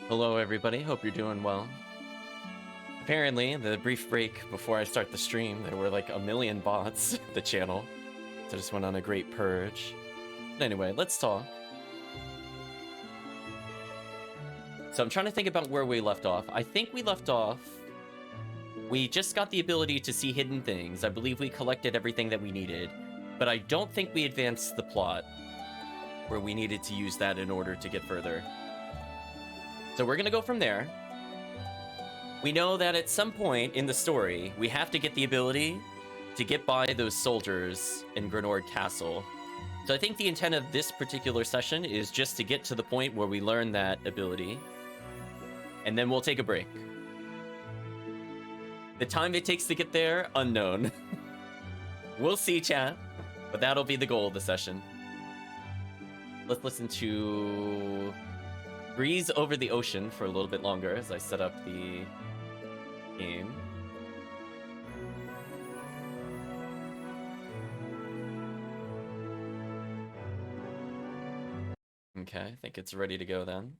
Hello everybody, hope you're doing well. Apparently, the brief break before I start the stream, there were like a million bots the channel. So I just went on a great purge. But anyway, let's talk. So I'm trying to think about where we left off. I think we left off... We just got the ability to see hidden things. I believe we collected everything that we needed. But I don't think we advanced the plot, where we needed to use that in order to get further. So we're gonna go from there. We know that at some point in the story, we have to get the ability to get by those soldiers in Granorg Castle. So I think the intent of this particular session is just to get to the point where we learn that ability. And then we'll take a break. The time it takes to get there, unknown. We'll see, chat. But that'll be the goal of the session. Let's listen to... Breeze Over the Ocean for a little bit longer as I set up the game. Okay, I think it's ready to go then.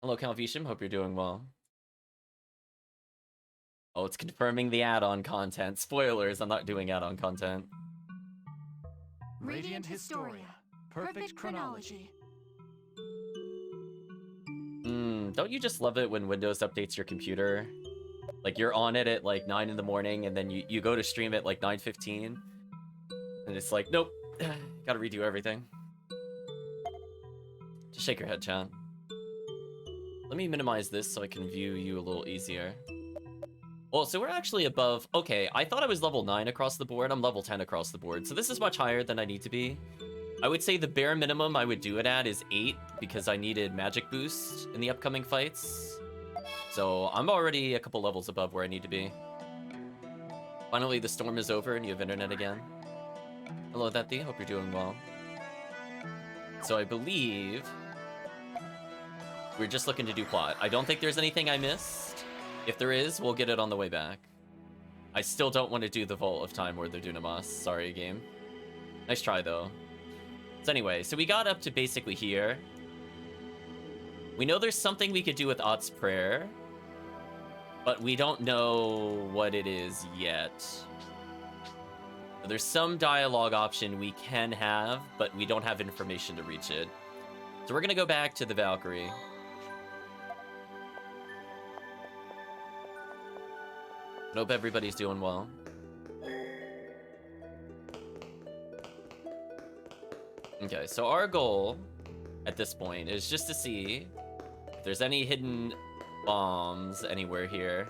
Hello, Calvisham, hope you're doing well. Oh, it's confirming the add-on content. Spoilers, I'm not doing add-on content. Radiant Historia. Perfect chronology. Don't you just love it when Windows updates your computer? Like, you're on it at like 9 in the morning, and then you go to stream at like 9:15, and it's like, nope, gotta redo everything. Just shake your head, chat. Let me minimize this so I can view you a little easier. Well, so we're actually above... Okay, I thought I was level 9 across the board. I'm level 10 across the board, so this is much higher than I need to be. I would say the bare minimum I would do it at is 8, because I needed magic boost in the upcoming fights. So I'm already a couple levels above where I need to be. Finally, the storm is over and you have internet again. Hello, Thathy. Hope you're doing well. So I believe... we're just looking to do plot. I don't think there's anything I missed. If there is, we'll get it on the way back. I still don't want to do the Vault of Time or the Dunamis. Sorry, game. Nice try, though. So anyway, so we got up to basically here. We know there's something we could do with Ott's Prayer, but we don't know what it is yet. There's some dialogue option we can have, but we don't have information to reach it. So we're gonna go back to the Valkyrie. I hope everybody's doing well. Okay, so our goal at this point is just to see if there's any hidden bombs anywhere here.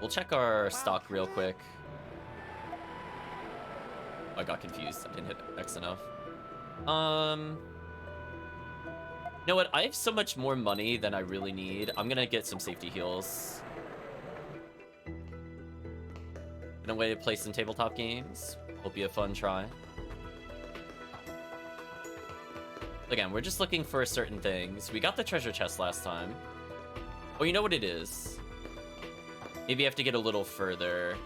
We'll check our stock real quick. Oh, I got confused. I didn't hit X enough. You know what? I have so much more money than I really need. I'm gonna get some safety heals. In a way to play some tabletop games. Will be a fun try. Again, we're just looking for certain things. We got the treasure chest last time. Oh, you know what it is? Maybe I have to get a little further.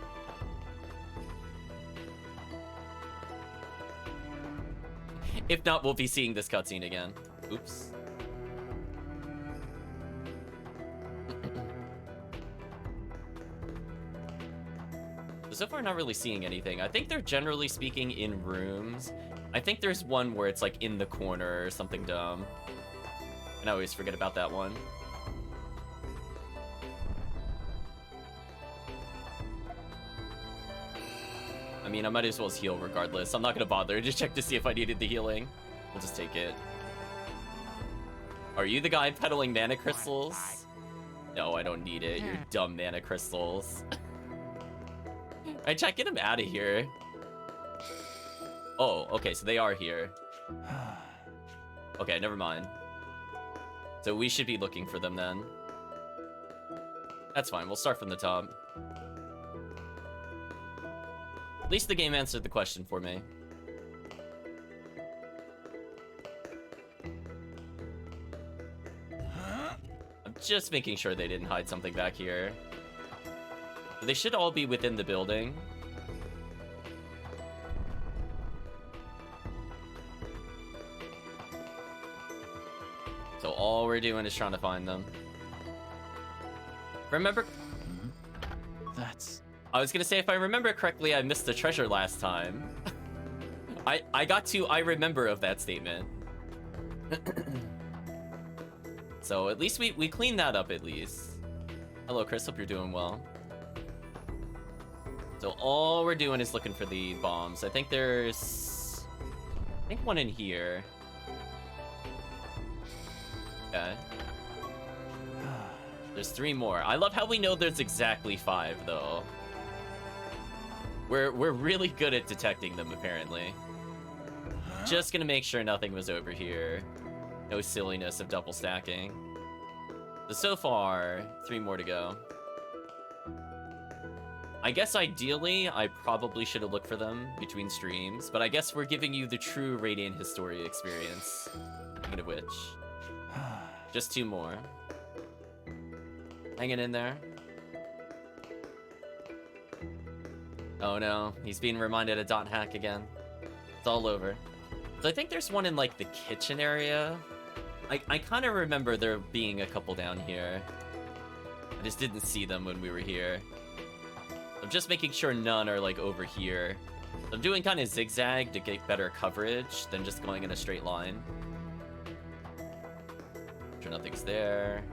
If not, we'll be seeing this cutscene again. Oops. So far, not really seeing anything. I think they're generally speaking in rooms. I think there's one where it's like in the corner or something dumb. And I always forget about that one. I mean, I might as well heal regardless. I'm not gonna bother. Just check to see if I needed the healing. We'll just take it. Are you the guy peddling mana crystals? No, I don't need it. You're dumb mana crystals. Alright, chat, get him out of here. Oh, okay, so they are here. Okay, never mind. So we should be looking for them then. That's fine, we'll start from the top. At least the game answered the question for me. I'm just making sure they didn't hide something back here. But they should all be within the building. we're doing is trying to find them. Remember? That's... I was gonna say, if I remember correctly, I missed the treasure last time. I got to I remember of that statement. So at least we cleaned that up at least. Hello, Chris. Hope you're doing well. So all we're doing is looking for the bombs. I think there's... I think one in here. Okay. There's 3 more. I love how we know there's exactly 5, though. We're really good at detecting them, apparently. Just gonna make sure nothing was over here. No silliness of double stacking. So far, 3 more to go. I guess ideally, I probably should have looked for them between streams, but I guess we're giving you the true Radiant Historia experience. Speaking of which, just 2 more. Hanging in there. Oh no, he's being reminded of Dot Hack again. It's all over. So I think there's one in like the kitchen area. I kind of remember there being a couple down here. I just didn't see them when we were here. I'm just making sure none are like over here. I'm doing kind of zigzag to get better coverage than just going in a straight line. Sure nothing's there.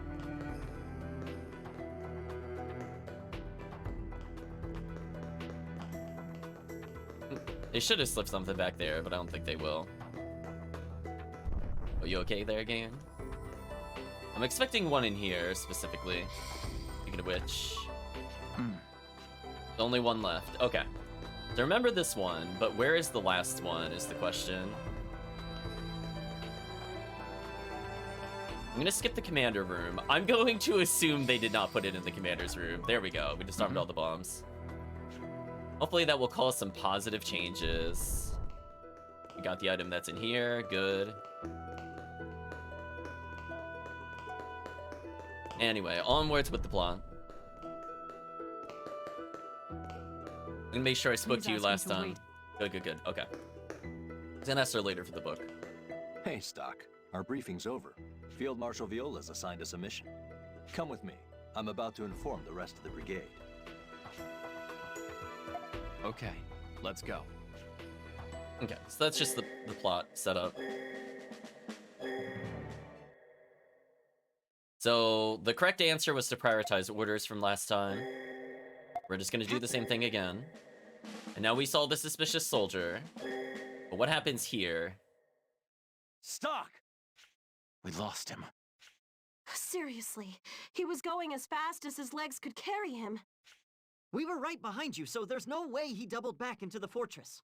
They should have slipped something back there, but I don't think they will. Are you okay there, game? I'm expecting one in here, specifically. Speaking of which... There's only one left. Okay. So remember this one, but where is the last one is the question. I'm gonna skip the commander room. I'm going to assume they did not put it in the commander's room. There we go. We just armed all the bombs. Hopefully that will cause some positive changes. We got the item that's in here. Good. Anyway, onwards with the plot. I'm gonna make sure I spoke to you last time. Good. Okay. Then ask her later for the book. Hey, Stock. Our briefing's over. Field Marshal Viola's assigned us a mission. Come with me. I'm about to inform the rest of the brigade. Okay, let's go. Okay, so that's just the plot setup. So the correct answer was to prioritize orders from last time. We're just gonna do the same thing again. And now we saw the suspicious soldier. But what happens here? Stock! We lost him. Seriously, he was going as fast as his legs could carry him. We were right behind you, so there's no way he doubled back into the fortress.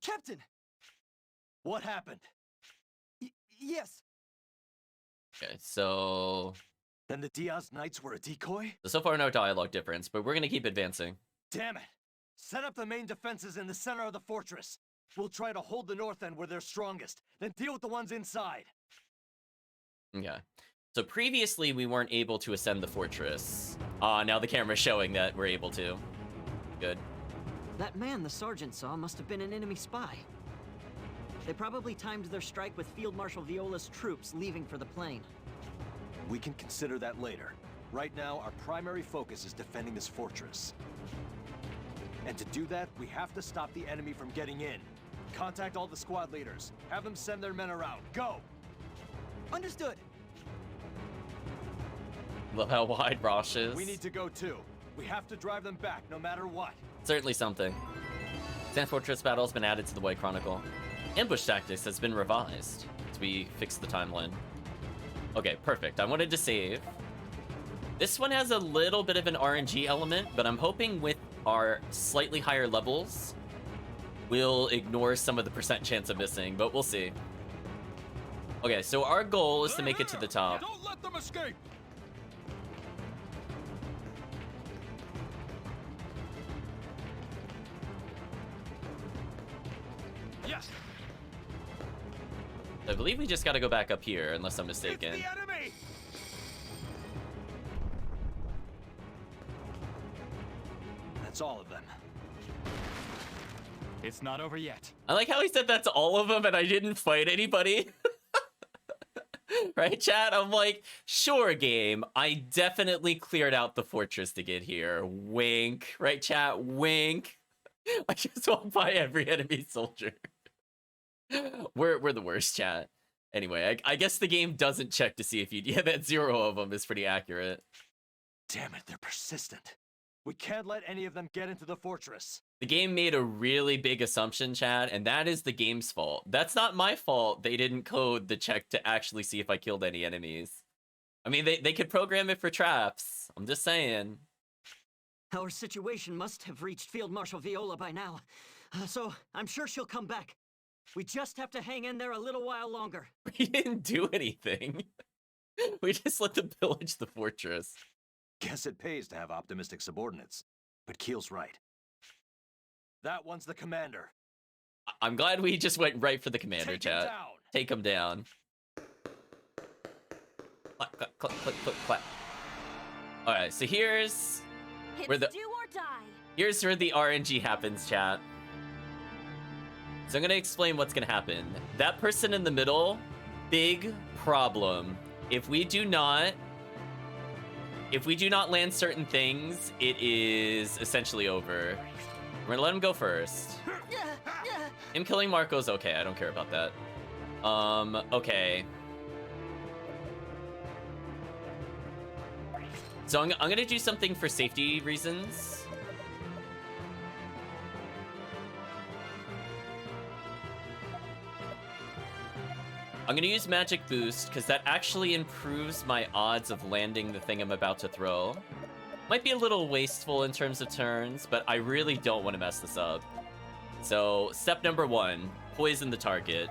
Captain! What happened? Yes. Okay, so Then the Diaz Knights were a decoy? so far no dialogue difference, but we're gonna keep advancing. Damn it! Set up the main defenses in the center of the fortress. We'll try to hold the north end where they're strongest, then deal with the ones inside. Okay. So previously we weren't able to ascend the fortress. Now the camera's showing that we're able to. Good. That man the sergeant saw must have been an enemy spy. They probably timed their strike with Field Marshal Viola's troops leaving for the plain. We can consider that later. Right now, our primary focus is defending this fortress. And to do that, we have to stop the enemy from getting in. Contact all the squad leaders. Have them send their men around. Go! Understood! Love how wide Rosche is. We need to go too. We have to drive them back, no matter what. Certainly something. Sand Fortress battle has been added to the White Chronicle. Ambush tactics has been revised as we fix the timeline. Okay, perfect. I wanted to save. This one has a little bit of an RNG element, but I'm hoping with our slightly higher levels, we'll ignore some of the percent chance of missing, but we'll see. Okay, so our goal is to make it to the top. Don't let them escape! Yes! I believe we just gotta go back up here, unless I'm mistaken. It's the enemy! That's all of them. It's not over yet. I like how he said that's all of them and I didn't fight anybody. Right, chat? I'm like, sure, game. I definitely cleared out the fortress to get here. Wink. Right, chat? Wink. I just walked by every enemy soldier. We're the worst, chat. Anyway, I guess the game doesn't check to see if you... Yeah, that 0 of them is pretty accurate. Damn it, they're persistent. We can't let any of them get into the fortress. The game made a really big assumption, chat, and that is the game's fault. That's not my fault they didn't code the check to actually see if I killed any enemies. I mean, they could program it for traps. I'm just saying. Our situation must have reached Field Marshal Viola by now, so I'm sure she'll come back. We just have to hang in there a little while longer. We didn't do anything. We just let them pillage the fortress. Guess it pays to have optimistic subordinates. But Kiel's right. That one's the commander. I'm glad we just went right for the commander, Take him chat. down. Take him down. Clap, clap, clap, clap, clap, clap. All right, so here's where the do or die. here's where the RNG happens, chat. So I'm gonna explain what's gonna happen. That person in the middle, big problem. If we do not land certain things, it is essentially over. We're gonna let him go first. Him killing Marco's okay, I don't care about that. Okay. So I'm gonna do something for safety reasons. I'm gonna use Magic Boost, because that actually improves my odds of landing the thing I'm about to throw. Might be a little wasteful in terms of turns, but I really don't want to mess this up. So, step number 1, poison the target.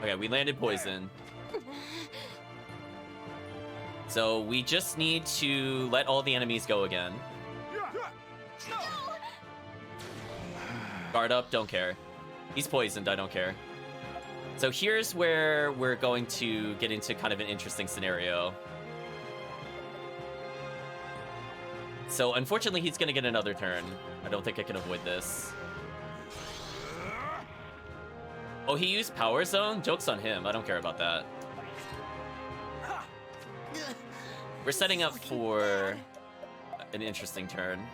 Okay, we landed poison. So, we just need to let all the enemies go again. Guard up, don't care. He's poisoned, I don't care. So here's where we're going to get into kind of an interesting scenario. So unfortunately, he's gonna get another turn. I don't think I can avoid this. Oh, he used Power Zone? Joke's on him, I don't care about that. We're setting up for an interesting turn.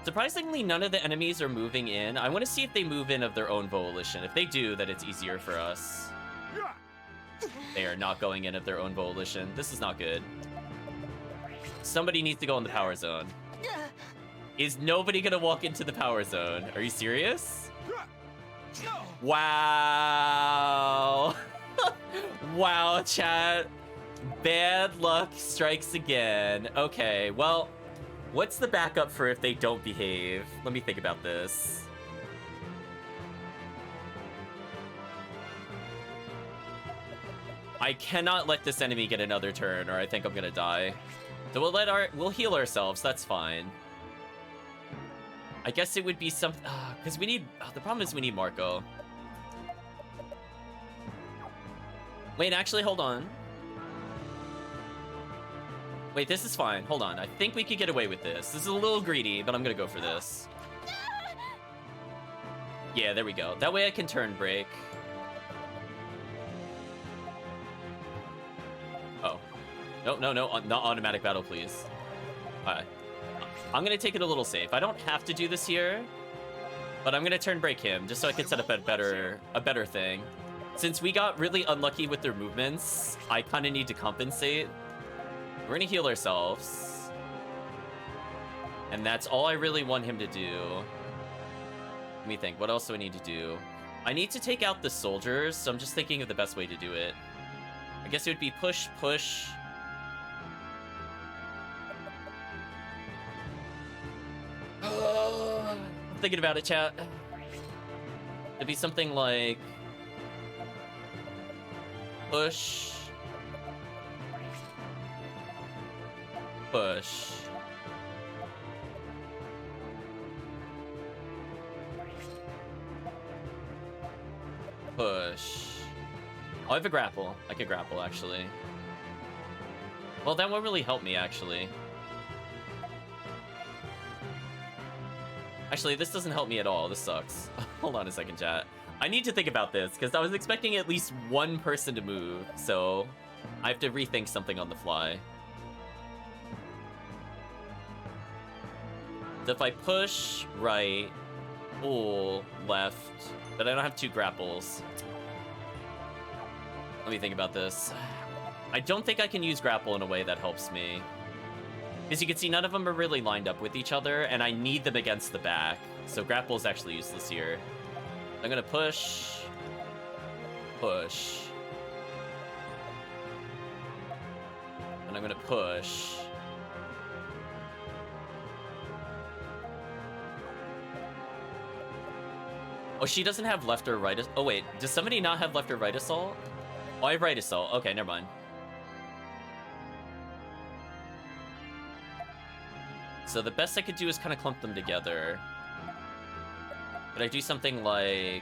Surprisingly, none of the enemies are moving in. I want to see if they move in of their own volition. If they do, then it's easier for us. They are not going in of their own volition. This is not good. Somebody needs to go in the power zone. Is nobody gonna walk into the power zone? Are you serious? Wow. Wow, chat. Bad luck strikes again. Okay, well, what's the backup for if they don't behave? Let me think about this. I cannot let this enemy get another turn, or I think I'm gonna die. So we'll heal ourselves. That's fine. I guess it would be something because we need. The problem is we need Marco. Wait, actually, hold on. Wait, this is fine. Hold on. I think we could get away with this. This is a little greedy, but I'm gonna go for this. Yeah, there we go. That way I can turn break. Oh. No, not automatic battle, please. Alright. I'm gonna take it a little safe. I don't have to do this here, but I'm gonna turn break him, just so I can set up a better thing. Since we got really unlucky with their movements, I kinda need to compensate. We're gonna heal ourselves. And that's all I really want him to do. Let me think, what else do I need to do? I need to take out the soldiers, so I'm just thinking of the best way to do it. I guess it would be push, push. I'm thinking about it, chat. It'd be something like... push. Push. Push. Oh, I have a grapple. I could grapple, actually. Well, that won't really help me, actually. Actually, this doesn't help me at all. This sucks. Hold on a second, chat. I need to think about this, because I was expecting at least one person to move, so I have to rethink something on the fly. So if I push right, pull left, but I don't have 2 grapples. Let me think about this. I don't think I can use grapple in a way that helps me. Because you can see none of them are really lined up with each other, and I need them against the back. So grapple is actually useless here. I'm gonna push. Push. And I'm gonna push. Oh, she doesn't have left or right. Oh, wait. Does somebody not have left or right assault? Oh, I have right assault. Okay, never mind. So the best I could do is kind of clump them together. But I do something like...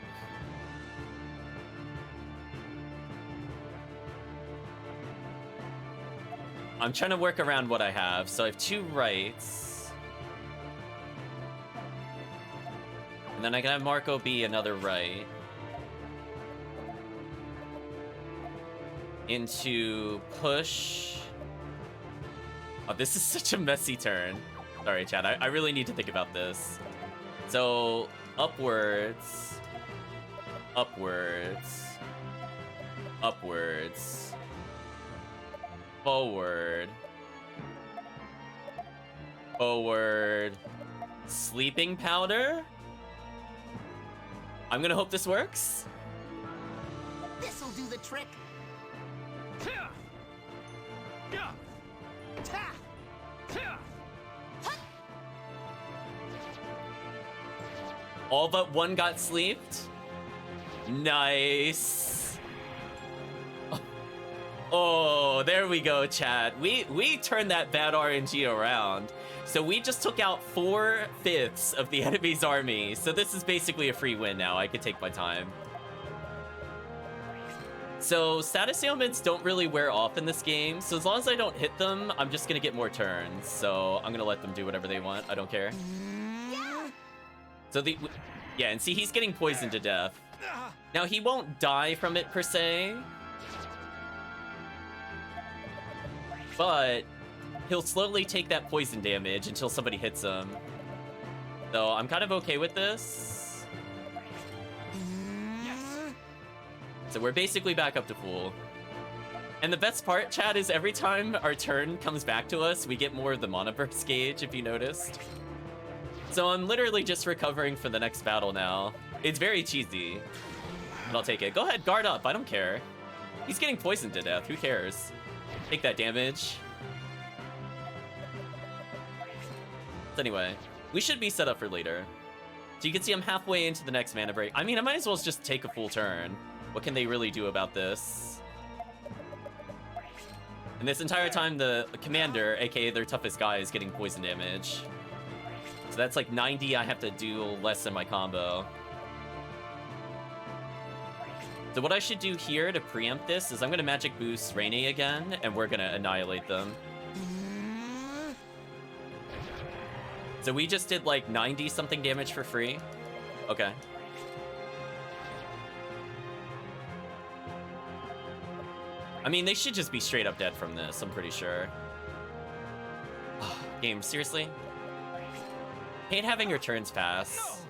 I'm trying to work around what I have. So I have 2 rights. And then I can have Marco be another right. Into push. Oh, this is such a messy turn. Sorry, chat. I really need to think about this. So, upwards. Upwards. Upwards. Forward. Forward. Sleeping powder? I'm gonna hope this works. This'll do the trick. All but one got sleeped. Nice. Oh, there we go, chat. We turned that bad RNG around. So we just took out 4/5 of the enemy's army. So this is basically a free win now. I could take my time. So status ailments don't really wear off in this game. So as long as I don't hit them, I'm just gonna get more turns. So I'm gonna let them do whatever they want. I don't care. So yeah, and see, he's getting poisoned to death. Now, he won't die from it per se, but he'll slowly take that poison damage until somebody hits him. So I'm kind of okay with this. So we're basically back up to full. And the best part, chat, is every time our turn comes back to us, we get more of the mana burst gauge, if you noticed. So I'm literally just recovering for the next battle now. It's very cheesy, but I'll take it. Go ahead, guard up. I don't care. He's getting poisoned to death. Who cares? Take that damage. So anyway, we should be set up for later. So you can see I'm halfway into the next mana break. I mean, I might as well just take a full turn. What can they really do about this? And this entire time, the commander, aka their toughest guy, is getting poison damage. So that's like 90 I have to do less than my combo. So what I should do here to preempt this is I'm going to magic boost Rainy again, and we're going to annihilate them. So we just did like 90 something damage for free. Okay. I mean, they should just be straight up dead from this, I'm pretty sure. Game, seriously? Hate having your turns pass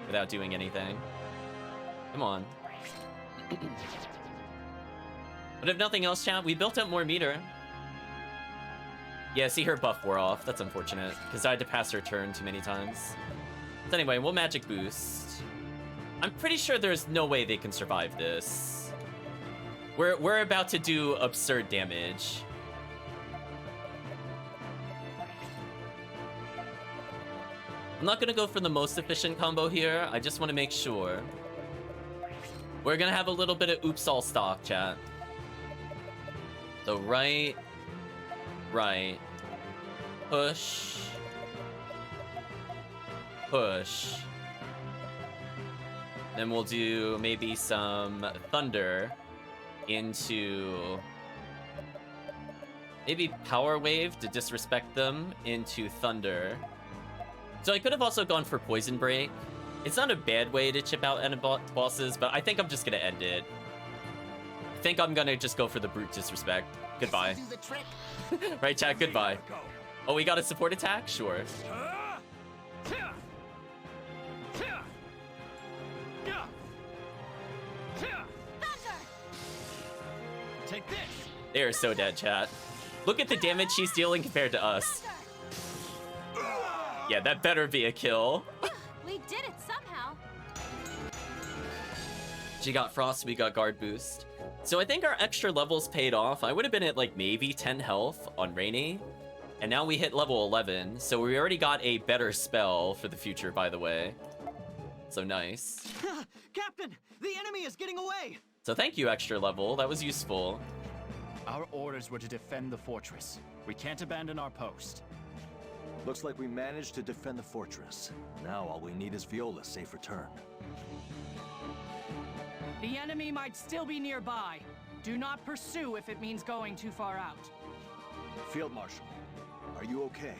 without doing anything. Come on. But if nothing else, chat, we built up more meter. Yeah, see, her buff wore off. That's unfortunate, because I had to pass her turn too many times. So anyway, we'll magic boost. I'm pretty sure there's no way they can survive this. We're about to do absurd damage. I'm not gonna go for the most efficient combo here. I just want to make sure. We're gonna have a little bit of oops all stock, chat. So right, push, push. Then we'll do maybe some thunder into maybe power wave to disrespect them into thunder. So I could have also gone for poison break, It's not a bad way to chip out bosses, but I think I'm just gonna end it. I think I'm gonna just go for the brute disrespect. Goodbye. Do the trick. Right, chat? Goodbye. Oh, we got a support attack? Sure. Take this! They are so dead, chat. Look at the damage she's dealing compared to us. Yeah, that better be a kill. We did it somehow. She got Frost, we got Guard Boost. So I think our extra levels paid off. I would have been at like maybe 10 health on Rainy. And now we hit level 11. So we already got a better spell for the future, by the way. So nice. Captain, the enemy is getting away! So thank you, extra level. That was useful. Our orders were to defend the fortress. We can't abandon our post. Looks like we managed to defend the fortress. Now all we need is Viola's safe return. The enemy might still be nearby. Do not pursue if it means going too far out. Field Marshal, are you okay?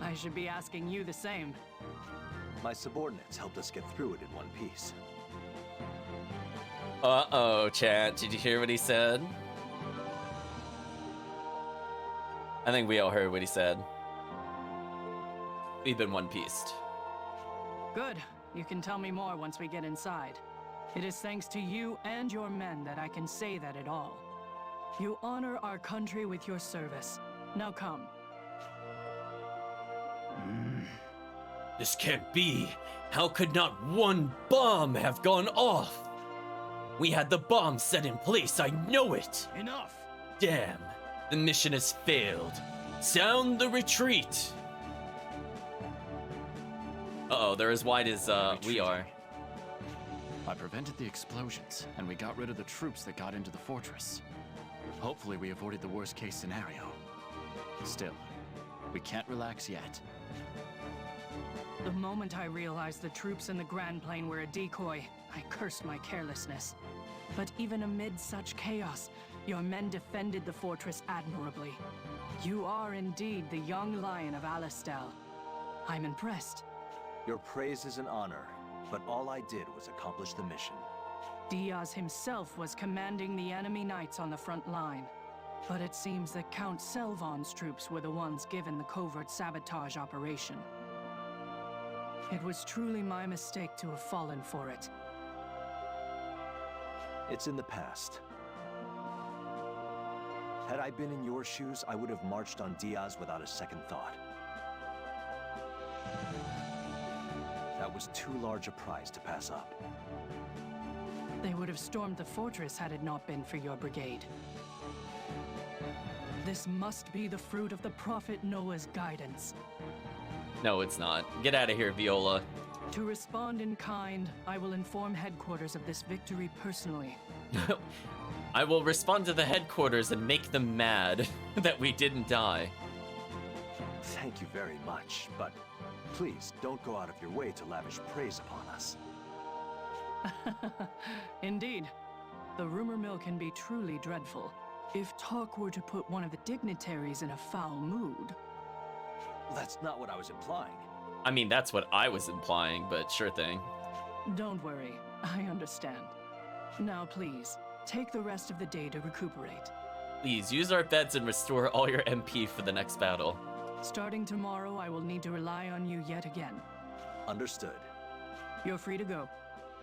I should be asking you the same. My subordinates helped us get through it in one piece. Uh-oh, chat. Did you hear what he said? I think we all heard what he said. We've been one-pieced. Good. You can tell me more once we get inside. It is thanks to you and your men that I can say that at all. You honor our country with your service. Now come. This can't be. How could not one bomb have gone off? We had the bomb set in place, I know it. Enough! Damn, the mission has failed. Sound the retreat. Uh-oh, they're as wide as we are. I prevented the explosions, and we got rid of the troops that got into the fortress. Hopefully we avoided the worst case scenario. Still, we can't relax yet. The moment I realized the troops in the Grand Plain were a decoy, I cursed my carelessness. But even amid such chaos, your men defended the fortress admirably. You are indeed the young lion of Alistel. I'm impressed. Your praise is an honor, but all I did was accomplish the mission. Diaz himself was commanding the enemy knights on the front line. But it seems that Count Selvon's troops were the ones given the covert sabotage operation. It was truly my mistake to have fallen for it. It's in the past. Had I been in your shoes, I would have marched on Diaz without a second thought. That was too large a prize to pass up. They would have stormed the fortress had it not been for your brigade. This must be the fruit of the Prophet Noah's guidance. No, it's not. Get out of here, Viola. To respond in kind, I will inform headquarters of this victory personally. I will respond to the headquarters and make them mad that we didn't die. Thank you very much, but please don't go out of your way to lavish praise upon us. Indeed. The rumor mill can be truly dreadful. If talk were to put one of the dignitaries in a foul mood. That's not what I was implying. I mean, that's what I was implying, but sure thing. Don't worry, I understand. Now please, take the rest of the day to recuperate. Please, use our beds and restore all your MP for the next battle. Starting tomorrow, I will need to rely on you yet again. Understood. You're free to go.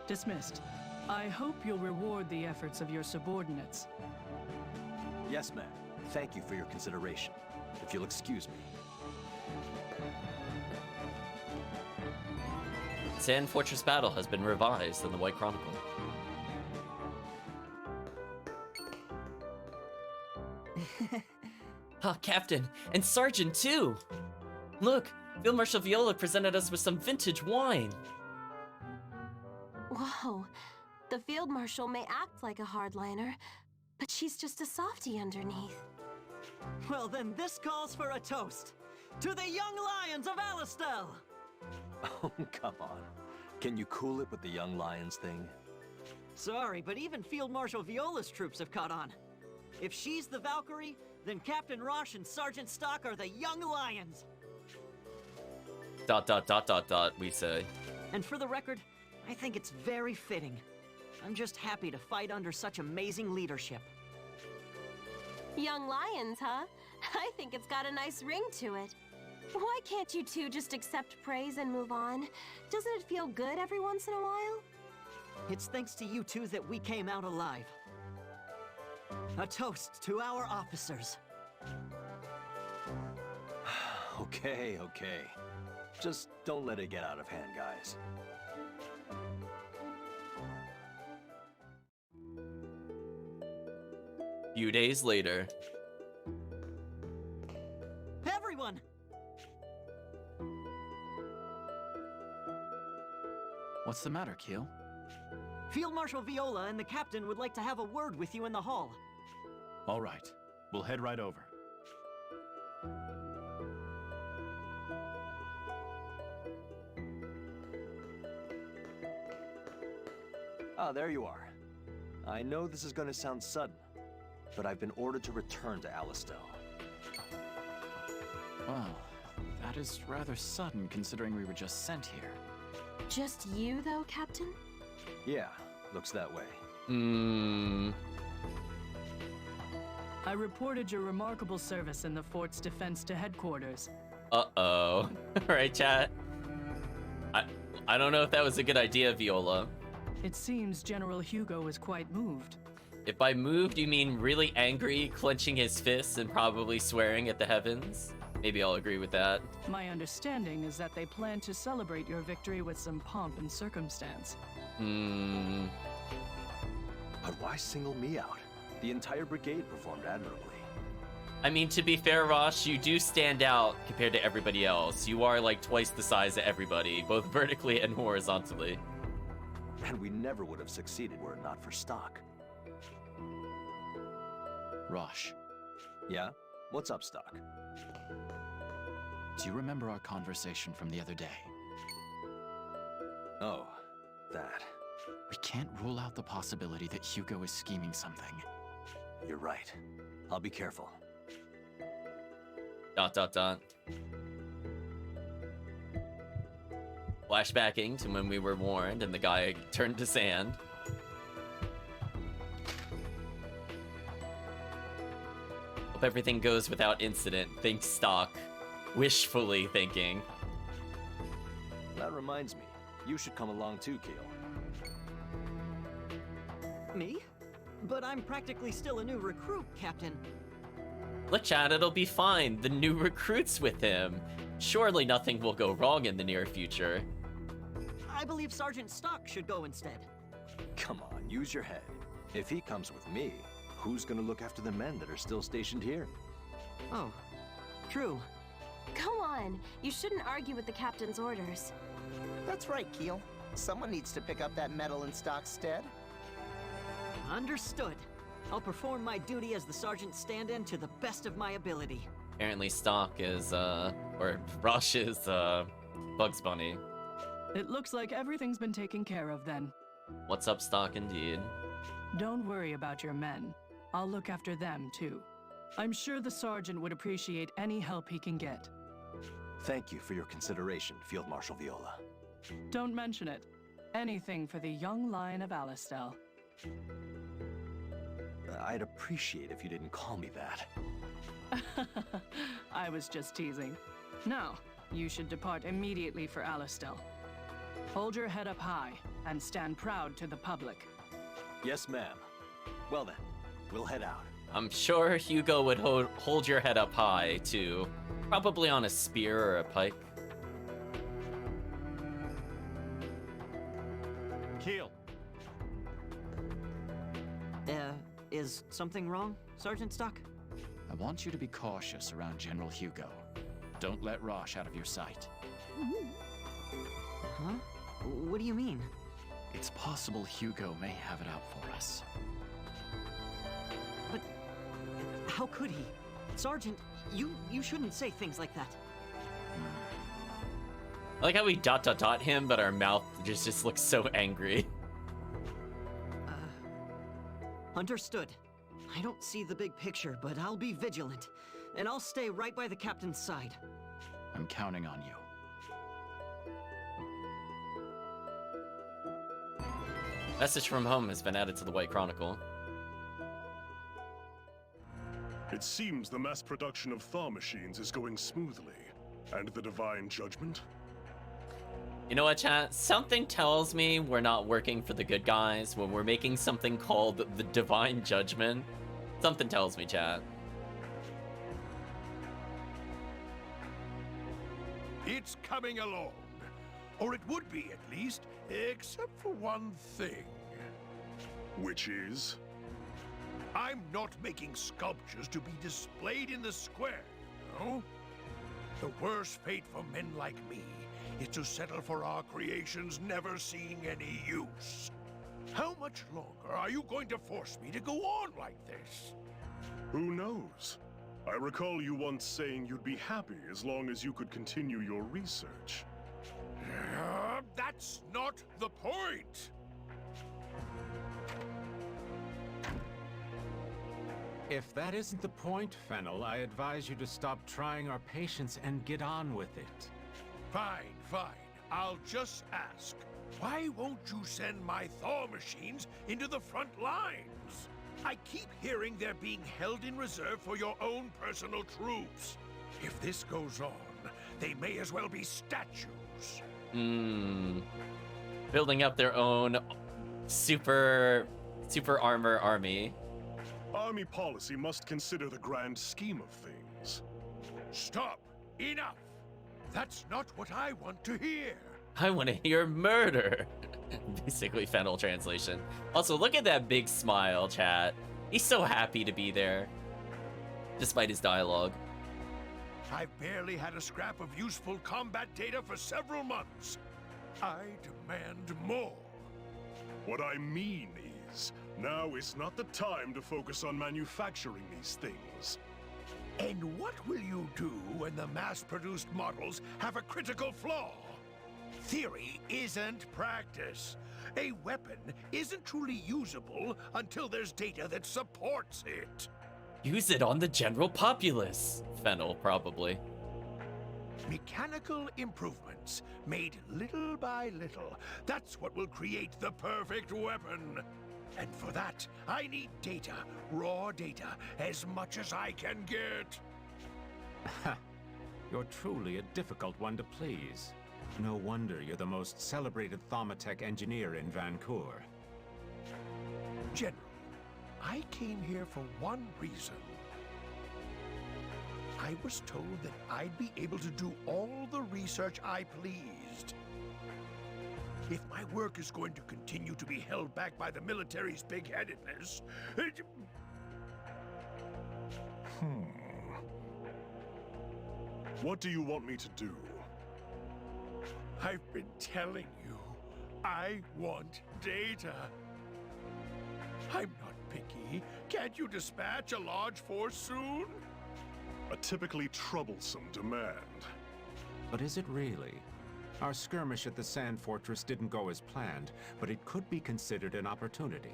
Dismissed. I hope you'll reward the efforts of your subordinates. Yes, ma'am. Thank you for your consideration. If you'll excuse me. Sand Fortress Battle has been revised in the White Chronicle. Captain, and Sergeant too! Look, Field Marshal Viola presented us with some vintage wine. Whoa. The Field Marshal may act like a hardliner, but she's just a softie underneath. Well, then this calls for a toast. To the young lions of Alistel! Oh, come on. Can you cool it with the young lions thing? Sorry, but even Field Marshal Viola's troops have caught on. If she's the Valkyrie, then Captain Rosche and Sergeant Stock are the young lions. Dot dot dot dot dot, we say. And for the record, I think it's very fitting. I'm just happy to fight under such amazing leadership. Young lions, huh? I think it's got a nice ring to it. Why can't you two just accept praise and move on? Doesn't it feel good every once in a while? It's thanks to you two that we came out alive. A toast to our officers. Okay, okay. Just don't let it get out of hand, guys. Few days later. Everyone! What's the matter, Kiel? Field Marshal Viola and the captain would like to have a word with you in the hall. All right. We'll head right over. Ah, there you are. I know this is going to sound sudden, but I've been ordered to return to Alistel. Well, that is rather sudden considering we were just sent here. Just you, though, Captain? Yeah, looks that way. I reported your remarkable service in the fort's defense to headquarters. Uh-oh. Alright, chat. I don't know if that was a good idea, Viola. It seems General Hugo is quite moved. If by moved you mean really angry, clenching his fists and probably swearing at the heavens, maybe I'll agree with that. My understanding is that they plan to celebrate your victory with some pomp and circumstance. But why single me out? The entire brigade performed admirably. I mean, to be fair, Rosh, you do stand out compared to everybody else. You are like twice the size of everybody, both vertically and horizontally. And we never would have succeeded were it not for Stock. Rosche, Yeah? What's up, Stock? do you remember our conversation from the other day? Oh, that. We can't rule out the possibility that Hugo is scheming something. You're right. I'll be careful. Dot dot dot. Flashbacking to when we were warned and the guy turned to sand. Hope everything goes without incident. Thinks Stock. Wishfully thinking. That reminds me. You should come along too, Kiel. Me? But I'm practically still a new recruit, Captain. Let chat, it'll be fine. The new recruit's with him. Surely nothing will go wrong in the near future. I believe Sergeant Stock should go instead. Come on, use your head. If he comes with me, who's gonna look after the men that are still stationed here? Oh, true. Come on, you shouldn't argue with the captain's orders. That's right, Kiel. Someone needs to pick up that medal in Stock's stead. Understood. I'll perform my duty as the sergeant's stand-in to the best of my ability. Apparently Stock is, or Rosche is, Bugs Bunny. It looks like everything's been taken care of then. What's up, Stock, indeed. Don't worry about your men. I'll look after them, too. I'm sure the sergeant would appreciate any help he can get. Thank you for your consideration, Field Marshal Viola. Don't mention it. Anything for the young lion of Alistel. I'd appreciate if you didn't call me that. I was just teasing. Now, you should depart immediately for Alistel. Hold your head up high and stand proud to the public. Yes, ma'am. Well then, we'll head out. I'm sure Hugo would hold your head up high, too. Probably on a spear or a pike. Kiel! Is something wrong, Sergeant Stock? I want you to be cautious around General Hugo. Don't let Rosche out of your sight. Huh? What do you mean? It's possible Hugo may have it out for us. But how could he? Sergeant, you shouldn't say things like that. I like how we dot dot dot him, but our mouth just looks so angry. Understood. I don't see the big picture, but I'll be vigilant. And I'll stay right by the captain's side. I'm counting on you. Message from home has been added to the White Chronicle. It seems the mass production of Thaw machines is going smoothly. And the Divine Judgment? You know what, chat? Something tells me we're not working for the good guys when we're making something called the Divine Judgment. Something tells me, chat. It's coming along. Or it would be, at least, except for one thing. Which is? I'm not making sculptures to be displayed in the square, no? The worst fate for men like me is to settle for our creations never seeing any use. How much longer are you going to force me to go on like this? Who knows? I recall you once saying you'd be happy as long as you could continue your research. That's not the point! If that isn't the point, Fennel, I advise you to stop trying our patience and get on with it. Fine, fine. I'll just ask. Why won't you send my Thaw machines into the front lines? I keep hearing they're being held in reserve for your own personal troops. If this goes on, they may as well be statues. Building up their own super armor army. Army policy must consider the grand scheme of things. Stop! Enough! That's not what I want to hear. I want to hear murder. Basically, Fennel translation. Also, look at that big smile, chat. He's so happy to be there, despite his dialogue. I've barely had a scrap of useful combat data for several months. I demand more. What I mean is, now is not the time to focus on manufacturing these things. And what will you do when the mass-produced models have a critical flaw? Theory isn't practice. A weapon isn't truly usable until there's data that supports it. Use it on the general populace. Fennel, probably. Mechanical improvements, made little by little. That's what will create the perfect weapon. And for that, I need data, raw data, as much as I can get. You're truly a difficult one to please. No wonder you're the most celebrated Thaumatech engineer in Vancour. General, I came here for one reason. I was told that I'd be able to do all the research I pleased. If my work is going to continue to be held back by the military's big-headedness, What do you want me to do? I've been telling you, I want data. I'm not picky. Can't you dispatch a large force soon? A typically troublesome demand. But is it really? Our skirmish at the Sand Fortress didn't go as planned, but it could be considered an opportunity.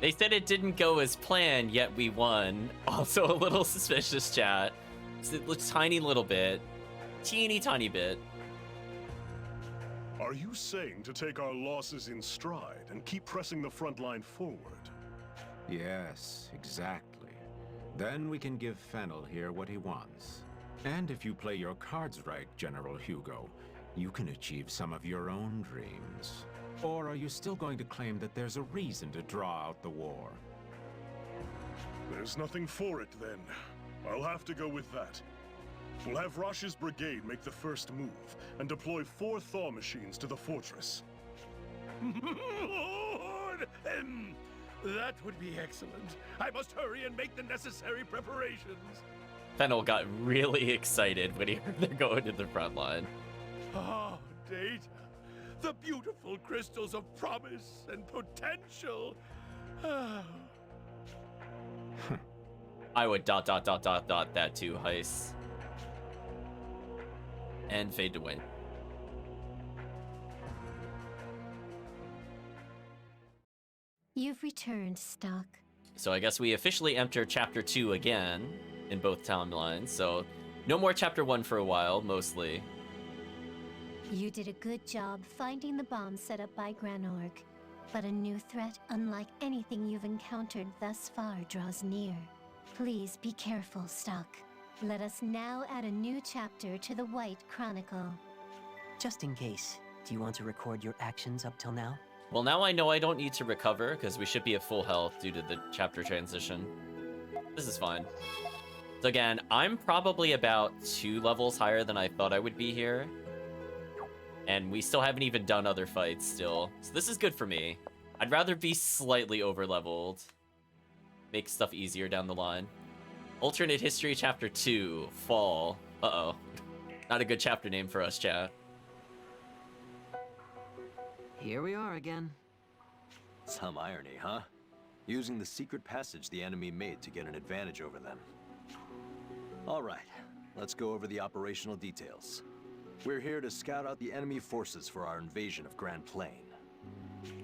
They said it didn't go as planned, yet we won. Also a little suspicious, chat. Just a tiny little bit. Teeny tiny bit. Are you saying to take our losses in stride and keep pressing the front line forward? Yes, exactly. Then we can give Fennel here what he wants. And if you play your cards right, General Hugo, you can achieve some of your own dreams. Or are you still going to claim that there's a reason to draw out the war? There's nothing for it then. I'll have to go with that. We'll have Roche's brigade make the first move and deploy 4 Thaw machines to the fortress. Lord! That would be excellent. I must hurry and make the necessary preparations. Fennel got really excited when he heard they're going to the front line. Ah, data. The beautiful crystals of promise and potential. I would ... that too, Heist. And fade to win. You've returned, Stock. So I guess we officially enter Chapter 2 again in both timelines. So no more Chapter 1 for a while, mostly. You did a good job finding the bomb set up by Granorg. But a new threat, unlike anything you've encountered thus far, draws near. Please be careful, Stock. Let us now add a new chapter to the White Chronicle. Just in case, do you want to record your actions up till now? Well, now I know I don't need to recover, because we should be at full health due to the chapter transition. This is fine. So again, I'm probably about 2 levels higher than I thought I would be here. And we still haven't even done other fights still. So this is good for me. I'd rather be slightly over-leveled. Make stuff easier down the line. Alternate History Chapter 2, Fall. Uh-oh. Not a good chapter name for us, chat. Here we are again. Some irony, huh? Using the secret passage the enemy made to get an advantage over them. All right, let's go over the operational details. We're here to scout out the enemy forces for our invasion of Grand Plain.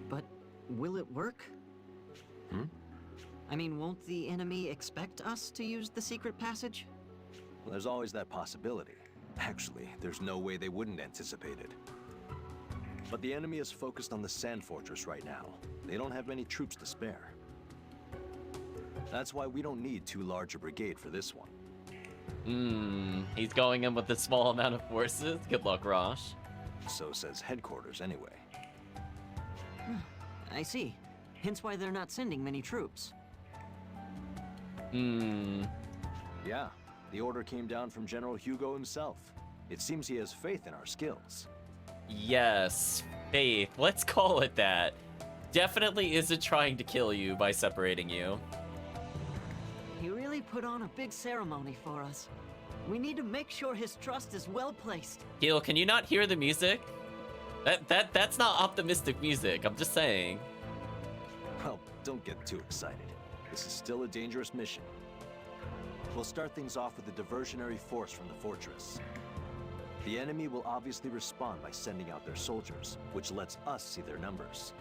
But will it work? Hmm? I mean, won't the enemy expect us to use the secret passage? Well, there's always that possibility. Actually, there's no way they wouldn't anticipate it. But the enemy is focused on the Sand Fortress right now. They don't have many troops to spare. That's why we don't need too large a brigade for this one. He's going in with a small amount of forces. Good luck, Rosche. So says headquarters, anyway. I see. Hence why they're not sending many troops. Yeah, the order came down from General Hugo himself. It seems he has faith in our skills. Yes, faith. Let's call it that. Definitely isn't trying to kill you by separating you. He really put on a big ceremony for us. We need to make sure his trust is well placed. Kiel, can you not hear the music? That's not optimistic music. I'm just saying. Well, don't get too excited. This is still a dangerous mission. We'll start things off with a diversionary force from the fortress. The enemy will obviously respond by sending out their soldiers, which lets us see their numbers.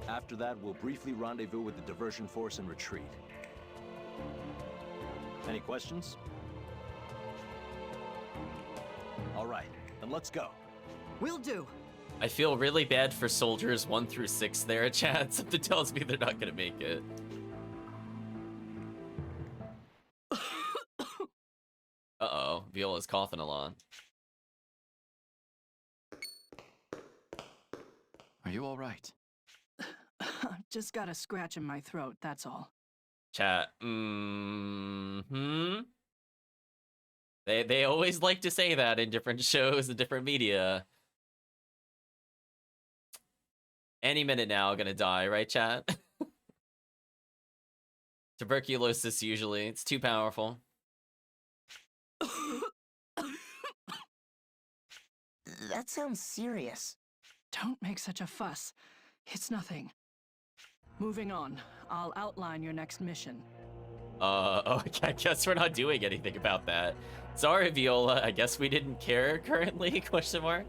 After that, we'll briefly rendezvous with the diversion force and retreat. Any questions? All right, then let's go. Will do. I feel really bad for soldiers 1 through 6 there, chat. Something tells me they're not gonna make it. Uh-oh, Viola's coughing a lot. Are you all right? Just got a scratch in my throat, that's all. Chat, They always like to say that in different shows and different media. Any minute now, gonna die, right, chat? Tuberculosis, usually. It's too powerful. That sounds serious. Don't make such a fuss. It's nothing. Moving on. I'll outline your next mission. Oh, I guess we're not doing anything about that. Sorry, Viola. I guess we didn't care currently, question mark?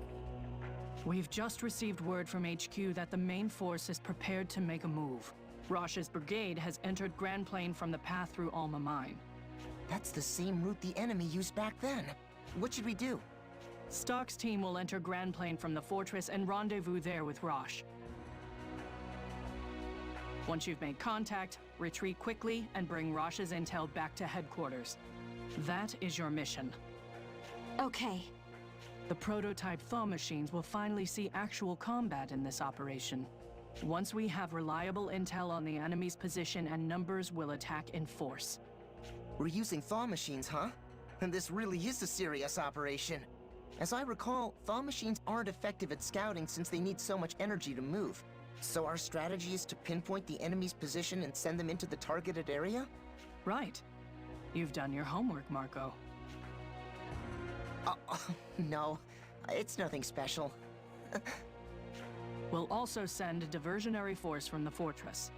We've just received word from HQ that the main force is prepared to make a move. Roche's brigade has entered Grand Plain from the path through Alma Mine. That's the same route the enemy used back then. What should we do? Stock's team will enter Grand Plain from the fortress and rendezvous there with Rosche. Once you've made contact, retreat quickly and bring Roche's intel back to headquarters. That is your mission. Okay. The prototype thaw machines will finally see actual combat in this operation. Once we have reliable intel on the enemy's position and numbers, we'll attack in force. We're using thaw machines, huh? And this really is a serious operation. As I recall, thaw machines aren't effective at scouting since they need so much energy to move. So our strategy is to pinpoint the enemy's position and send them into the targeted area? Right. You've done your homework, Marco. No, it's nothing special. We'll also send a diversionary force from the fortress.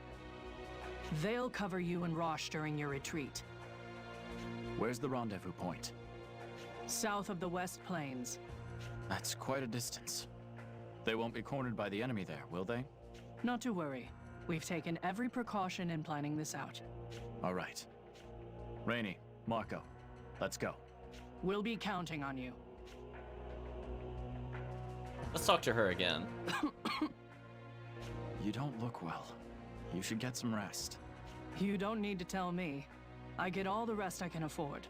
They'll cover you and Rosche during your retreat. Where's the rendezvous point? South of the West Plains. That's quite a distance. They won't be cornered by the enemy there, will they? Not to worry. We've taken every precaution in planning this out. All right. Rainey, Marco, let's go. We'll be counting on you. Let's talk to her again. You don't look well. You should get some rest. You don't need to tell me. I get all the rest I can afford.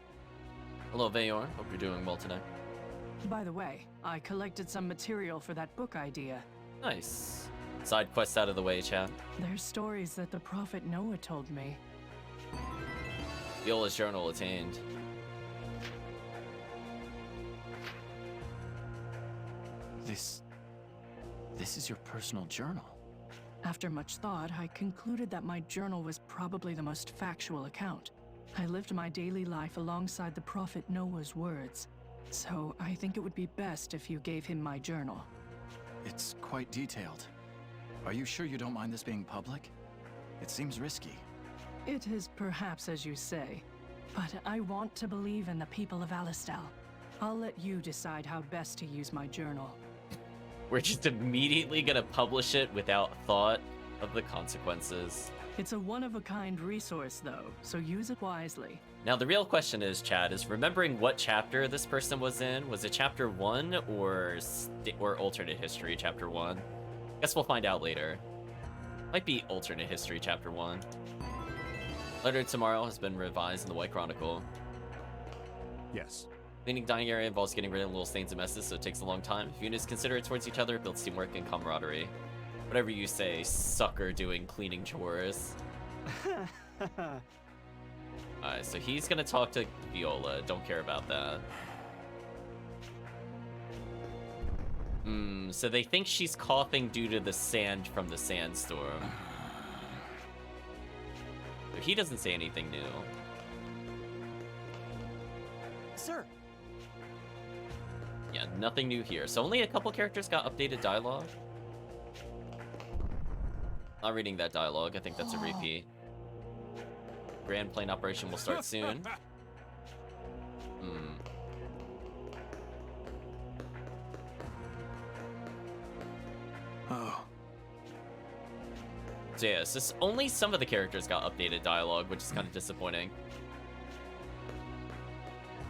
Hello, Vayor. Hope you're doing well today. By the way, I collected some material for that book idea. Nice. Side quest out of the way, chat. There's stories that the Prophet Noah told me. Viola's journal attained. This is your personal journal. After much thought, I concluded that my journal was probably the most factual account. I lived my daily life alongside the Prophet Noah's words. So I think it would be best if you gave him my journal. It's quite detailed. Are you sure you don't mind this being public? It seems risky. It is perhaps as you say, but I want to believe in the people of Alistal. I'll let you decide how best to use my journal. We're just immediately gonna publish it without thought of the consequences. It's a one-of-a-kind resource, though, so use it wisely. Now, the real question is, Chad, is remembering what chapter this person was in? Was it chapter 1 or alternate history chapter 1? Guess we'll find out later. Might be alternate history chapter 1. Letter tomorrow has been revised in the White Chronicle. Yes. Cleaning dining area involves getting rid of little stains and messes, so it takes a long time. If units considerate towards each other, it builds teamwork and camaraderie. Whatever you say, sucker doing cleaning chores. Alright, so he's gonna talk to Viola. Don't care about that. So they think she's coughing due to the sand from the sandstorm. But he doesn't say anything new. Sir. Yeah, nothing new here. So only a couple characters got updated dialogue. Not reading that dialogue. I think that's a repeat. Grand plane operation will start soon. Oh. So yeah, it's just only some of the characters got updated dialogue, which is kind of disappointing.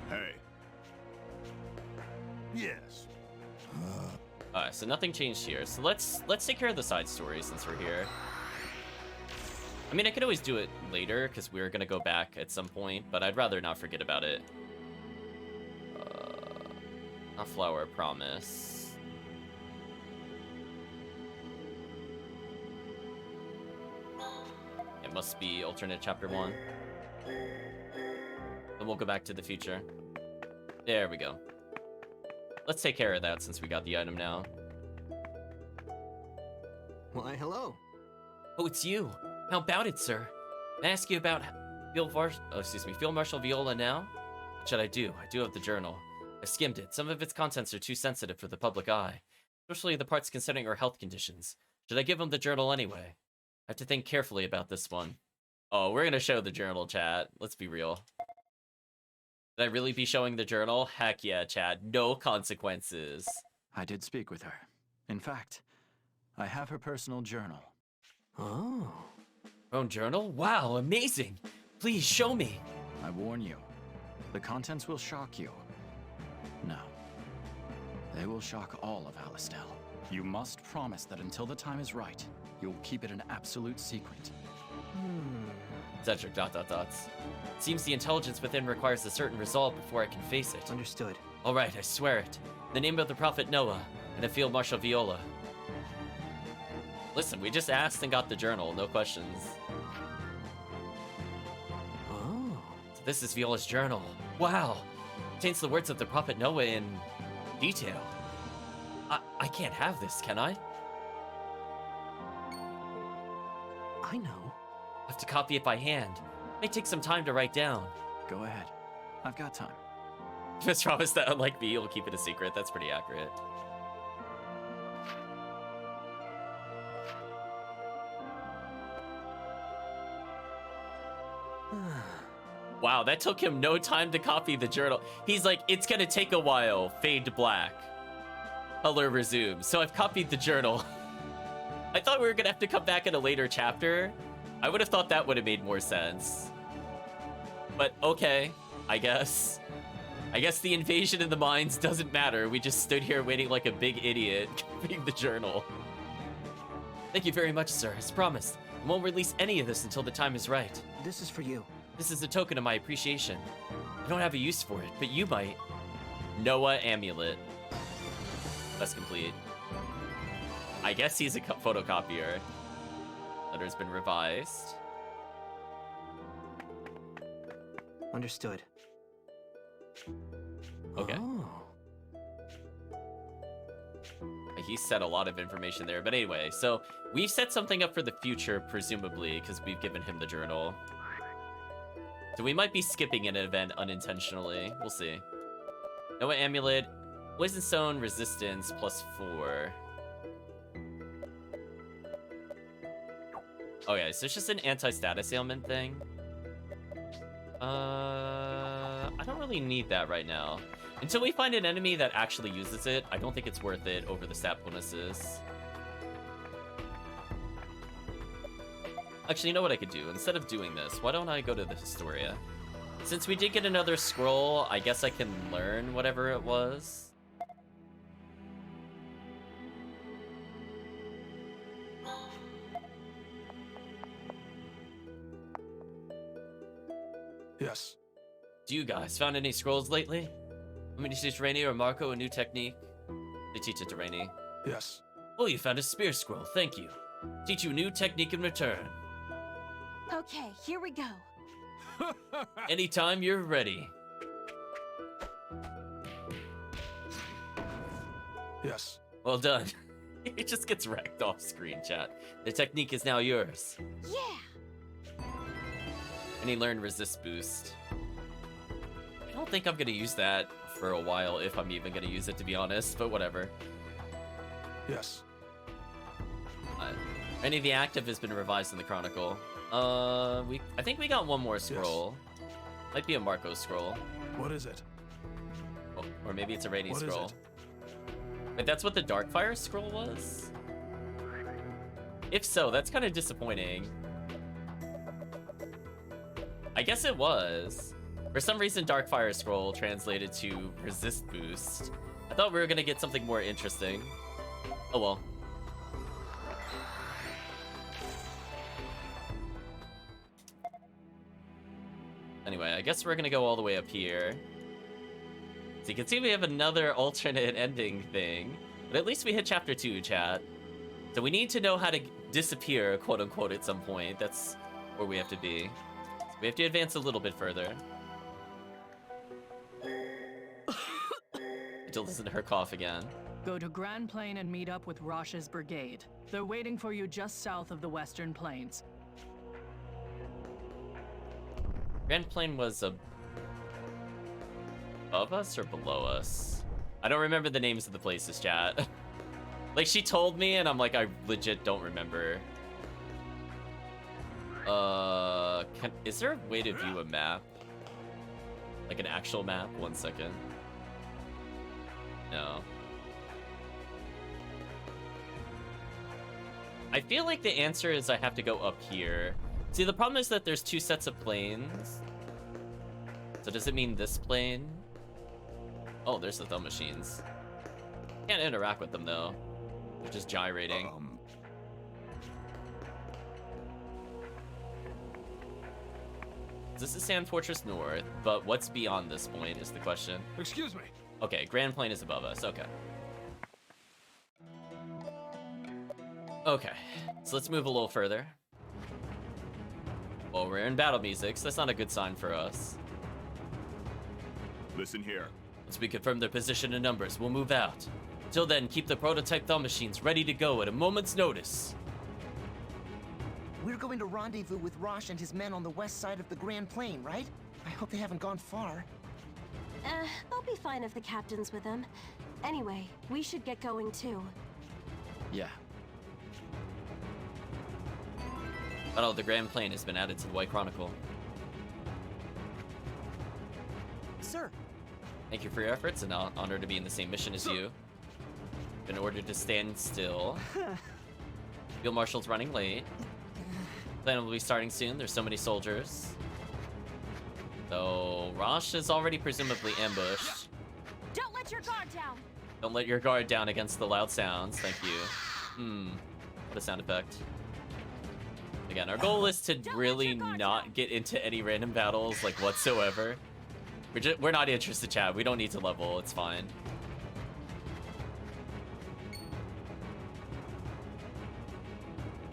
Hey. Yes. Alright, so nothing changed here. So let's take care of the side story since we're here. I mean, I could always do it later because we're gonna go back at some point, but I'd rather not forget about it. Not Flower Promise. It must be alternate chapter 1. Then we'll go back to the future. There we go. Let's take care of that since we got the item now. Why, hello. Oh, it's you. How about it, sir? May I ask you about Field Marshal Viola now? What should I do? I do have the journal. I skimmed it. Some of its contents are too sensitive for the public eye, especially the parts concerning her health conditions. Should I give him the journal anyway? I have to think carefully about this one. Oh, we're gonna show the journal, chat. Let's be real. Should I really be showing the journal? Heck yeah, Chad. No consequences. I did speak with her. In fact, I have her personal journal. Oh. Her own journal? Wow, amazing. Please show me. I warn you, the contents will shock you. No. They will shock all of Alistal. You must promise that until the time is right, you'll keep it an absolute secret. Cedric, ... Seems the intelligence within requires a certain resolve before I can face it. Understood. All right, I swear it. In the name of the Prophet Noah and of Field Marshal Viola. Listen, we just asked and got the journal, no questions. Oh. So this is Viola's journal. Wow. Contains the words of the Prophet Noah in detail. I can't have this, can I? I know. I have to copy it by hand. May take some time to write down. Go ahead. I've got time. Just promise that, unlike me, you'll keep it a secret. That's pretty accurate. Wow, that took him no time to copy the journal. He's like, it's gonna take a while. Fade to black. Color resume. So I've copied the journal. I thought we were gonna have to come back in a later chapter. I would have thought that would have made more sense. But okay, I guess. I guess the invasion in the mines doesn't matter. We just stood here waiting like a big idiot, reading the journal. Thank you very much, sir. As promised, I won't release any of this until the time is right. This is for you. This is a token of my appreciation. I don't have a use for it, but you might. Noah Amulet. That's complete. I guess he's a photocopier. Letter's been revised. Understood. Okay. Oh. He said a lot of information there, but anyway, so we've set something up for the future, presumably, because we've given him the journal. So we might be skipping an event unintentionally. We'll see. Noah Amulet, Poison Stone Resistance +4. Okay, so it's just an anti-status ailment thing. I don't really need that right now. Until we find an enemy that actually uses it, I don't think it's worth it over the stat bonuses. Actually, you know what I could do? Instead of doing this, why don't I go to the Historia? Since we did get another scroll, I guess I can learn whatever it was. Yes. Do you guys found any scrolls lately? Want me to teach Rainy or Marco a new technique? They teach it to Rainy. Yes. Oh, you found a spear scroll. Thank you. Teach you a new technique in return. Okay, here we go. Anytime you're ready. Yes. Well done. It just gets wrecked off screen, chat. The technique is now yours. Yeah. And he learned resist boost. I don't think I'm gonna use that for a while, if I'm even gonna use it, to be honest, but whatever. Yes. Any of the active has been revised in the Chronicle. I think we got one more scroll. Yes. Might be a Marco scroll. What is it? Oh, or maybe it's a Rainy scroll. Is it? Wait, that's what the Darkfire scroll was? If so, that's kind of disappointing. I guess it was. For some reason, Darkfire scroll translated to resist boost. I thought we were gonna get something more interesting. Oh well. Anyway, I guess we're gonna go all the way up here. So you can see we have another alternate ending thing. But at least we hit chapter 2, chat. So we need to know how to disappear, quote unquote, at some point. That's where we have to be. So we have to advance a little bit further. Until doesn't her cough again. Go to Grand Plain and meet up with Roche's brigade. They're waiting for you just south of the Western Plains. Grand Plain was above us or below us? I don't remember the names of the places, chat. Like, she told me, and I'm like, I legit don't remember. Is there a way to view a map? Like an actual map? 1 second. No. I feel like the answer is I have to go up here. See, the problem is that there's 2 sets of planes. So does it mean this plane? Oh, there's the thumb machines. Can't interact with them, though. They're just gyrating. This is Sand Fortress North, but what's beyond this point is the question. Excuse me. Okay, Grand Plain is above us. Okay. Okay, so let's move a little further. Well, we're in battle music, so that's not a good sign for us. Listen here. Once we confirm their position and numbers, we'll move out. Till then, keep the prototype thumb machines ready to go at a moment's notice. We're going to rendezvous with Rosche and his men on the west side of the Grand Plain, right? I hope they haven't gone far. They'll be fine if the captain's with them. Anyway, we should get going too. Yeah. Oh, the Grand Plain has been added to the White Chronicle. Sir. Thank you for your efforts, and honored to be in the same mission as you. Been ordered to stand still. Field Marshal's running late. Plan will be starting soon. There's so many soldiers. So, Rosche is already presumably ambushed. Don't let your guard down. Don't let your guard down against the loud sounds. Thank you. What a sound effect. Again, our goal is to really not get into any random battles, like, whatsoever. We're not interested, chat. We don't need to level. It's fine.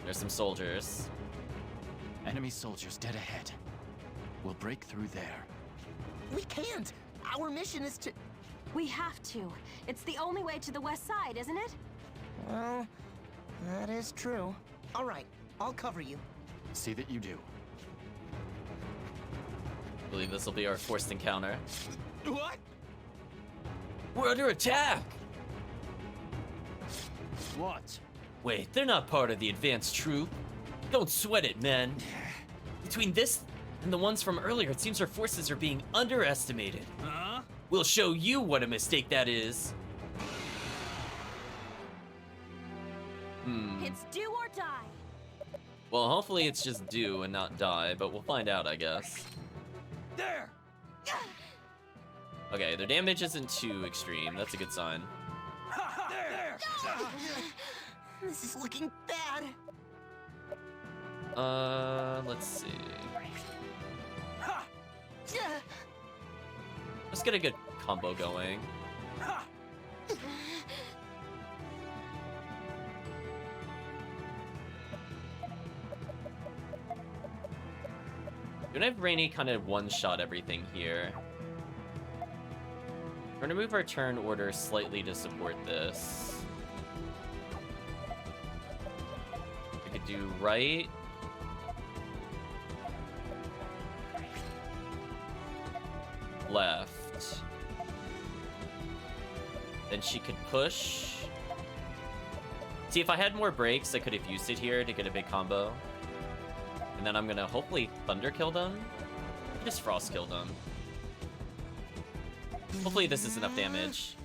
There's some soldiers. Enemy soldiers dead ahead. We'll break through there. We can't! Our mission is to... We have to. It's the only way to the west side, isn't it? Well, that is true. All right, I'll cover you. See that you do. I believe this will be our forced encounter. What? We're under attack! What? Wait, they're not part of the advanced troop. Don't sweat it, men. Between this and the ones from earlier, it seems our forces are being underestimated. Huh? We'll show you what a mistake that is. It's do or die. Well, hopefully it's just do and not die, but we'll find out, I guess. There! Okay, their damage isn't too extreme. That's a good sign. There! This is looking bad. Let's see. Let's get a good combo going. We're gonna have Rainy kind of one-shot everything here. We're gonna move our turn order slightly to support this. We could do right. Left. Then she could push. See, if I had more breaks, I could have used it here to get a big combo. And then I'm gonna hopefully Thunder kill them. Just Frost kill them. Hopefully this is enough damage.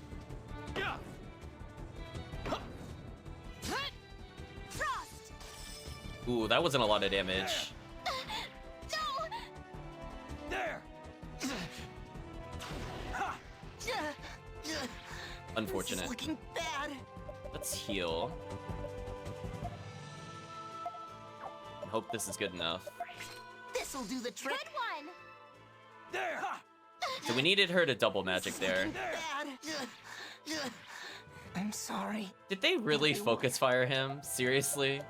Frost! Ooh, that wasn't a lot of damage. There! Unfortunate. This is looking bad. Let's heal. Hope this is good enough. This'll do the trick. Good one! There! So we needed her to double magic there. Bad. I'm sorry. Did they really focus fire him? Seriously?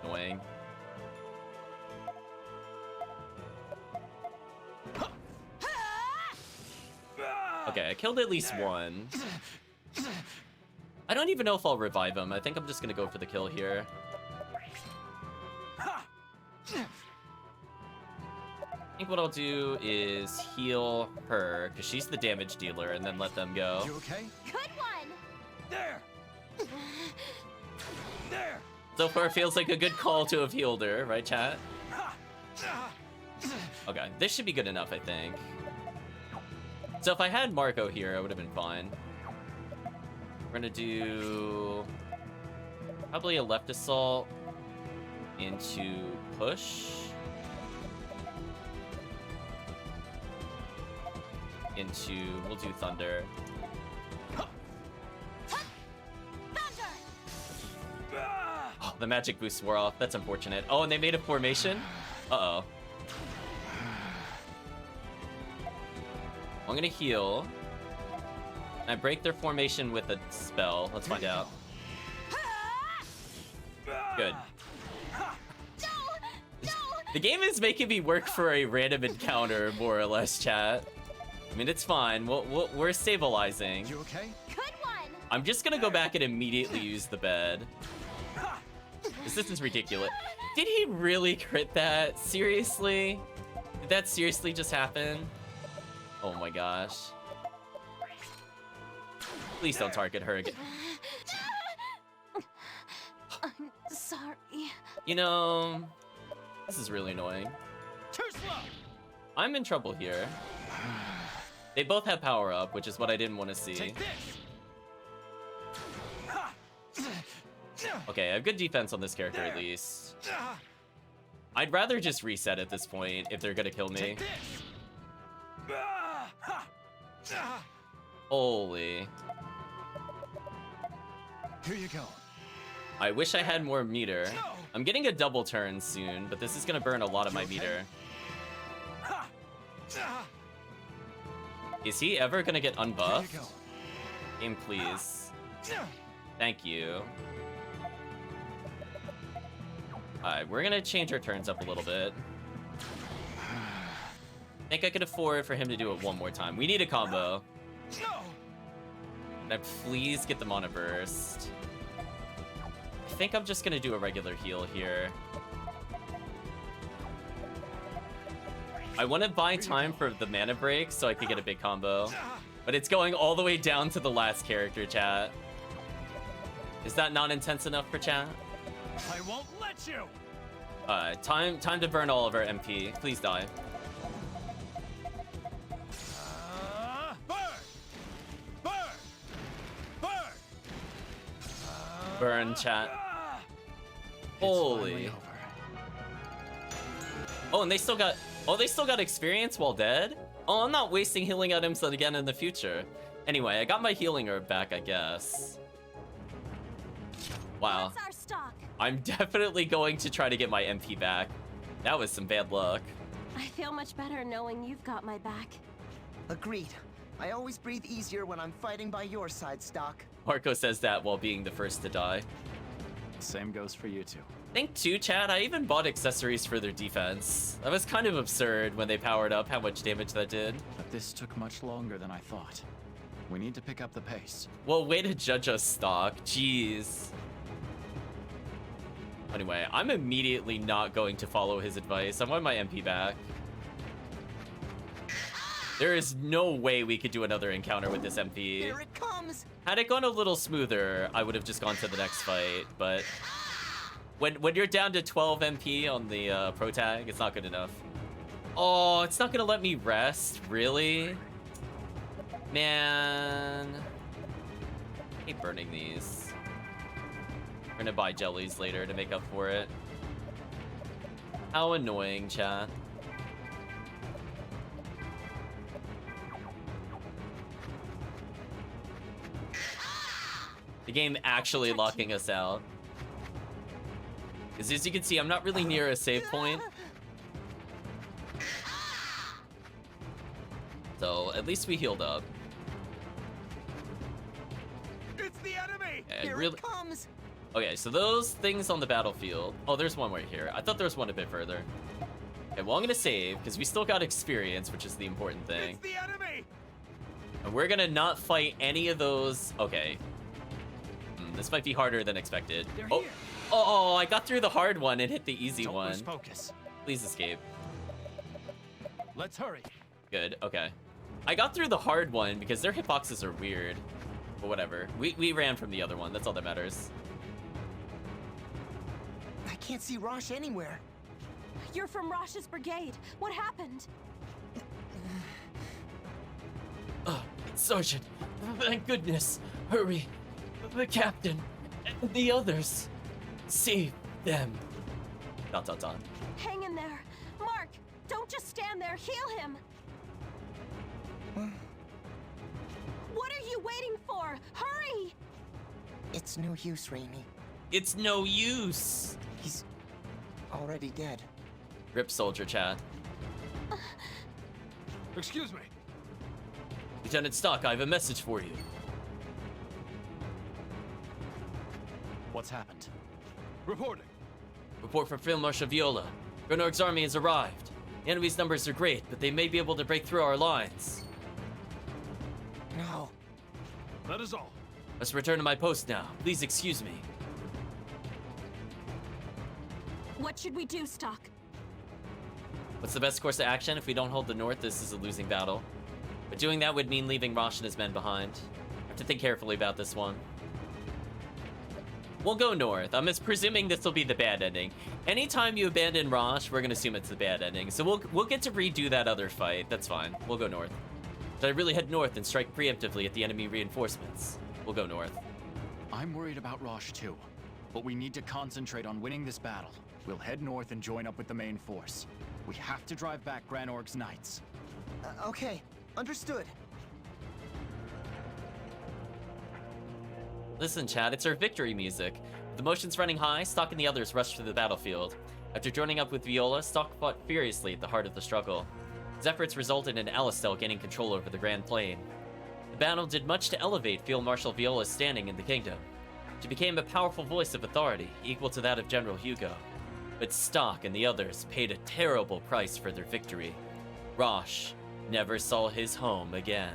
Annoying. Okay, I killed at least one. I don't even know if I'll revive him. I think I'm just gonna go for the kill here. I think what I'll do is heal her, because she's the damage dealer, and then let them go. You okay? Good one! There! There! So far, it feels like a good call to have healed her, right, chat? Okay, this should be good enough, I think. So if I had Marco here, I would have been fine. We're gonna do probably a left assault into push. We'll do Thunder. Oh, the magic boost wore off. That's unfortunate. Oh, and they made a formation? Uh-oh. I'm gonna heal. And I break their formation with a spell. Let's find out. Good. The game is making me work for a random encounter, more or less, chat. I mean, it's fine. We're stabilizing. You okay? Good one! I'm just gonna go back and immediately use the bed. This is ridiculous. Did he really crit that? Seriously? Did that seriously just happen? Oh my gosh. Please don't target her again. I'm sorry. You know, this is really annoying. Too slow! I'm in trouble here. They both have power up, which is what I didn't want to see. Take this! Okay, I have good defense on this character at least. I'd rather just reset at this point if they're gonna kill me. Take this. Ah, ha. Ah. Holy. Here you go. I wish I had more meter. I'm getting a double turn soon, but this is gonna burn a lot of my meter. Ha. Ah. Is he ever gonna get Here you unbuffed? go. Game, please. Ah. Thank you. Alright, we're gonna change our turns up a little bit. I think I could afford for him to do it one more time. We need a combo. No. Can I please get them on a burst? I think I'm just gonna do a regular heal here. I want to buy time for the mana break so I could get a big combo. But it's going all the way down to the last character, chat. Is that not intense enough for chat? I won't let you. Time to burn all of our MP. Please die. Burn! Burn! Burn! Burn, chat. Ah. Holy. Oh, and they still got... Oh, they still got experience while dead? Oh, I'm not wasting healing items again in the future. Anyway, I got my healing herb back, I guess. Wow. That's our stock. I'm definitely going to try to get my MP back. That was some bad luck. I feel much better knowing you've got my back. Agreed. I always breathe easier when I'm fighting by your side, Stock. Marco says that while being the first to die. Same goes for you two. Think too, chat, I even bought accessories for their defense. That was kind of absurd when they powered up how much damage that did. But this took much longer than I thought. We need to pick up the pace. Well, way to judge us, Stock. Jeez. Anyway, I'm immediately not going to follow his advice. I want my MP back. There is no way we could do another encounter with this MP. Here it comes! Had it gone a little smoother, I would have just gone to the next fight, but when you're down to 12 MP on the pro tag, it's not good enough. Oh, it's not gonna let me rest, really? Man. I hate burning these. We're gonna buy jellies later to make up for it. How annoying, chat. The game actually locking us out. Because as you can see, I'm not really near a save point. So at least we healed up. It's the enemy. And Here really... it comes! Okay, so those things on the battlefield. Oh, there's one right here. I thought there was one a bit further. Okay, well, I'm gonna save because we still got experience, which is the important thing. It's the enemy. And we're gonna not fight any of those. Okay. This might be harder than expected. They're Oh, here. oh, I got through the hard one and hit the easy Don't one. lose focus. Please escape. Let's hurry. Good. Okay. I got through the hard one because their hitboxes are weird. But whatever. We ran from the other one. That's all that matters. I can't see Rosche anywhere. You're from Roche's brigade. What happened? Sergeant, thank goodness. Hurry. The captain and the others. Save them. ... Hang in there. Mark, don't just stand there. Heal him. What are you waiting for? Hurry! It's no use, Raimi. It's no use. He's already dead. Rip soldier, chat. Excuse me. Lieutenant Stock, I have a message for you. What's happened? Reporting. Report from Field Marshal Viola. Granorg's army has arrived. The enemy's numbers are great, but they may be able to break through our lines. No. That is all. Must return to my post now. Please excuse me. What should we do, Stock? What's the best course of action? If we don't hold the north, this is a losing battle. But doing that would mean leaving Rosche and his men behind. I have to think carefully about this one. We'll go north. I'm presuming this will be the bad ending. Anytime you abandon Rosche, we're gonna assume it's the bad ending. So we'll get to redo that other fight. That's fine. We'll go north. Should I really head north and strike preemptively at the enemy reinforcements? We'll go north. I'm worried about Rosche too, but we need to concentrate on winning this battle. We'll head north and join up with the main force. We have to drive back Granorg's knights. Okay, understood. Listen, Chad, it's our victory music. With the motions running high, Stock and the others rushed to the battlefield. After joining up with Viola, Stock fought furiously at the heart of the struggle. His efforts resulted in Alistel gaining control over the Grand Plain. The battle did much to elevate Field Marshal Viola's standing in the kingdom. She became a powerful voice of authority, equal to that of General Hugo. But Stock and the others paid a terrible price for their victory. Rosche never saw his home again.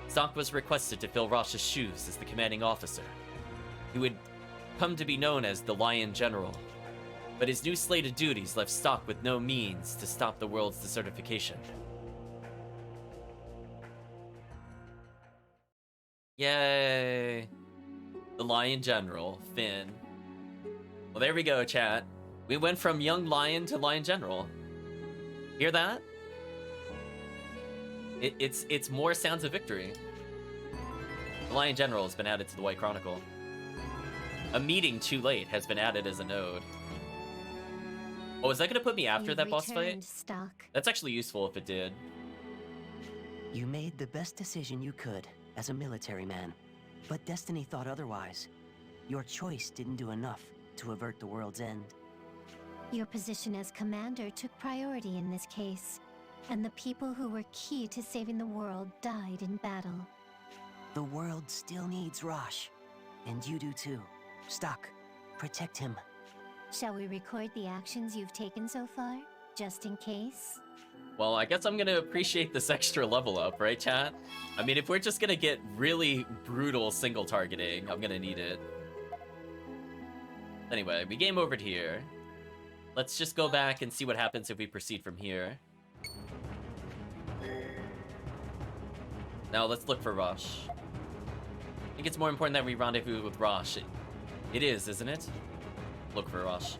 Stock was requested to fill Roche's shoes as the commanding officer. He would come to be known as the Lion General. But his new slate of duties left Stock with no means to stop the world's desertification. Yay! The Lion General, Finn. Well, there we go, chat. We went from young lion to Lion General. Hear that? It's more sounds of victory. The Lion General has been added to the White Chronicle. A meeting too late has been added as a node. Oh, is that gonna put me after that boss fight? Stock. That's actually useful if it did. You made the best decision you could as a military man, but Destiny thought otherwise. Your choice didn't do enough to avert the world's end. Your position as commander took priority in this case, and the people who were key to saving the world died in battle. The world still needs Rosche, and you do too. Stock, protect him. Shall we record the actions you've taken so far, just in case? Well, I guess I'm gonna appreciate this extra level up, right, chat? I mean, if we're just gonna get really brutal single targeting, I'm gonna need it. Anyway, we game overed here. Let's just go back and see what happens if we proceed from here. Now let's look for Rosche. I think it's more important that we rendezvous with Rosche. It is, isn't it? Look for Rosche.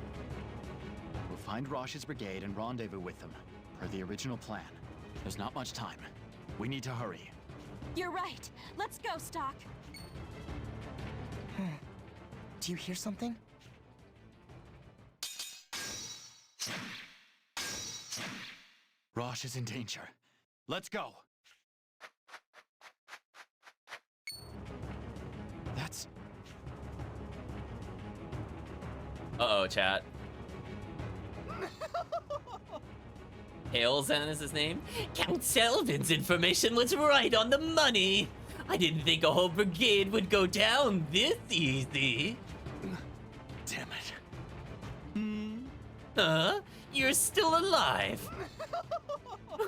We'll find Roche's brigade and rendezvous with them, per the original plan. There's not much time. We need to hurry. You're right. Let's go, Stock. Do you hear something? Rosche is in danger. Let's go. That's... Uh-oh, chat. Hailzen is his name? Count Selvin's information was right on the money. I didn't think a whole brigade would go down this easy. Damn it. Huh? You're still alive.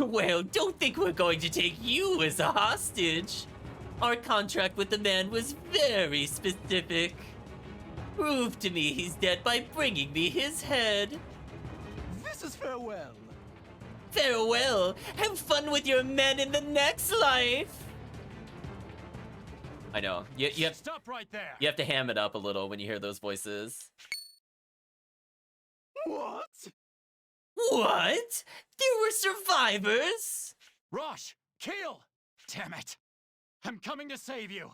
Well, don't think we're going to take you as a hostage. Our contract with the man was very specific. Prove to me he's dead by bringing me his head. This is farewell. Farewell. Have fun with your men in the next life. I know. You have Stop right there. You have to ham it up a little when you hear those voices. What? What? There were survivors? Rosche! Kiel! Damn it! I'm coming to save you!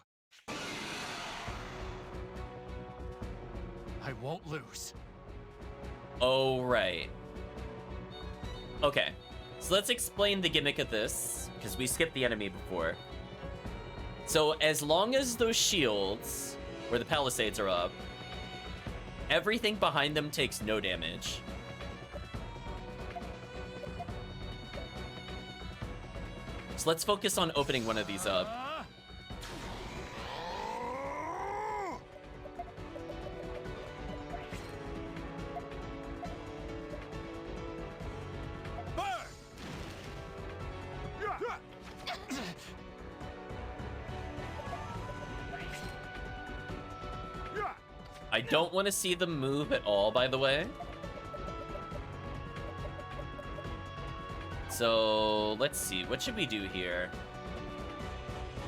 I won't lose. Oh, right. Okay. So let's explain the gimmick of this, because we skipped the enemy before. So as long as those shields, where the palisades are up, everything behind them takes no damage. So let's focus on opening one of these up. I don't want to see them move at all, by the way. So, let's see. What should we do here?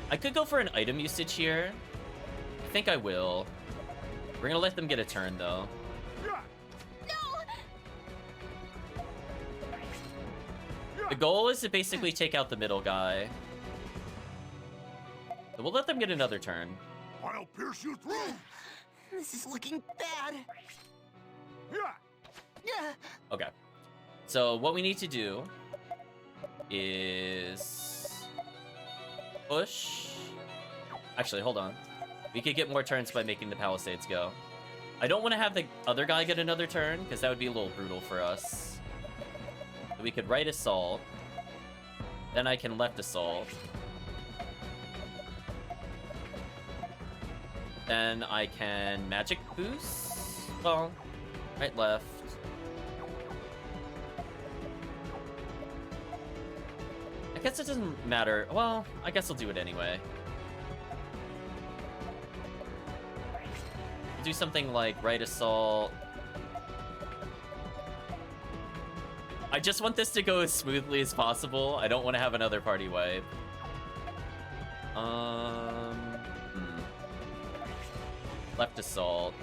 I could go for an item usage here. I think I will. We're gonna let them get a turn, though. The goal is to basically take out the middle guy. So we'll let them get another turn. I'll pierce you through. This is looking bad. Okay. So what we need to do is push. Actually, hold on. We could get more turns by making the Palisades go. I don't want to have the other guy get another turn, because that would be a little brutal for us. So we could right assault. Then I can left assault. Then I can magic boost. Well, right, left. I guess it doesn't matter. Well, I guess I'll do it anyway. Do something like right assault. I just want this to go as smoothly as possible. I don't want to have another party wipe. Left assault.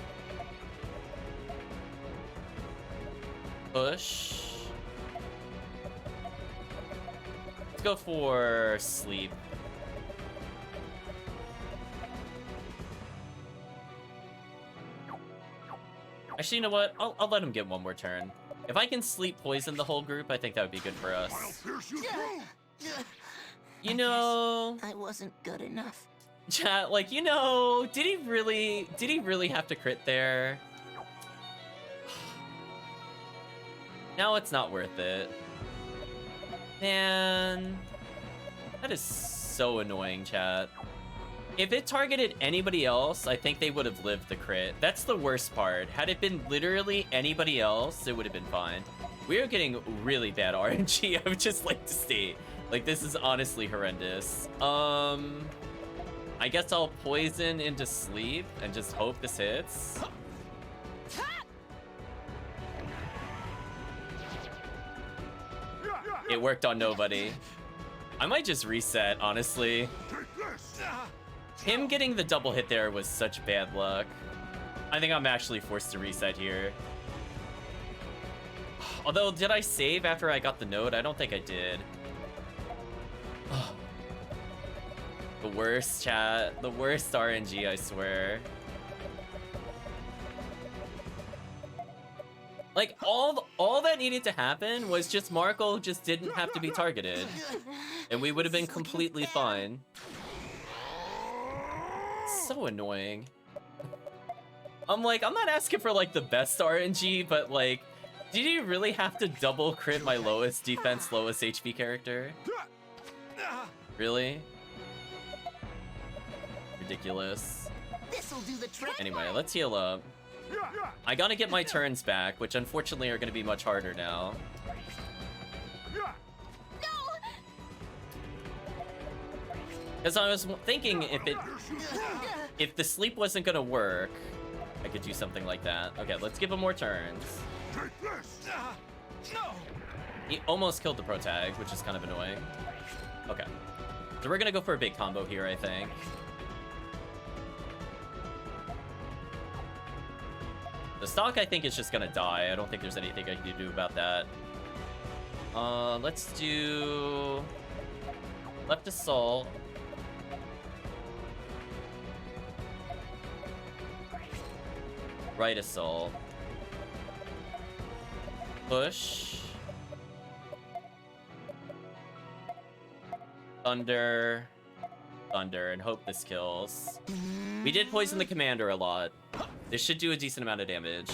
Push. Let's go for sleep. Actually, you know what? I'll let him get one more turn. If I can sleep poison the whole group, I think that would be good for us. You know, I wasn't good enough. Chat, like, you know, did he really have to crit there? Now it's not worth it. Man, that is so annoying, chat. If it targeted anybody else, I think they would have lived the crit. That's the worst part. Had it been literally anybody else, it would have been fine. We are getting really bad RNG, I would just like to state. Like, this is honestly horrendous. I guess I'll poison into sleep and just hope this hits. It worked on nobody. I might just reset, honestly. Him getting the double hit there was such bad luck. I think I'm actually forced to reset here. Although, did I save after I got the node? I don't think I did. The worst, chat. The worst RNG, I swear. Like, all that needed to happen was just Marco just didn't have to be targeted. And we would have been completely fine. So annoying. I'm like, I'm not asking for like the best RNG, but like, did you really have to double crit my lowest defense, lowest HP character? Really? Ridiculous. This'll do the trick. Anyway, let's heal up. I gotta get my turns back, which unfortunately are gonna be much harder now. Because I was thinking if the sleep wasn't gonna work, I could do something like that. Okay, let's give him more turns. He almost killed the pro tag, which is kind of annoying. Okay. So we're gonna go for a big combo here, I think. The stock, I think, is just gonna die. I don't think there's anything I can do about that. Let's do left assault. Right assault. Push. Thunder. Thunder, and hope this kills. We did poison the commander a lot. This should do a decent amount of damage.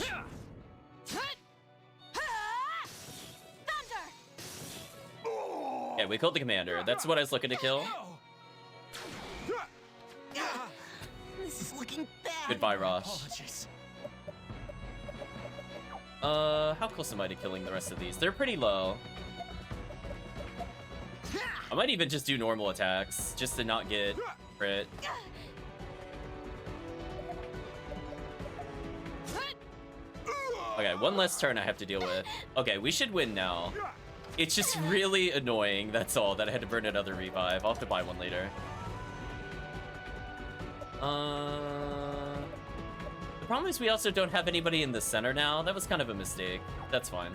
Yeah, we killed the commander. That's what I was looking to kill. This is looking bad. Goodbye, Rosche. How close am I to killing the rest of these? They're pretty low. I might even just do normal attacks, just to not get crit. Okay, one less turn I have to deal with. Okay, we should win now. It's just really annoying, that's all, that I had to burn another revive. I'll have to buy one later. The problem is we also don't have anybody in the center now. That was kind of a mistake. That's fine.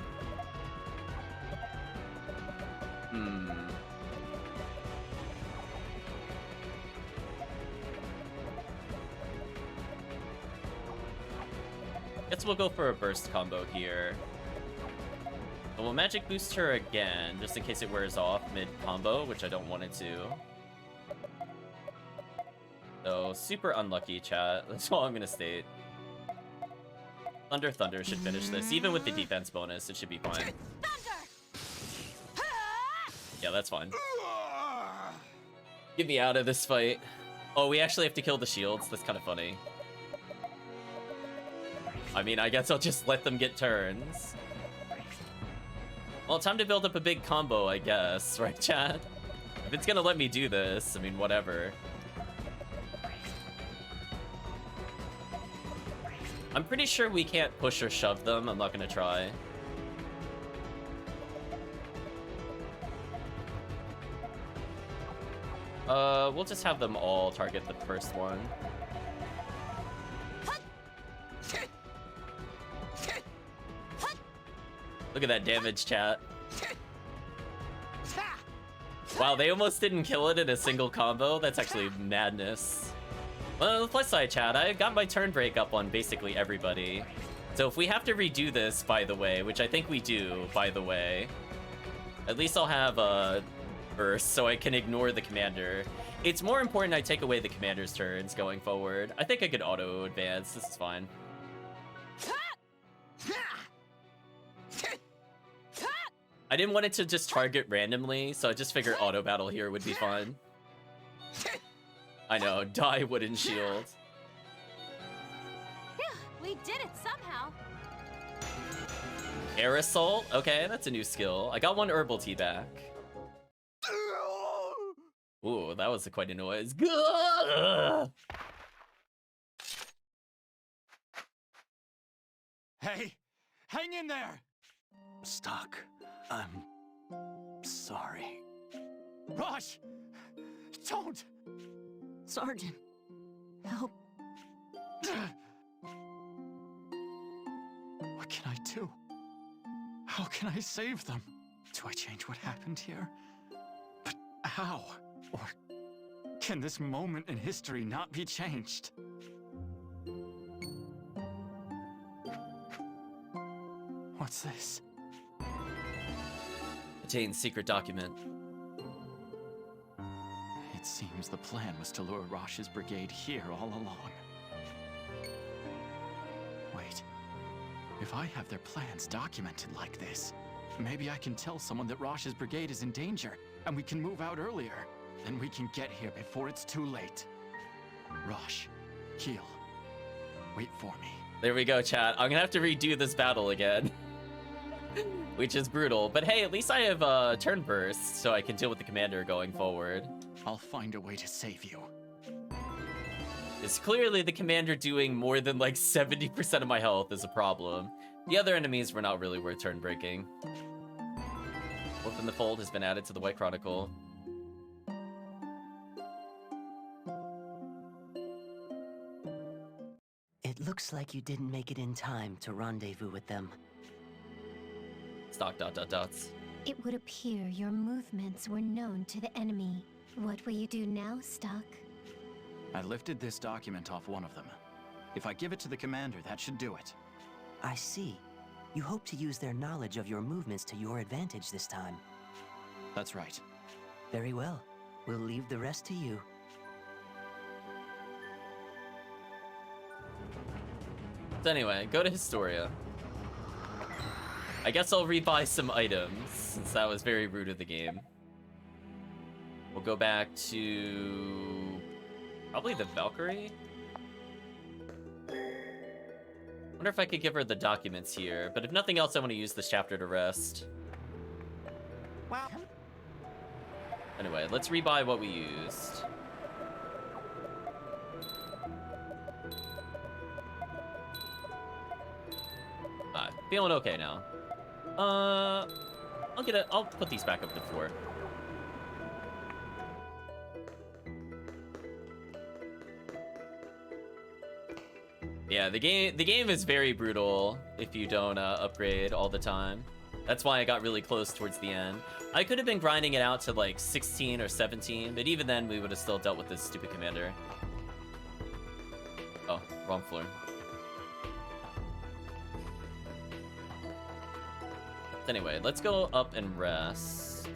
Guess we'll go for a burst combo here. So we'll magic boost her again, just in case it wears off mid-combo, which I don't want it to. So, super unlucky, chat. That's all I'm gonna state. Thunder should finish this. Even with the defense bonus, it should be fine. Yeah, that's fine. Get me out of this fight. Oh, we actually have to kill the shields. That's kind of funny. I mean, I guess I'll just let them get turns. Well, time to build up a big combo, I guess. Right, chat? If it's gonna let me do this, I mean, whatever. I'm pretty sure we can't push or shove them. I'm not gonna try. We'll just have them all target the first one. Look at that damage, chat. Wow, they almost didn't kill it in a single combo. That's actually madness. Well, on the plus side, chat, I got my turn break up on basically everybody. So if we have to redo this, by the way, which I think we do, by the way, at least I'll have a burst so I can ignore the commander. It's more important I take away the commander's turns going forward. I think I could auto advance. This is fine. I didn't want it to just target randomly, so I just figured auto battle here would be fun. I know, die wooden shield. We did it somehow. Air assault? Okay, that's a new skill. I got one herbal tea back. Ooh, that was quite a noise. Hey, hang in there! Stock, I'm sorry. Rosche! Don't! Sergeant, help. What can I do? How can I save them? Do I change what happened here? But how? Or can this moment in history not be changed? What's this? Obtain secret document. It seems the plan was to lure Roche's brigade here all along. Wait. If I have their plans documented like this, maybe I can tell someone that Roche's brigade is in danger, and we can move out earlier. Then we can get here before it's too late. Rosche, Kiel, wait for me. There we go, chat. I'm gonna have to redo this battle again. Which is brutal. But hey, at least I have turn burst, so I can deal with the commander going forward. I'll find a way to save you. It's clearly the commander doing more than like 70% of my health is a problem. The other enemies were not really worth turn breaking. Wolf in the Fold has been added to the White Chronicle. It looks like you didn't make it in time to rendezvous with them. Stock ... It would appear your movements were known to the enemy. What will you do now, Stock? I lifted this document off one of them. If I give it to the commander, that should do it. I see. You hope to use their knowledge of your movements to your advantage this time. That's right. Very well. We'll leave the rest to you. So anyway, go to Historia. I guess I'll rebuy some items, since that was very rude of the game. We'll go back to... probably the Valkyrie? Wonder if I could give her the documents here, but if nothing else, I want to use this chapter to rest. Wow. Anyway, let's rebuy what we used. Feeling okay now. I'll put these back up to 4. Yeah, the game is very brutal if you don't upgrade all the time. That's why I got really close towards the end. I could have been grinding it out to like 16 or 17, but even then we would have still dealt with this stupid commander. Oh, wrong floor. Anyway, let's go up and rest.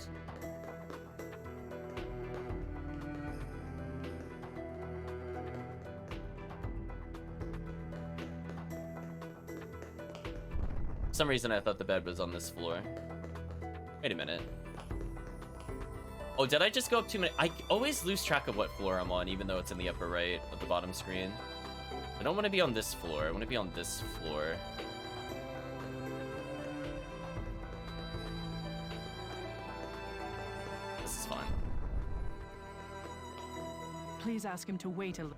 For some reason I thought the bed was on this floor. Wait a minute. Oh, did I just go up too many? I always lose track of what floor I'm on, even though it's in the upper right of the bottom screen. I don't want to be on this floor. I want to be on this floor. This is fine. Please ask him to wait a little.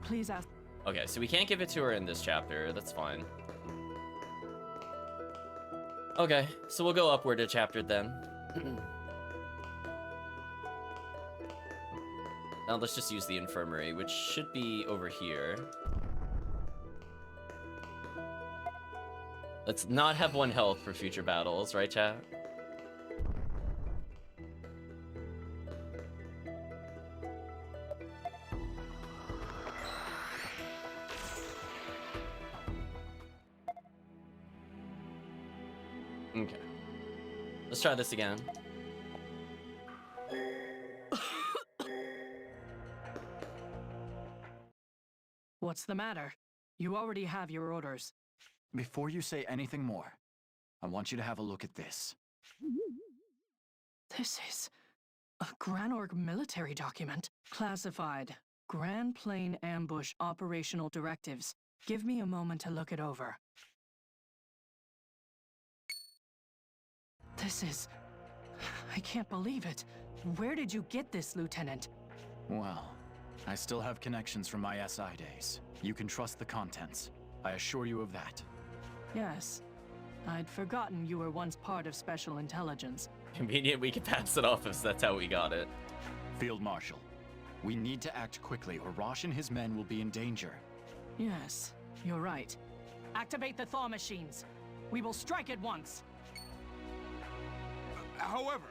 Please ask. Okay, so we can't give it to her in this chapter. That's fine. Okay, so we'll go upward a chapter then. Now let's just use the infirmary, which should be over here. Let's not have 1 health for future battles, right, chat? Okay. Let's try this again. What's the matter? You already have your orders. Before you say anything more, I want you to have a look at this. This is a Granorg military document. Classified. Grand Plain Ambush Operational Directives. Give me a moment to look it over. This is... I can't believe it. Where did you get this, Lieutenant? Well, I still have connections from my SI days. You can trust the contents. I assure you of that. Yes. I'd forgotten you were once part of Special Intelligence. Convenient we can pass it off if that's how we got it. Field Marshal, we need to act quickly or Rosche and his men will be in danger. Yes, you're right. Activate the thaw machines. We will strike at once. However...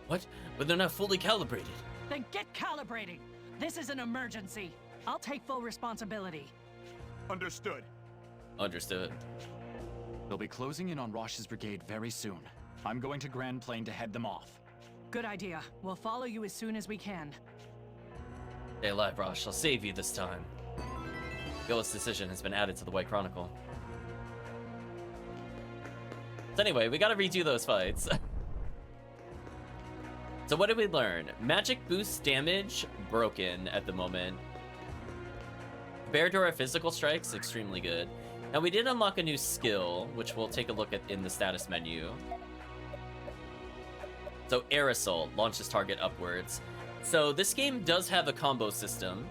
What? But they're not fully calibrated. Then get calibrating! This is an emergency. I'll take full responsibility. Understood. Understood. They'll be closing in on Roche's brigade very soon. I'm going to Grand Plain to head them off. Good idea. We'll follow you as soon as we can. Stay alive, Rosche. I'll save you this time. Gillis' decision has been added to the White Chronicle. So anyway, we gotta redo those fights. So what did we learn? Magic boost damage, broken at the moment. Bear to our physical strikes, extremely good. Now we did unlock a new skill, which we'll take a look at in the status menu. So Air Assault launches target upwards. So this game does have a combo system.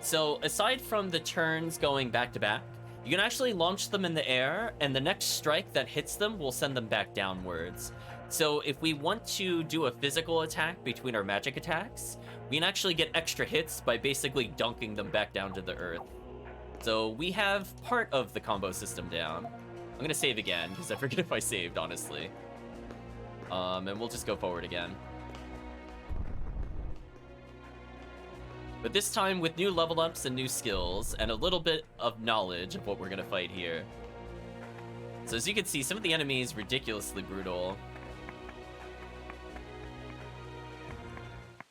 So aside from the turns going back to back, you can actually launch them in the air, and the next strike that hits them will send them back downwards. So if we want to do a physical attack between our magic attacks, we can actually get extra hits by basically dunking them back down to the earth. So we have part of the combo system down. I'm gonna save again, because I forget if I saved, honestly. And we'll just go forward again. But this time with new level ups and new skills, and a little bit of knowledge of what we're gonna fight here. So as you can see, some of the enemies ridiculously brutal.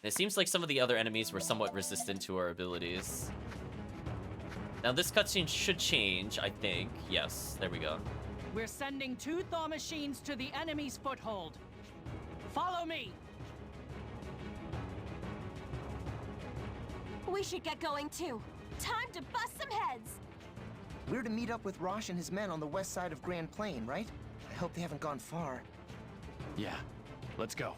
And it seems like some of the other enemies were somewhat resistant to our abilities. Now this cutscene should change, I think. Yes, there we go. We're sending 2 thaw machines to the enemy's foothold. Follow me! We should get going too. Time to bust some heads! We're to meet up with Rosche and his men on the west side of Grand Plain, right? I hope they haven't gone far. Yeah, let's go.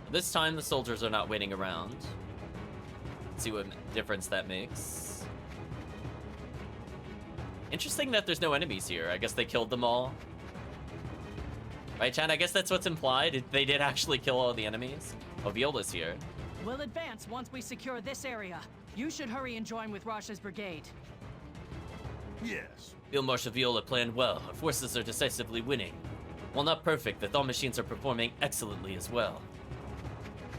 This time the soldiers are not waiting around. Let's see what difference that makes. Interesting that there's no enemies here. I guess they killed them all. Right, Chan? I guess that's what's implied. They did actually kill all the enemies. Oh, Viola's here. We'll advance once we secure this area. You should hurry and join with Roche's brigade. Yes. Field Marshal Viola planned well. Our forces are decisively winning. While not perfect, the thaw machines are performing excellently as well.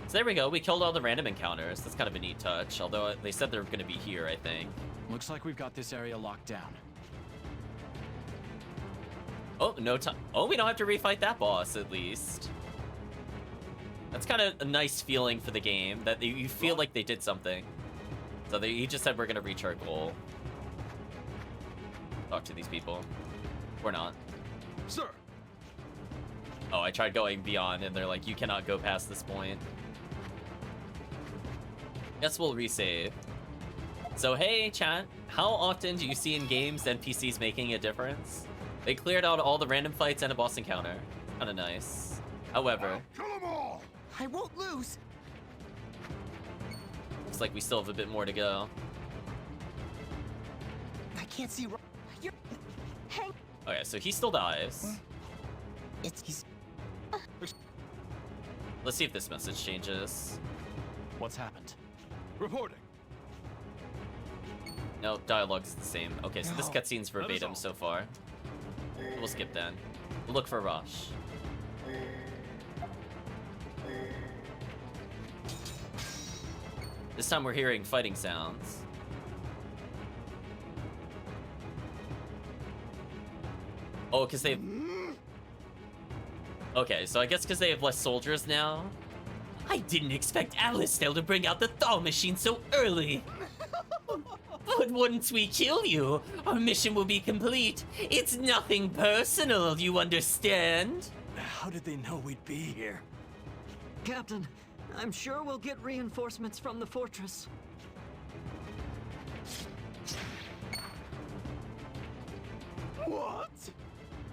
So there we go. We killed all the random encounters. That's kind of a neat touch. Although they said they're going to be here, I think. Looks like we've got this area locked down. Oh, no time. Oh, we don't have to refight that boss, at least. That's kind of a nice feeling for the game, that you feel like they did something. So you just said we're going to reach our goal. Talk to these people. Or not. Sir! Oh, I tried going beyond, and they're like, you cannot go past this point. Guess we'll resave. So hey, chat. How often do you see in games NPCs making a difference? They cleared out all the random fights and a boss encounter. Kinda nice. However, Kill them all! I won't lose. looks like we still have a bit more to go. I can't see. You're. Hang. Okay, so he still dies. He's. Let's see if this message changes. What's happened? Reporting. No, dialogue's the same. Okay, so this No. cutscene's verbatim so far. We'll skip then. We'll look for Rosche. This time we're hearing fighting sounds. Oh, because they've... Okay, so I guess because they have less soldiers now. I didn't expect Alastel to bring out the thaw machine so early. But once we kill you, our mission will be complete. It's nothing personal, you understand? How did they know we'd be here? Captain, I'm sure we'll get reinforcements from the fortress. What?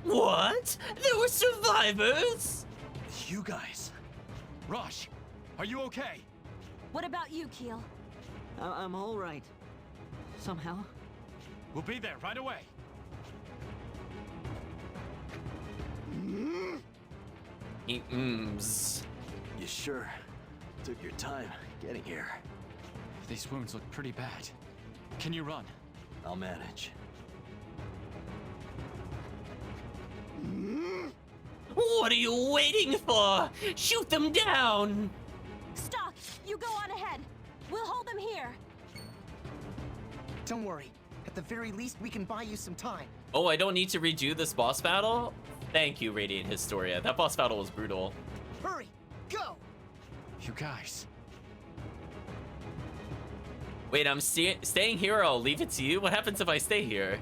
What? There were survivors? You guys. Rosche, are you okay? What about you, Kiel? I'm all right. Somehow. We'll be there right away. He ums. You sure took your time getting here. These wounds look pretty bad. Can you run? I'll manage. What are you waiting for? Shoot them down! Stock, you go on ahead. We'll hold them here. Don't worry. At the very least, we can buy you some time. Oh, I don't need to redo this boss battle? Thank you, Radiant Historia. That boss battle was brutal. Hurry, go! You guys. Wait, I'm staying here or I'll leave it to you? What happens if I stay here?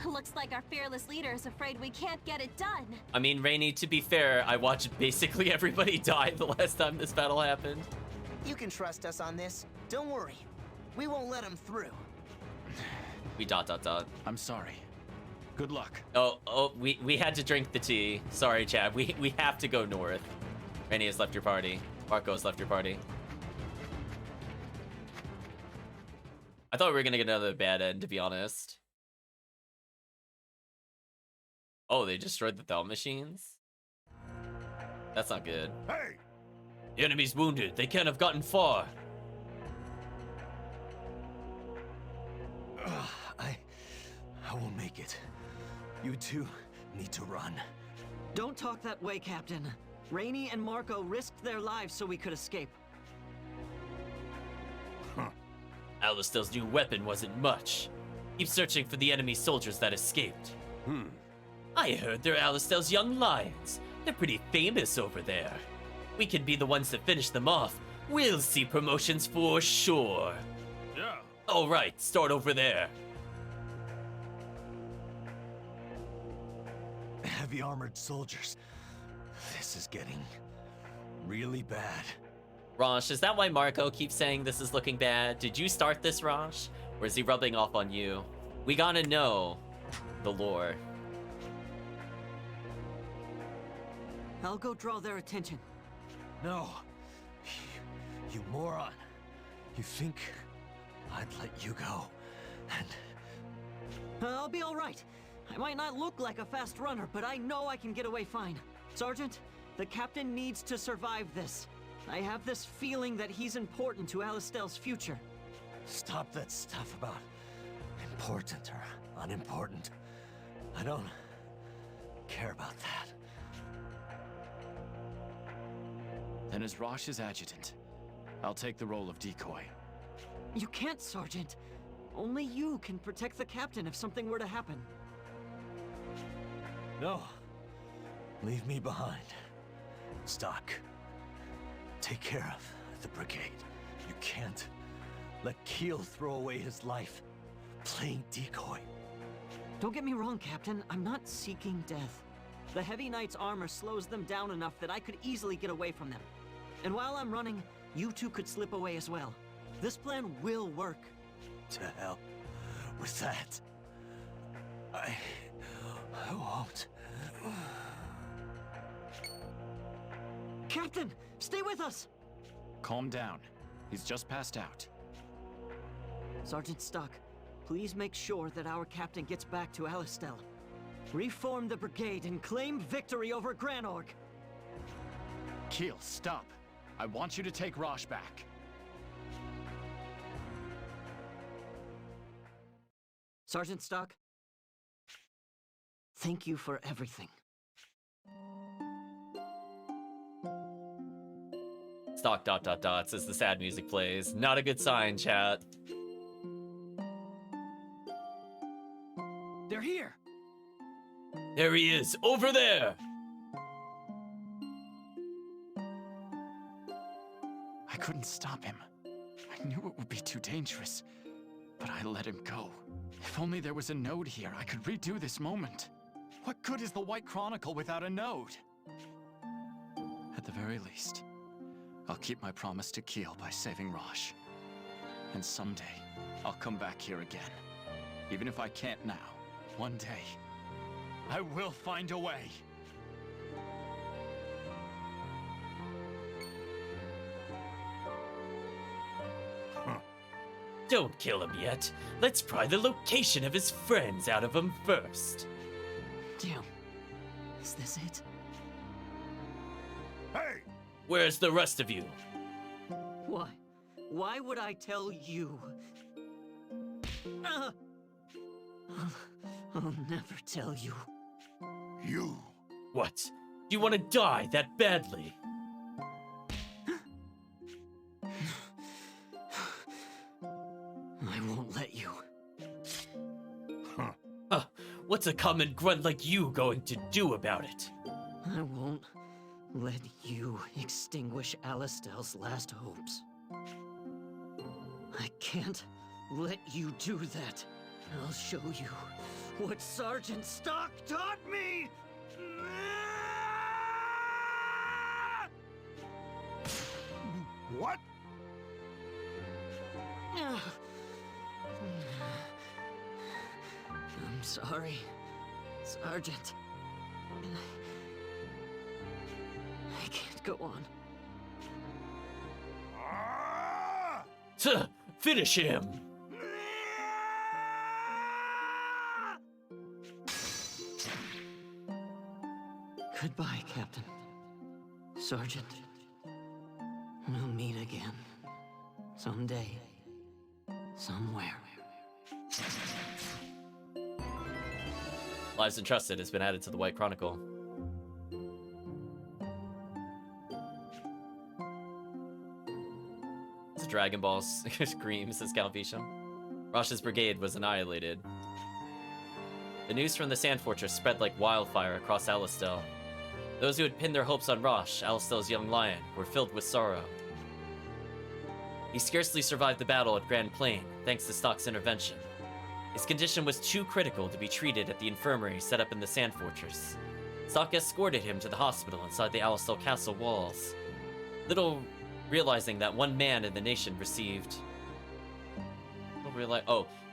Looks like our fearless leader is afraid we can't get it done. I mean, Rainy, to be fair, I watched basically everybody die the last time this battle happened. You can trust us on this. Don't worry. We won't let him through. We ... I'm sorry. Good luck. Oh, we had to drink the tea. Sorry, Chad. We have to go north. Rainy has left your party. Marco has left your party. I thought we were gonna get another bad end, to be honest. Oh, they destroyed the thaw machines? That's not good. Hey! The enemy's wounded. They can't have gotten far. I won't make it. You two need to run. Don't talk that way, Captain. Rainey and Marco risked their lives so we could escape. Alastel's new weapon wasn't much. Keep searching for the enemy soldiers that escaped. I heard they're Alastel's young lions. They're pretty famous over there. We could be the ones that finish them off. We'll see promotions for sure. Yeah. All right, start over there. Heavy armored soldiers. This is getting really bad. Rosche, is that why Marco keeps saying this is looking bad? Did you start this, Rosche? Or is he rubbing off on you? We gotta know the lore. I'll go draw their attention. No. You moron. You think I'd let you go? And I'll be all right. I might not look like a fast runner, but I know I can get away fine. Sergeant, the captain needs to survive this. I have this feeling that he's important to Alastel's future. stop that stuff about important or unimportant. I don't care about that. Then as Roche's adjutant, I'll take the role of decoy. You can't, Sergeant. Only you can protect the captain if something were to happen. No. Leave me behind. Stock. Take care of the brigade. You can't let Kiel throw away his life playing decoy. Don't get me wrong, Captain. I'm not seeking death. The Heavy Knight's armor slows them down enough that I could easily get away from them. And while I'm running, you two could slip away as well. This plan will work. To hell with that. I won't. Captain, stay with us! Calm down. He's just passed out. Sergeant Stock, please make sure that our captain gets back to Alistel. Reform the brigade and claim victory over Granorg. Kiel, stop. I want you to take Rosche back. Sergeant Stock, thank you for everything. Stock ... as the sad music plays. Not a good sign, chat. They're here! There he is, over there! I couldn't stop him. I knew it would be too dangerous, but I let him go. If only there was a node here, I could redo this moment. What good is the White Chronicle without a node? At the very least, I'll keep my promise to Kiel by saving Rosche. And someday, I'll come back here again. Even if I can't now, one day, I will find a way. Don't kill him yet. Let's pry the location of his friends out of him first. Damn. Is this it? Hey! Where's the rest of you? Why? Why would I tell you? I'll never tell you. You! What? Do you want to die that badly? I won't let you. What's a common grunt like you going to do about it? I won't let you extinguish Alistel's last hopes. I can't let you do that. I'll show you what Sergeant Stock taught me! What? I'm sorry, Sergeant. I can't go on. Finish him! Goodbye, Captain. Sergeant. We'll meet again. Someday. Somewhere. Lives Entrusted has been added to the White Chronicle. It's a Dragon Ball scream, says Calvisham. Roche's brigade was annihilated. The news from the Sand Fortress spread like wildfire across Alistel. Those who had pinned their hopes on Rosche, Alistel's young lion, were filled with sorrow. He scarcely survived the battle at Grand Plain, thanks to Stock's intervention. His condition was too critical to be treated at the infirmary set up in the Sand Fortress. Stock escorted him to the hospital inside the Alistel castle walls, little realizing that one man in the nation received...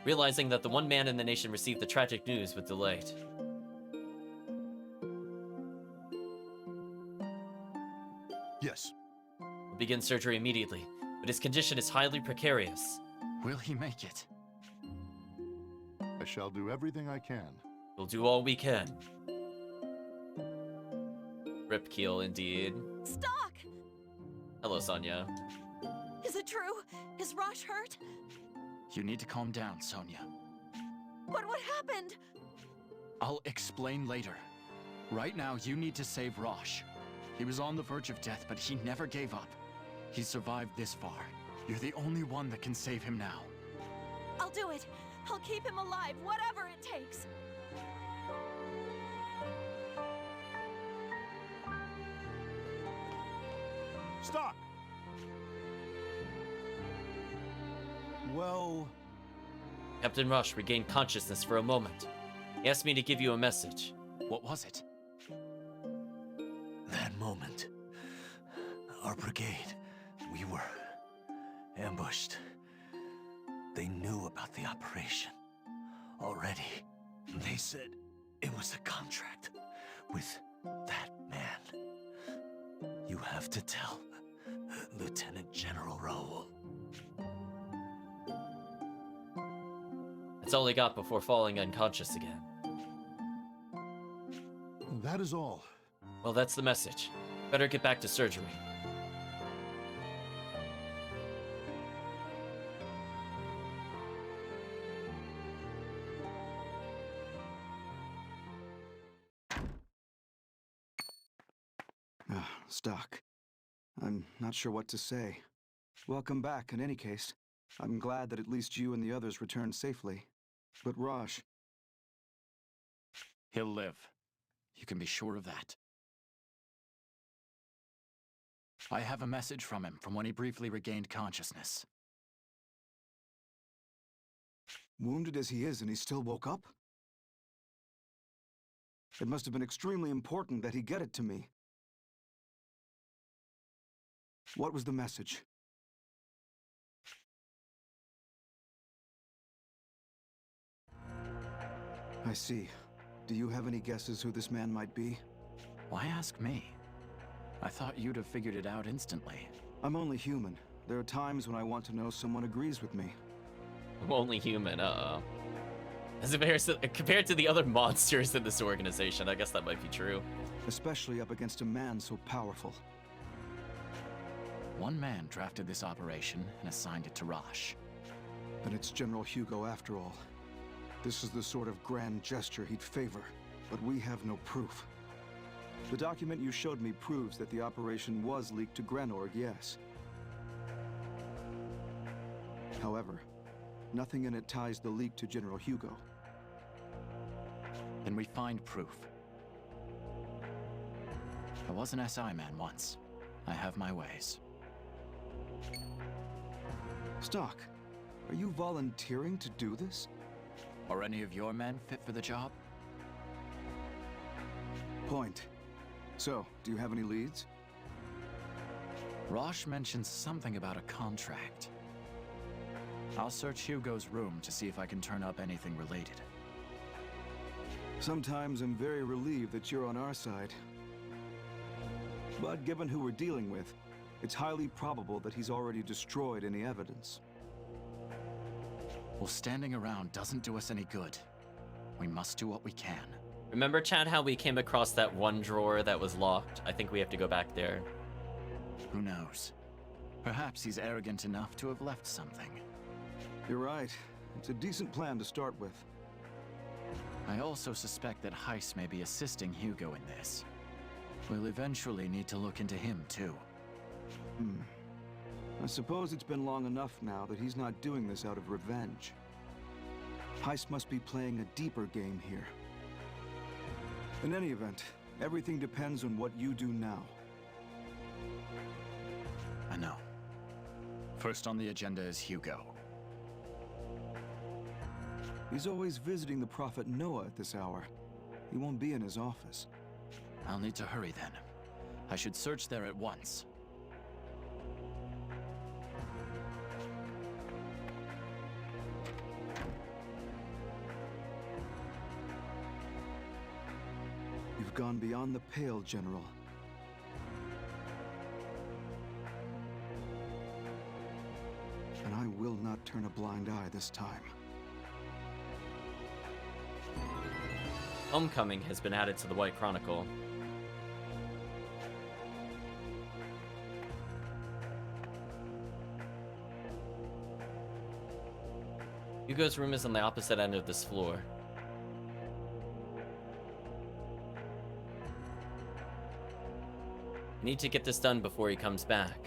realizing that the one man in the nation received the tragic news with delight. Yes. We'll begin surgery immediately, but his condition is highly precarious. Will he make it? I shall do everything I can. We'll do all we can. Rip Kiel, indeed. Stock! Hello, Sonia. Is it true? Is Rosche hurt? You need to calm down, Sonia. What happened? I'll explain later. Right now, you need to save Rosche. He was on the verge of death, but he never gave up. He survived this far. You're the only one that can save him now. I'll do it. I'll keep him alive, whatever it takes. Stop! Well... Captain Rosche regained consciousness for a moment. He asked me to give you a message. What was it? That moment, our brigade, we were ambushed. They knew about the operation already. They said it was a contract with that man. You have to tell Lieutenant General Raoul. That's all he got before falling unconscious again. That is all. Well, that's the message. Better get back to surgery. Stock. I'm not sure what to say. Welcome back, in any case. I'm glad that at least you and the others returned safely. But Rosche... He'll live. You can be sure of that. I have a message from him from when he briefly regained consciousness. Wounded as he is, and he still woke up? It must have been extremely important that he get it to me. What was the message? I see. Do you have any guesses who this man might be? Why ask me? I thought you'd have figured it out instantly. I'm only human. There are times when I want to know someone agrees with me. I'm only human, uh-oh. As compared to the other monsters in this organization, I guess that might be true. Especially up against a man so powerful. One man drafted this operation and assigned it to Rosche. Then it's General Hugo after all. This is the sort of grand gesture he'd favor, but we have no proof. The document you showed me proves that the operation was leaked to Granorg, yes. However, nothing in it ties the leak to General Hugo. Then we find proof. I was an SI man once. I have my ways. Stock, are you volunteering to do this? Are any of your men fit for the job? Point. So, do you have any leads? Rosche mentions something about a contract. I'll search Hugo's room to see if I can turn up anything related. Sometimes I'm very relieved that you're on our side. But given who we're dealing with, it's highly probable that he's already destroyed any evidence. Well, standing around doesn't do us any good. We must do what we can. Remember, Chad, how we came across that one drawer that was locked? I think we have to go back there. Who knows? Perhaps he's arrogant enough to have left something. You're right. It's a decent plan to start with. I also suspect that Heiss may be assisting Hugo in this. We'll eventually need to look into him, too. I suppose it's been long enough now that he's not doing this out of revenge. Heiss must be playing a deeper game here. In any event, everything depends on what you do now. I know. First on the agenda is Hugo. He's always visiting the Prophet Noah at this hour. He won't be in his office. I'll need to hurry then. I should search there at once. You've gone beyond the pale, General. And I will not turn a blind eye this time. Homecoming has been added to the White Chronicle. Hugo's room is on the opposite end of this floor. I need to get this done before he comes back.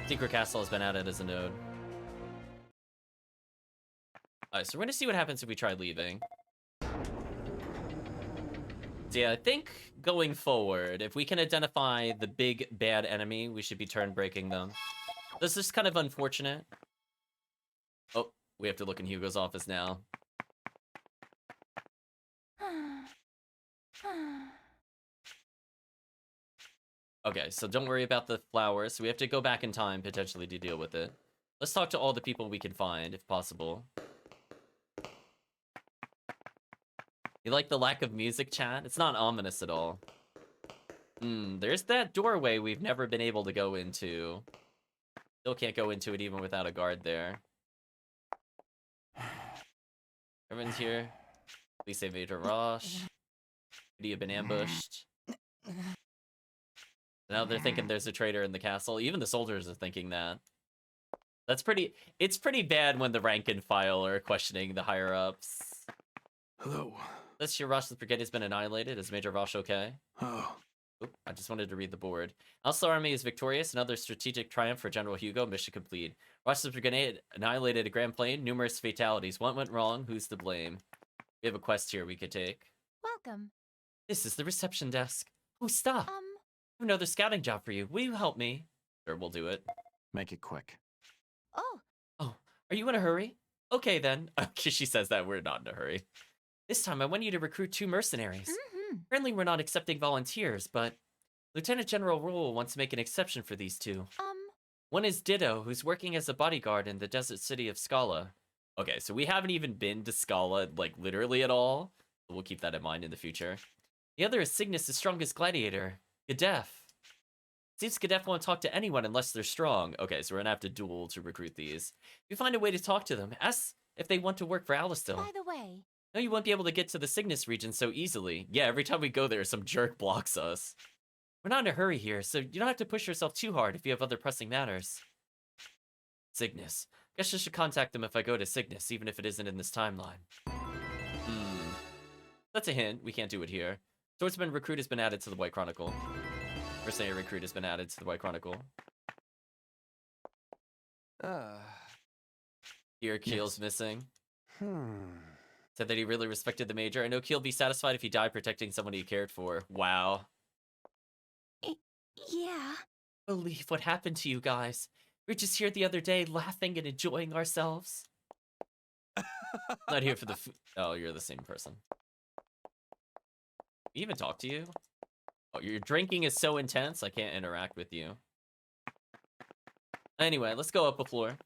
Secret Castle has been added as a node. Alright, so we're gonna see what happens if we try leaving. So yeah, I think going forward, if we can identify the big bad enemy, we should be turn breaking them. This is kind of unfortunate. Oh, we have to look in Hugo's office now. Okay, so don't worry about the flowers. So we have to go back in time, potentially, to deal with it. Let's talk to all the people we can find, if possible. You like the lack of music, chat? It's not ominous at all. There's that doorway we've never been able to go into. Still can't go into it even without a guard there. Everyone's here. Please say Major Rosche. Could he have been ambushed? Now they're thinking there's a traitor in the castle. Even the soldiers are thinking that. That's pretty... It's pretty bad when the rank and file are questioning the higher-ups. Hello. This year, Roche's brigade has been annihilated. Is Major Rosche okay? Oh. Oop, I just wanted to read the board. Alcestar army is victorious. Another strategic triumph for General Hugo. Mission complete. Roche's brigade annihilated a Grand Plain. Numerous fatalities. What went wrong? Who's to blame? We have a quest here we could take. Welcome. This is the reception desk. Oh, stop. I have another scouting job for you. Will you help me? Sure, we'll do it. Make it quick. Oh. Oh, are you in a hurry? Okay, then. She says that we're not in a hurry. This time, I want you to recruit 2 mercenaries. Currently, we're not accepting volunteers, but Lieutenant General Rule wants to make an exception for these 2. One is Ditto, who's working as a bodyguard in the desert city of Scala. Okay, so we haven't even been to Scala, like, literally at all. We'll keep that in mind in the future. The other is Cygnus, the strongest gladiator. Gadef. Seems Gadef won't talk to anyone unless they're strong. Okay, so we're gonna have to duel to recruit these. If you find a way to talk to them, ask if they want to work for Alistil. By the way... No, you won't be able to get to the Cygnus region so easily. Yeah, every time we go there, some jerk blocks us. We're not in a hurry here, so you don't have to push yourself too hard if you have other pressing matters. Cygnus. Guess I should contact them if I go to Cygnus, even if it isn't in this timeline. That's a hint. We can't do it here. Swordsman recruit has been added to the White Chronicle. Mercenary recruit has been added to the White Chronicle. Here, Kiel's missing. Said that he really respected the Major. I know Kiel'd be satisfied if he died protecting someone he cared for. Wow. Yeah. Believe what happened to you guys. We were just here the other day, laughing and enjoying ourselves. Not here for the food. Oh, you're the same person. We even talk to you? Oh, your drinking is so intense, I can't interact with you. Anyway, let's go up a floor.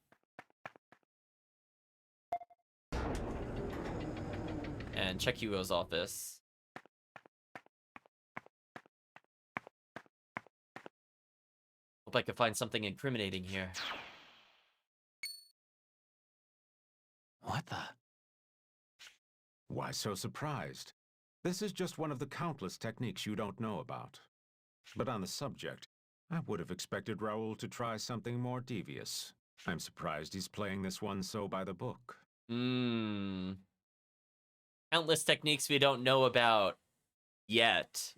And check Hugo's office. Hope I can find something incriminating here. What the? Why so surprised? This is just one of the countless techniques you don't know about. But on the subject, I would have expected Raoul to try something more devious. I'm surprised he's playing this one so by the book. Countless techniques we don't know about yet.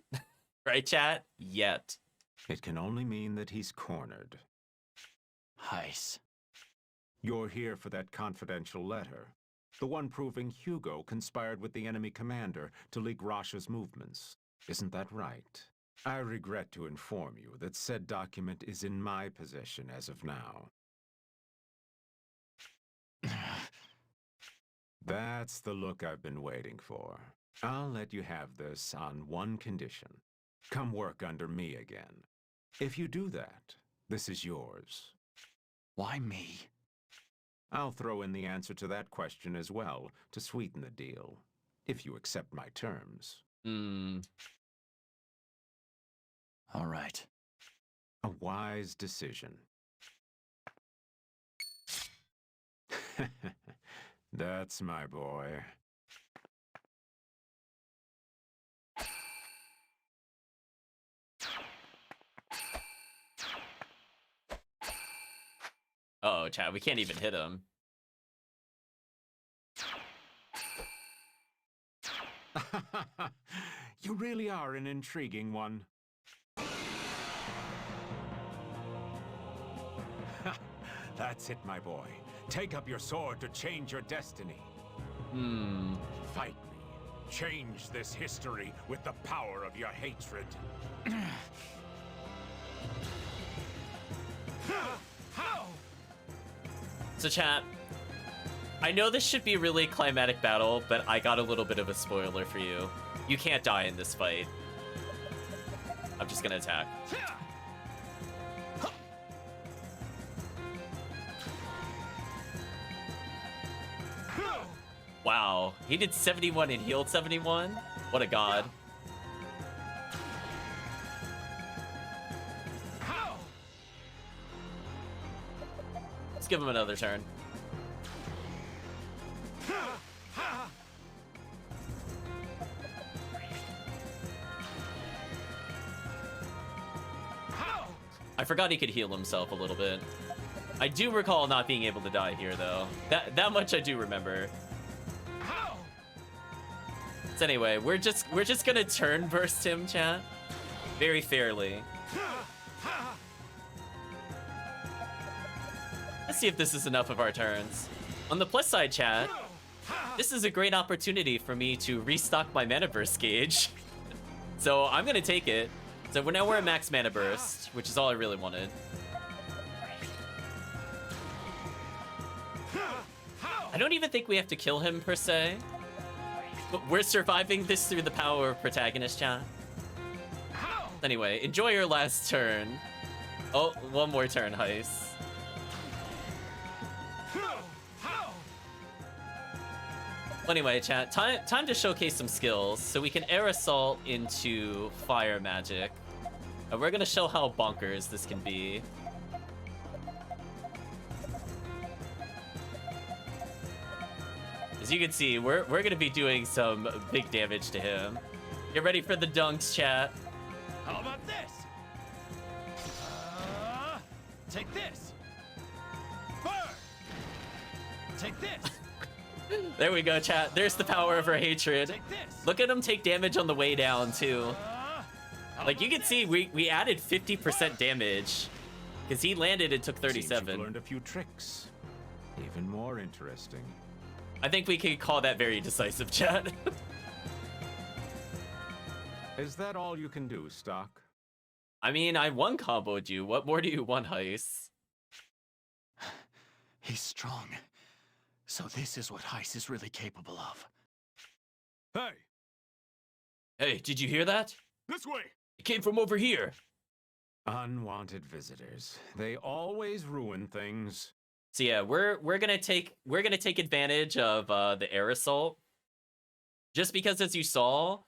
Right, chat? Yet. It can only mean that he's cornered. Heis. You're here for that confidential letter. The one proving Hugo conspired with the enemy commander to leak Roche's movements. Isn't that right? I regret to inform you that said document is in my possession as of now. That's the look I've been waiting for. I'll let you have this on one condition. Come work under me again. If you do that, this is yours. Why me? I'll throw in the answer to that question as well, to sweeten the deal, if you accept my terms. All right. A wise decision. That's my boy. Uh-oh, chat, we can't even hit him. You really are an intriguing one. That's it, my boy. Take up your sword to change your destiny. Fight me. Change this history with the power of your hatred. So chat, I know this should be a really climatic battle, but I got a little bit of a spoiler for you. You can't die in this fight. I'm just gonna attack. Wow, he did 71 and healed 71? What a god. Let's give him another turn. I forgot he could heal himself a little bit. I do recall not being able to die here, though. That much I do remember. So anyway, we're just gonna turn burst him, chat, very fairly. Let's see if this is enough of our turns. On the plus side, chat, this is a great opportunity for me to restock my mana burst gauge. So I'm gonna take it. So now we're at max mana burst, which is all I really wanted. I don't even think we have to kill him per se. But we're surviving this through the power of protagonist, chat. Anyway, enjoy your last turn. Oh, one more turn, Heist. Anyway, chat, time to showcase some skills. So we can air assault into fire magic. And we're gonna show how bonkers this can be. As you can see, we're gonna be doing some big damage to him. Get ready for the dunks, chat. How about this? Take this. Burn. Take this. There we go, chat. There's the power of her hatred. Look at him take damage on the way down, too. Like, you can see, we added 50% damage. Because he landed and took 37. Seems you've learned a few tricks. Even more interesting. I think we could call that very decisive, chat. Is that all you can do, Stock? I mean, I one comboed you. What more do you want, Heist? He's strong. So this is what Heist is really capable of. Hey! Hey, did you hear that? This way! It came from over here. Unwanted visitors. They always ruin things. So yeah, we're gonna take advantage of the air assault. Just because, as you saw,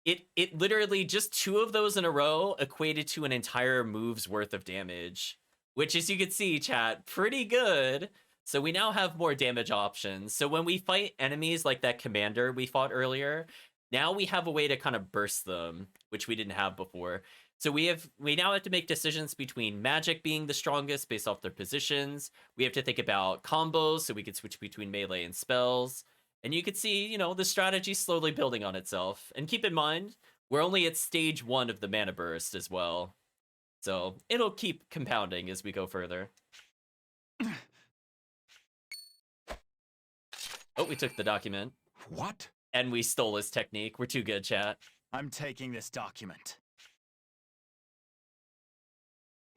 it literally just 2 of those in a row equated to an entire move's worth of damage, which, as you can see, chat, pretty good. So we now have more damage options. So when we fight enemies like that commander we fought earlier, now we have a way to kind of burst them, which we didn't have before. So we now have to make decisions between magic being the strongest based off their positions. We have to think about combos so we can switch between melee and spells. And you can see, you know, the strategy slowly building on itself. And keep in mind, we're only at stage 1 of the mana burst as well. So it'll keep compounding as we go further. Oh, we took the document. What? And we stole his technique. We're too good, chat. I'm taking this document.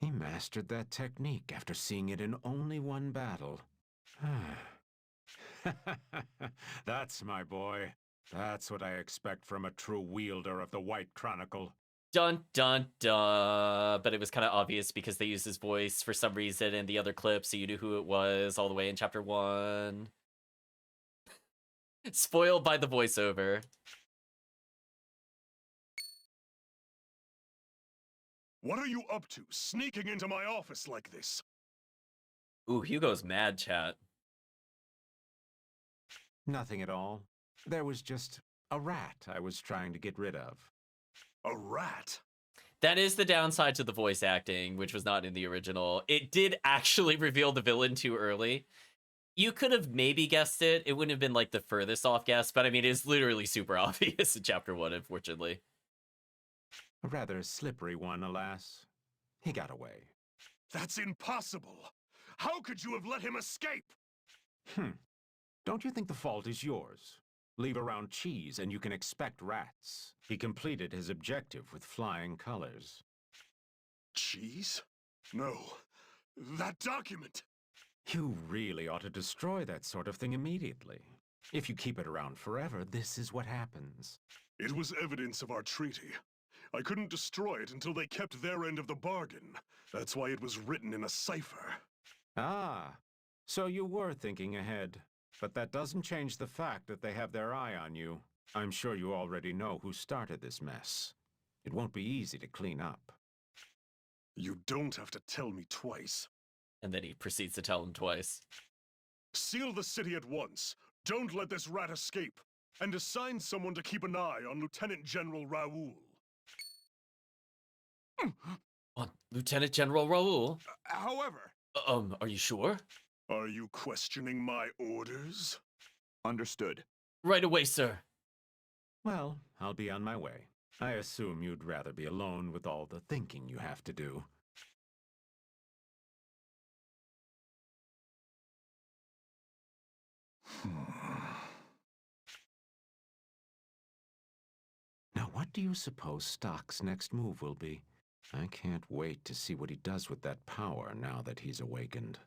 He mastered that technique after seeing it in only one battle. That's my boy. That's what I expect from a true wielder of the White Chronicle. Dun, dun, dun. But it was kind of obvious because they used his voice for some reason in the other clip, so you knew who it was all the way in chapter 1. Spoiled by the voiceover. What are you up to, sneaking into my office like this? Ooh, Hugo's mad, chat. Nothing at all. There was just a rat I was trying to get rid of. A rat? That is the downside to the voice acting, which was not in the original. It did actually reveal the villain too early. You could have maybe guessed it. It wouldn't have been like the furthest off guess, but I mean, it's literally super obvious in chapter 1, unfortunately. A rather slippery one, alas. He got away. That's impossible! How could you have let him escape? Don't you think the fault is yours? Leave around cheese and you can expect rats. He completed his objective with flying colors. Cheese? No. That document! You really ought to destroy that sort of thing immediately. If you keep it around forever, this is what happens. It was evidence of our treaty. I couldn't destroy it until they kept their end of the bargain. That's why it was written in a cipher. Ah, so you were thinking ahead. But that doesn't change the fact that they have their eye on you. I'm sure you already know who started this mess. It won't be easy to clean up. You don't have to tell me twice. And then he proceeds to tell him twice. Seal the city at once. Don't let this rat escape. And assign someone to keep an eye on Lieutenant General Raoul. On Lieutenant General Raoul? However... Are you sure? Are you questioning my orders? Understood. Right away, sir. Well, I'll be on my way. I assume you'd rather be alone with all the thinking you have to do. Now, what do you suppose Stock's next move will be? I can't wait to see what he does with that power now that he's awakened.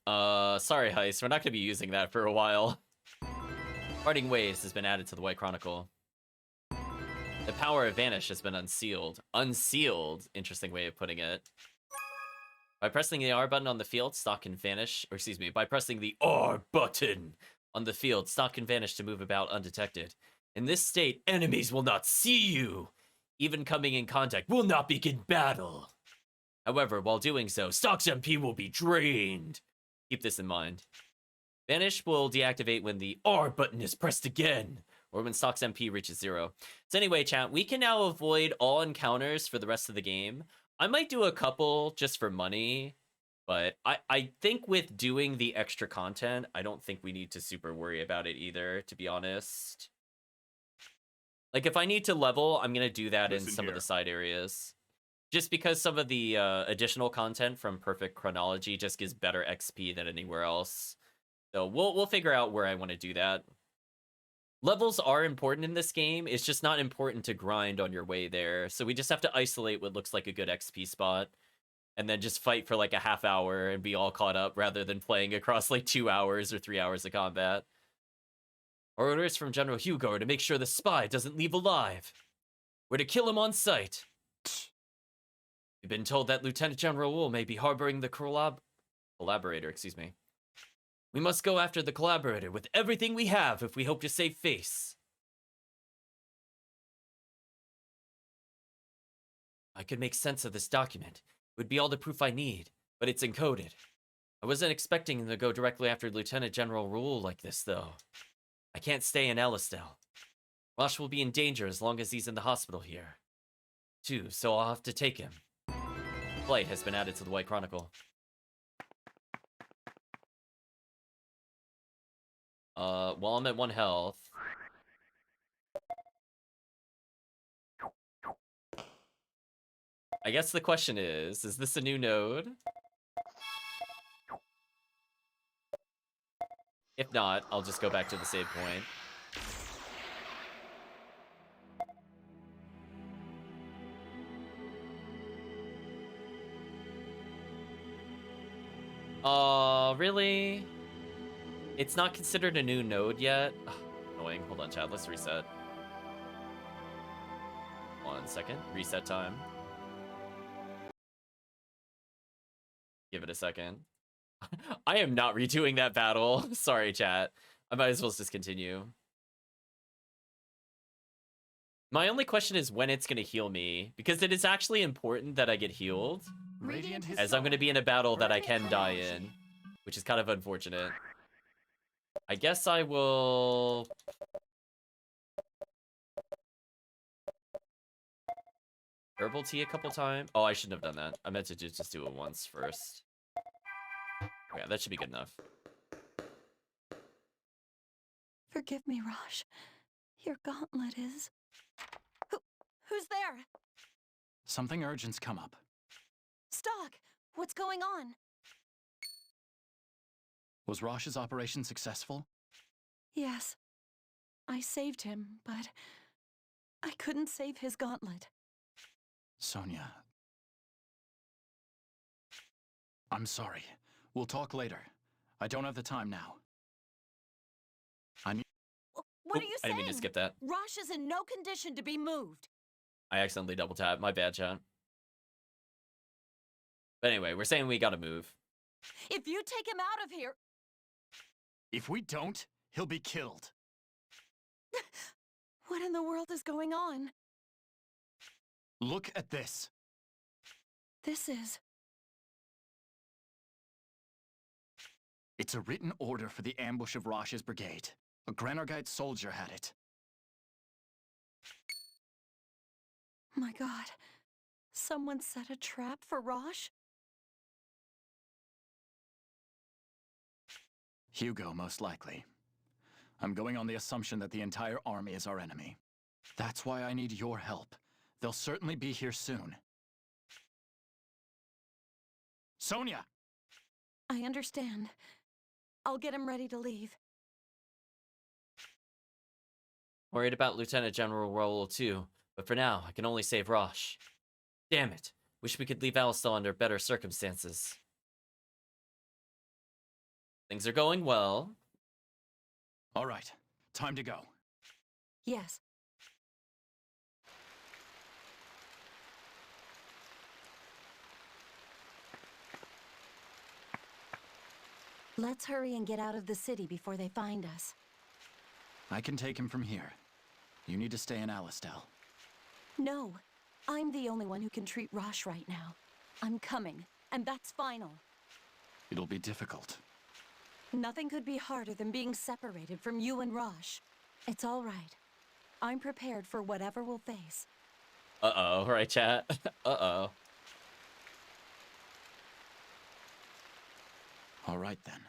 Sorry, Heist. We're not going to be using that for a while. Parting Ways has been added to the White Chronicle. The power of Vanish has been unsealed. Unsealed? Interesting way of putting it. By pressing the R button on the field, Stock can vanish. Or excuse me, by pressing the R button on the field, Stock can vanish to move about undetected. In this state, enemies will not see you. Even coming in contact will not begin battle. However, while doing so, Stock's MP will be drained. Keep this in mind. Vanish will deactivate when the R button is pressed again, or when Stock's MP reaches 0. So anyway, chat, we can now avoid all encounters for the rest of the game. I might do a couple just for money, but I think with doing the extra content, I don't think we need to super worry about it either, to be honest. Like, if I need to level, I'm going to do that in some of the side areas. Just because some of the additional content from Perfect Chronology just gives better XP than anywhere else. So we'll figure out where I want to do that. Levels are important in this game. It's just not important to grind on your way there. So we just have to isolate what looks like a good XP spot. And then just fight for like a half hour and be all caught up rather than playing across like 2 hours or 3 hours of combat. Our orders from General Hugo are to make sure the spy doesn't leave alive. We're to kill him on sight. We've been told that Lieutenant General Wool may be harboring the collaborator, excuse me. We must go after the collaborator with everything we have if we hope to save face. I could make sense of this document. It would be all the proof I need, but it's encoded. I wasn't expecting him to go directly after Lieutenant General Raoul like this, though. I can't stay in Alistel. Rosche will be in danger as long as he's in the hospital here. Too, so I'll have to take him. Flight has been added to the White Chronicle. While I'm at 1 health. I guess the question is this a new node? If not, I'll just go back to the save point. Really? It's not considered a new node yet? Ugh, annoying. Hold on, chat. Let's reset. 1 second. Reset time. Give it a second. I am not redoing that battle. Sorry, chat. I might as well just continue. My only question is when it's going to heal me, because it is actually important that I get healed, as I'm going to be in a battle that I can die in, which is kind of unfortunate. I guess I will... Herbal tea a couple times. Oh, I shouldn't have done that. I meant to just do it once first. Yeah, that should be good enough. Forgive me, Rosche. Your gauntlet is... Who's there? Something urgent's come up. Stock, what's going on? Was Rosche's operation successful? Yes. I saved him, but I couldn't save his gauntlet. Sonia. I'm sorry. We'll talk later. I don't have the time now. I need... What are you I saying? didn't mean to skip that. Rosche is in no condition to be moved. I accidentally double tapped. My bad, chat. But anyway, we're saying we gotta move. If you take him out of here... If we don't, he'll be killed. What in the world is going on? Look at this. This is... It's a written order for the ambush of Roche's brigade. A Granorgite soldier had it. My god. Someone set a trap for Rosche? Hugo, most likely. I'm going on the assumption that the entire army is our enemy. That's why I need your help. They'll certainly be here soon. Sonia! I understand. I'll get him ready to leave. Worried about Lieutenant General Rowell too, but for now, I can only save Rosche. Damn it. Wish we could leave Alistel under better circumstances. Things are going well. All right, time to go. Yes. Let's hurry and get out of the city before they find us. I can take him from here. You need to stay in Alistel. No, I'm the only one who can treat Rosche right now. I'm coming, and that's final. It'll be difficult. Nothing could be harder than being separated from you and Rosche. It's all right. I'm prepared for whatever we'll face. Uh-oh, right, chat? Uh-oh. All right, then.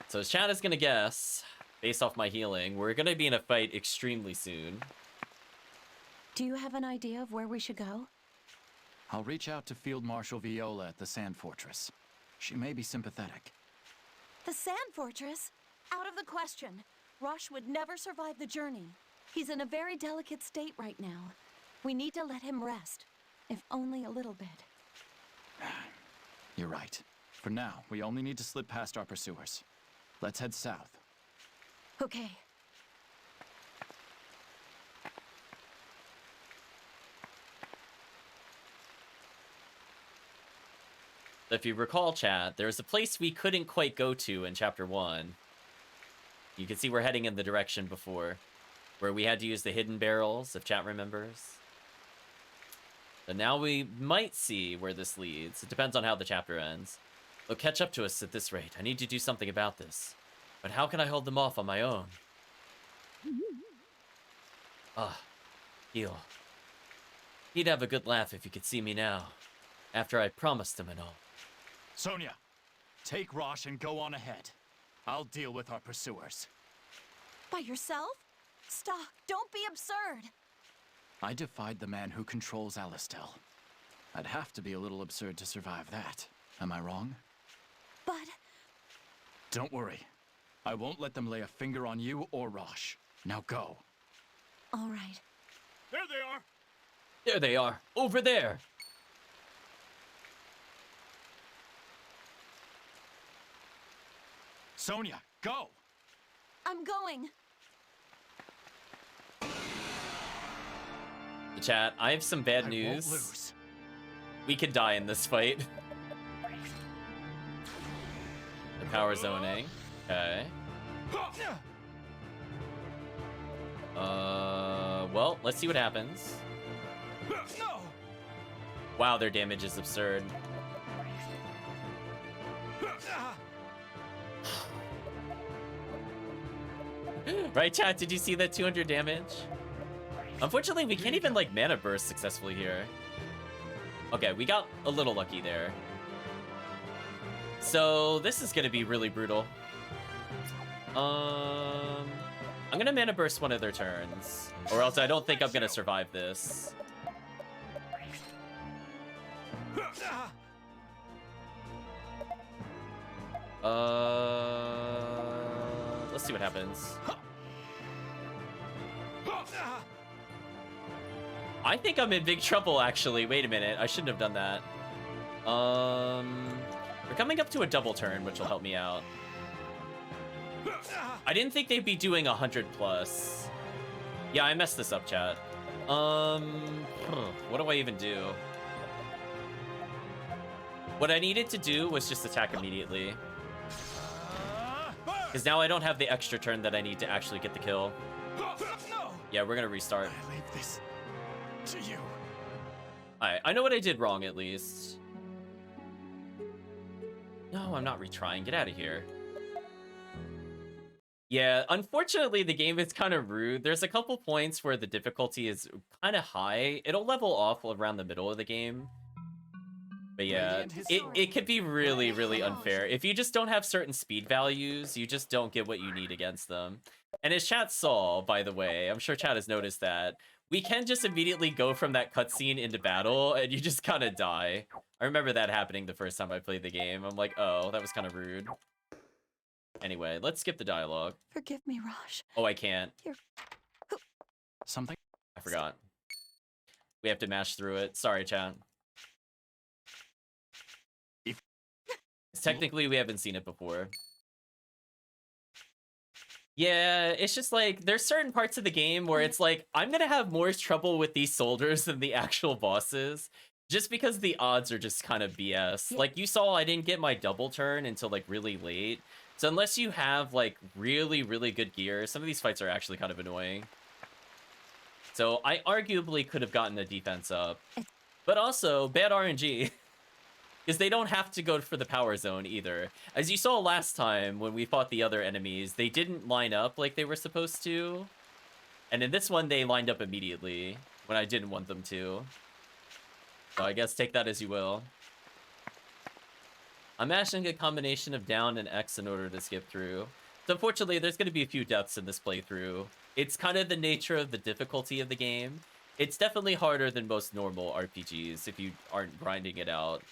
So as chat is gonna guess, based off my healing, we're gonna be in a fight extremely soon. Do you have an idea of where we should go? I'll reach out to Field Marshal Viola at the Sand Fortress. She may be sympathetic. The Sand Fortress? Out of the question. Rosche would never survive the journey. He's in a very delicate state right now. We need to let him rest, if only a little bit. You're right. For now, we only need to slip past our pursuers. Let's head south. Okay. If you recall, chat, there's a place we couldn't quite go to in Chapter 1. You can see we're heading in the direction before, where we had to use the hidden barrels, if chat remembers. And now we might see where this leads. It depends on how the chapter ends. They'll catch up to us at this rate. I need to do something about this. But how can I hold them off on my own? Kiel. He'd have a good laugh if he could see me now, after I promised him and all. Sonia, take Rosche and go on ahead. I'll deal with our pursuers. By yourself? Stop! Don't be absurd! I defied the man who controls Alistel. I'd have to be a little absurd to survive that. Am I wrong? But... Don't worry. I won't let them lay a finger on you or Rosche. Now go. All right. There they are! There they are! Over there! Sonia, go! I'm going! Chat, I have some bad news. Won't lose. We could die in this fight. The power zoning. Okay. Well, let's see what happens. Wow, their damage is absurd. Right, chat? Did you see that 200 damage? Unfortunately, we can't even, like, mana burst successfully here. Okay, we got a little lucky there. So, this is gonna be really brutal. I'm gonna mana burst one of their turns, or else I don't think I'm gonna survive this. Let's see what happens. I think I'm in big trouble, actually. Wait a minute. I shouldn't have done that. We're coming up to a double turn, which will help me out. I didn't think they'd be doing 100 plus. Yeah, I messed this up, chat. What do I even do? What I needed to do was just attack immediately. Because now I don't have the extra turn that I need to actually get the kill. Yeah, we're gonna restart. I leave this to you. Alright, I know what I did wrong at least. No, I'm not retrying. Get out of here. Yeah, unfortunately, the game is kind of rude. There's a couple points where the difficulty is kind of high. It'll level off around the middle of the game. But yeah, it could be really, really unfair. If you just don't have certain speed values, you just don't get what you need against them. And as chat saw, by the way, I'm sure chat has noticed that, we can just immediately go from that cutscene into battle, and you just kind of die. I remember that happening the first time I played the game. I'm like, oh, that was kind of rude. Anyway, let's skip the dialogue. Forgive me, Rosche. Oh, I can't. Something? I forgot. We have to mash through it. Sorry, chat. Technically, we haven't seen it before. Yeah, it's just like, there's certain parts of the game where it's like, I'm gonna have more trouble with these soldiers than the actual bosses, just because the odds are just kind of BS. Like, you saw I didn't get my double turn until, like, really late. So unless you have, like, really, really good gear, some of these fights are actually kind of annoying. So I arguably could have gotten the defense up. But also, bad RNG. Because they don't have to go for the power zone either. As you saw last time when we fought the other enemies, they didn't line up like they were supposed to. And in this one, they lined up immediately when I didn't want them to. So I guess take that as you will. I'm mashing a combination of down and X in order to skip through. So unfortunately, there's going to be a few deaths in this playthrough. It's kind of the nature of the difficulty of the game. It's definitely harder than most normal RPGs if you aren't grinding it out.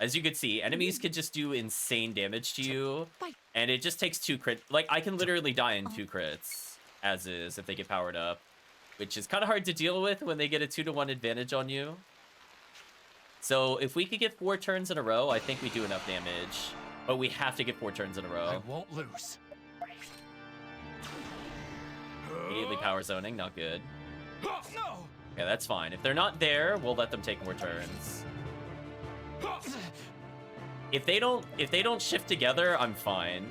As you can see, enemies can just do insane damage to you, and it just takes 2 crit. Like, I can literally die in 2 crits, as is, if they get powered up, which is kind of hard to deal with when they get a 2-to-1 advantage on you. So if we could get 4 turns in a row, I think we do enough damage, but we have to get 4 turns in a row. I won't lose. Immediately power zoning, not good. No. Okay, that's fine. If they're not there, we'll let them take more turns. If they don't shift together, I'm fine.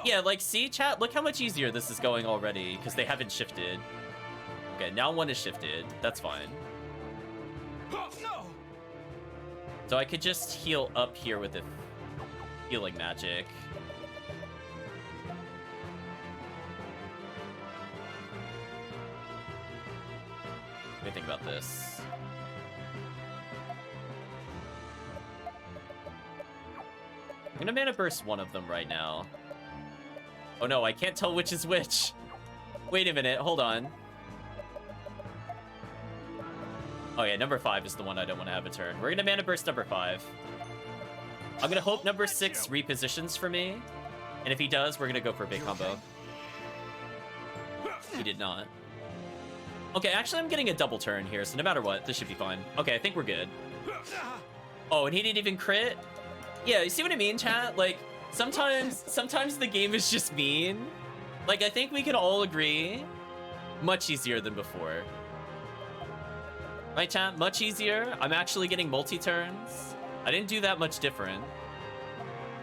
Yeah, like, see, chat, look how much easier this is going already, because they haven't shifted. Okay, now one is shifted. That's fine. So I could just heal up here with the healing magic. What do you think about this? I'm gonna mana burst one of them right now. Oh no, I can't tell which is which. Wait a minute, hold on. Oh yeah, number 5 is the one I don't want to have a turn. We're gonna mana burst number 5. I'm gonna hope number 6 repositions for me. And if he does, we're gonna go for a big combo. He did not. Okay, actually I'm getting a double turn here, so no matter what, this should be fine. Okay, I think we're good. Oh, and he didn't even crit? Yeah, you see what I mean, chat? Like, sometimes the game is just mean. Like, I think we can all agree, much easier than before. Right, chat? Much easier. I'm actually getting multi-turns. I didn't do that much different.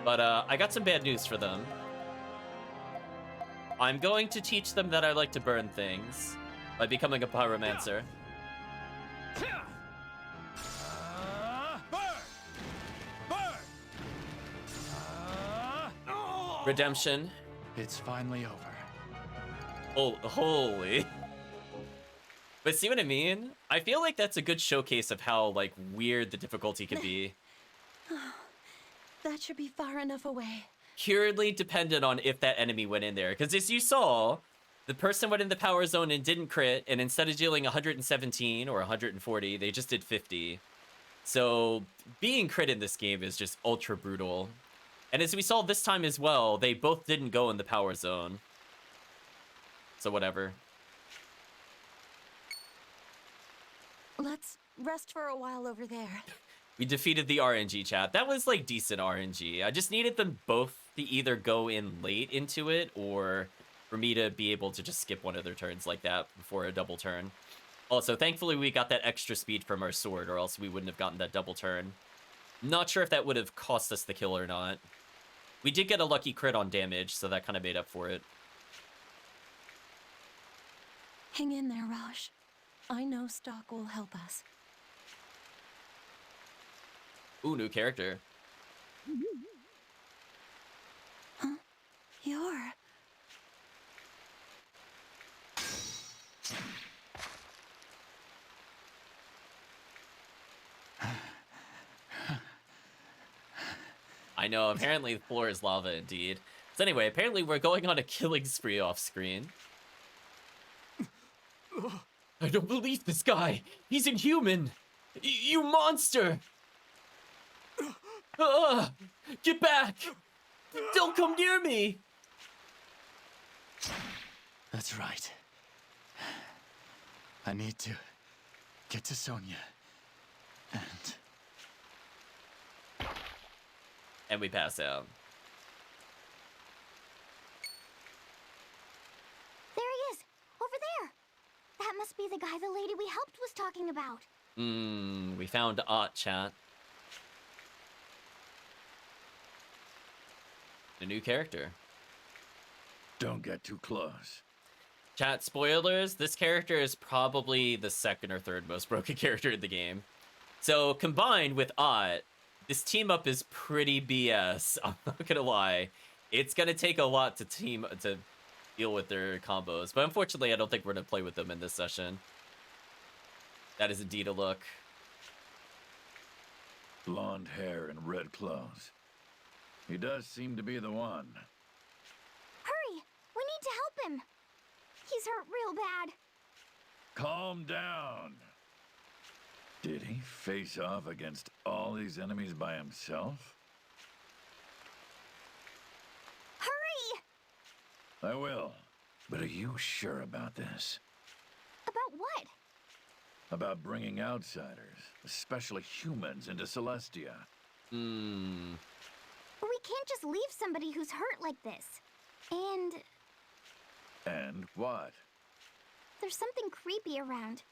But, I got some bad news for them. I'm going to teach them that I like to burn things by becoming a pyromancer. Redemption. It's finally over. Oh, holy. But see what I mean? I feel like that's a good showcase of how, like, weird the difficulty can be. That should be far enough away. Purely dependent on if that enemy went in there. Because as you saw, the person went in the power zone and didn't crit, and instead of dealing 117 or 140, they just did 50. So being crit in this game is just ultra brutal. And as we saw this time as well, they both didn't go in the power zone. So whatever. Let's rest for a while over there. We defeated the RNG, chat. That was like decent RNG. I just needed them both to either go in late into it or for me to be able to just skip one of their turns like that before a double turn. Also, thankfully we got that extra speed from our sword, or else we wouldn't have gotten that double turn. Not sure if that would have cost us the kill or not. We did get a lucky crit on damage, so that kind of made up for it. Hang in there, Rosche. I know Stock will help us. Ooh, new character. Huh? You're... I know, apparently the floor is lava indeed. So anyway, apparently we're going on a killing spree off screen. I don't believe this guy. He's inhuman. You monster. Get back. Don't come near me. That's right. I need to get to Sonia. And we pass out. There he is! Over there! That must be the guy the lady we helped was talking about. We found Ott, chat. A new character. Don't get too close. Chat, spoilers, this character is probably the second or third most broken character in the game. So combined with Ott, this team up is pretty BS. I'm not gonna lie. It's gonna take a lot to deal with their combos, but unfortunately I don't think we're gonna play with them in this session. That is indeed a look. Blonde hair and red clothes. He does seem to be the one. Hurry! We need to help him! He's hurt real bad. Calm down. Did he face off against all these enemies by himself? Hurry! I will. But are you sure about this? About what? About bringing outsiders, especially humans, into Celestia? We can't just leave somebody who's hurt like this. And what? There's something creepy around.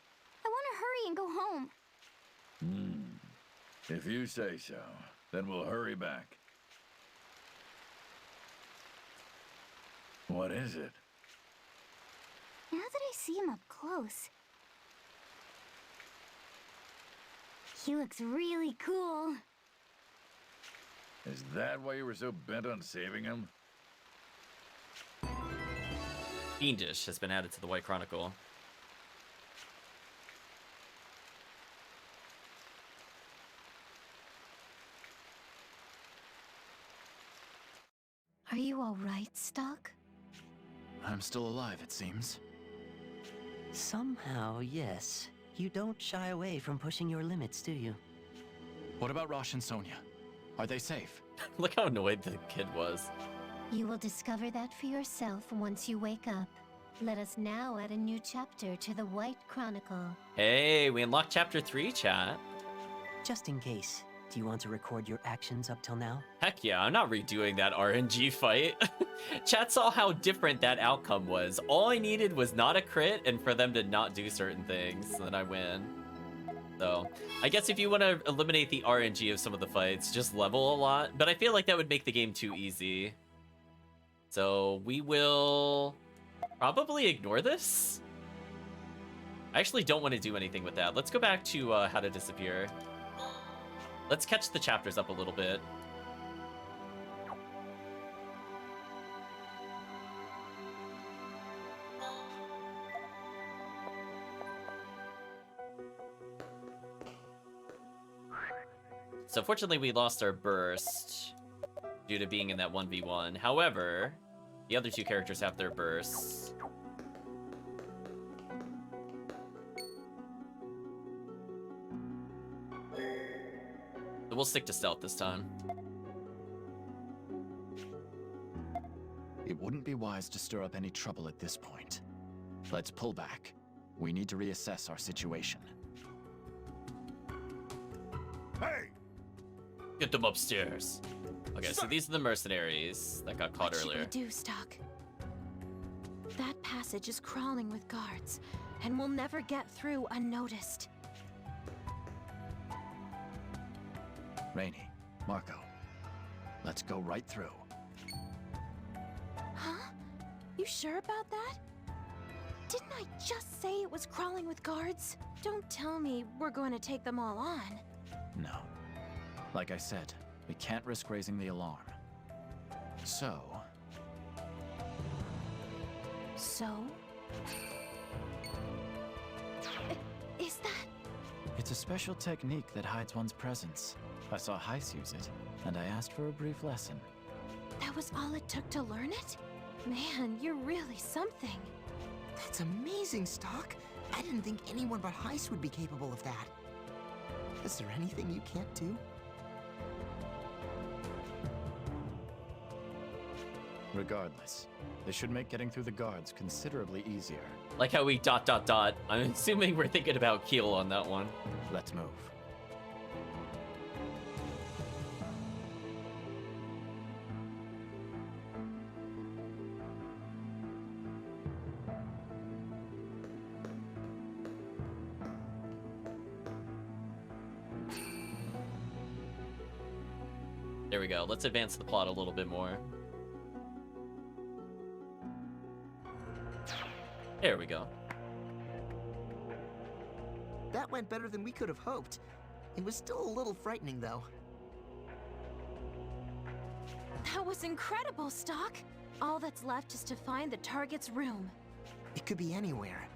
I want to hurry and go home. If you say so, then we'll hurry back. What is it? Now that I see him up close, he looks really cool. Is that why you were so bent on saving him? Fiendish has been added to the White Chronicle. Are you all right, Stock? I'm still alive, it seems. Somehow, yes. You don't shy away from pushing your limits, do you? What about Rosche and Sonia? Are they safe? Look how annoyed the kid was. You will discover that for yourself once you wake up. Let us now add a new chapter to the White Chronicle. Hey, we unlocked chapter 3, chat. Just in case, do you want to record your actions up till now? Heck yeah, I'm not redoing that RNG fight. Chat saw how different that outcome was. All I needed was not a crit and for them to not do certain things, and then I win. So, I guess if you want to eliminate the RNG of some of the fights, just level a lot, but I feel like that would make the game too easy. So, we will probably ignore this. I actually don't want to do anything with that. Let's go back to how to disappear. Let's catch the chapters up a little bit. So fortunately we lost our burst due to being in that 1v1. However, the other two characters have their bursts. So we'll stick to stealth this time. be wise to stir up any trouble at this point. Let's pull back. We need to reassess our situation. Hey! Get them upstairs. Okay, so these are the mercenaries that got caught earlier. What should we do, Stock? That passage is crawling with guards, and we'll never get through unnoticed. Rainey, Marco, let's go right through. Huh? You sure about that? Didn't I just say it was crawling with guards? Don't tell me we're going to take them all on. No. Like I said, we can't risk raising the alarm. So... Is that... It's a special technique that hides one's presence. I saw Heiss use it, and I asked for a brief lesson. That was all it took to learn it? Man, you're really something. That's amazing, Stock. I didn't think anyone but Heiss would be capable of that. Is there anything you can't do? Regardless, this should make getting through the guards considerably easier. Like how we ... I'm assuming we're thinking about Kiel on that one. Let's move. There we go. Let's advance the plot a little bit more. There we go. That went better than we could have hoped. It was still a little frightening, though. That was incredible, Stock. All that's left is to find the target's room. It could be anywhere.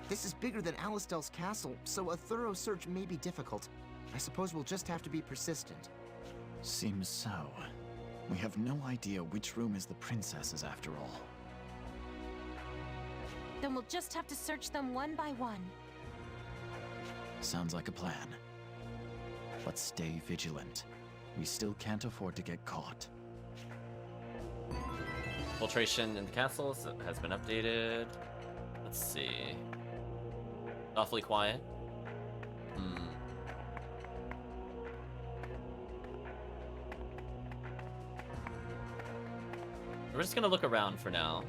This is bigger than Alistel's castle, so a thorough search may be difficult. I suppose we'll just have to be persistent. Seems so. We have no idea which room is the princess's after all. Then we'll just have to search them one by one. Sounds like a plan. But stay vigilant. We still can't afford to get caught. Filtration in the castle has been updated. Let's see. Awfully quiet. We're just gonna look around for now.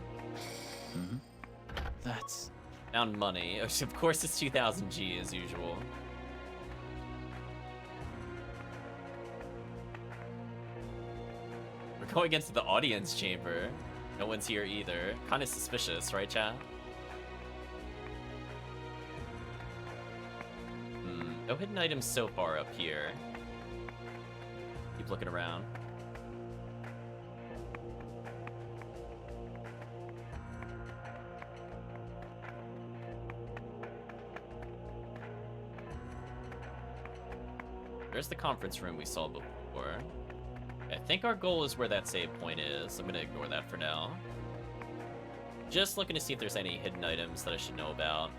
That's... Found money. Of course it's 2000 G as usual. We're going into the audience chamber. No one's here either. Kinda suspicious, right, chat? No hidden items so far up here. Keep looking around. There's the conference room we saw before. I think our goal is where that save point is. I'm gonna ignore that for now. Just looking to see if there's any hidden items that I should know about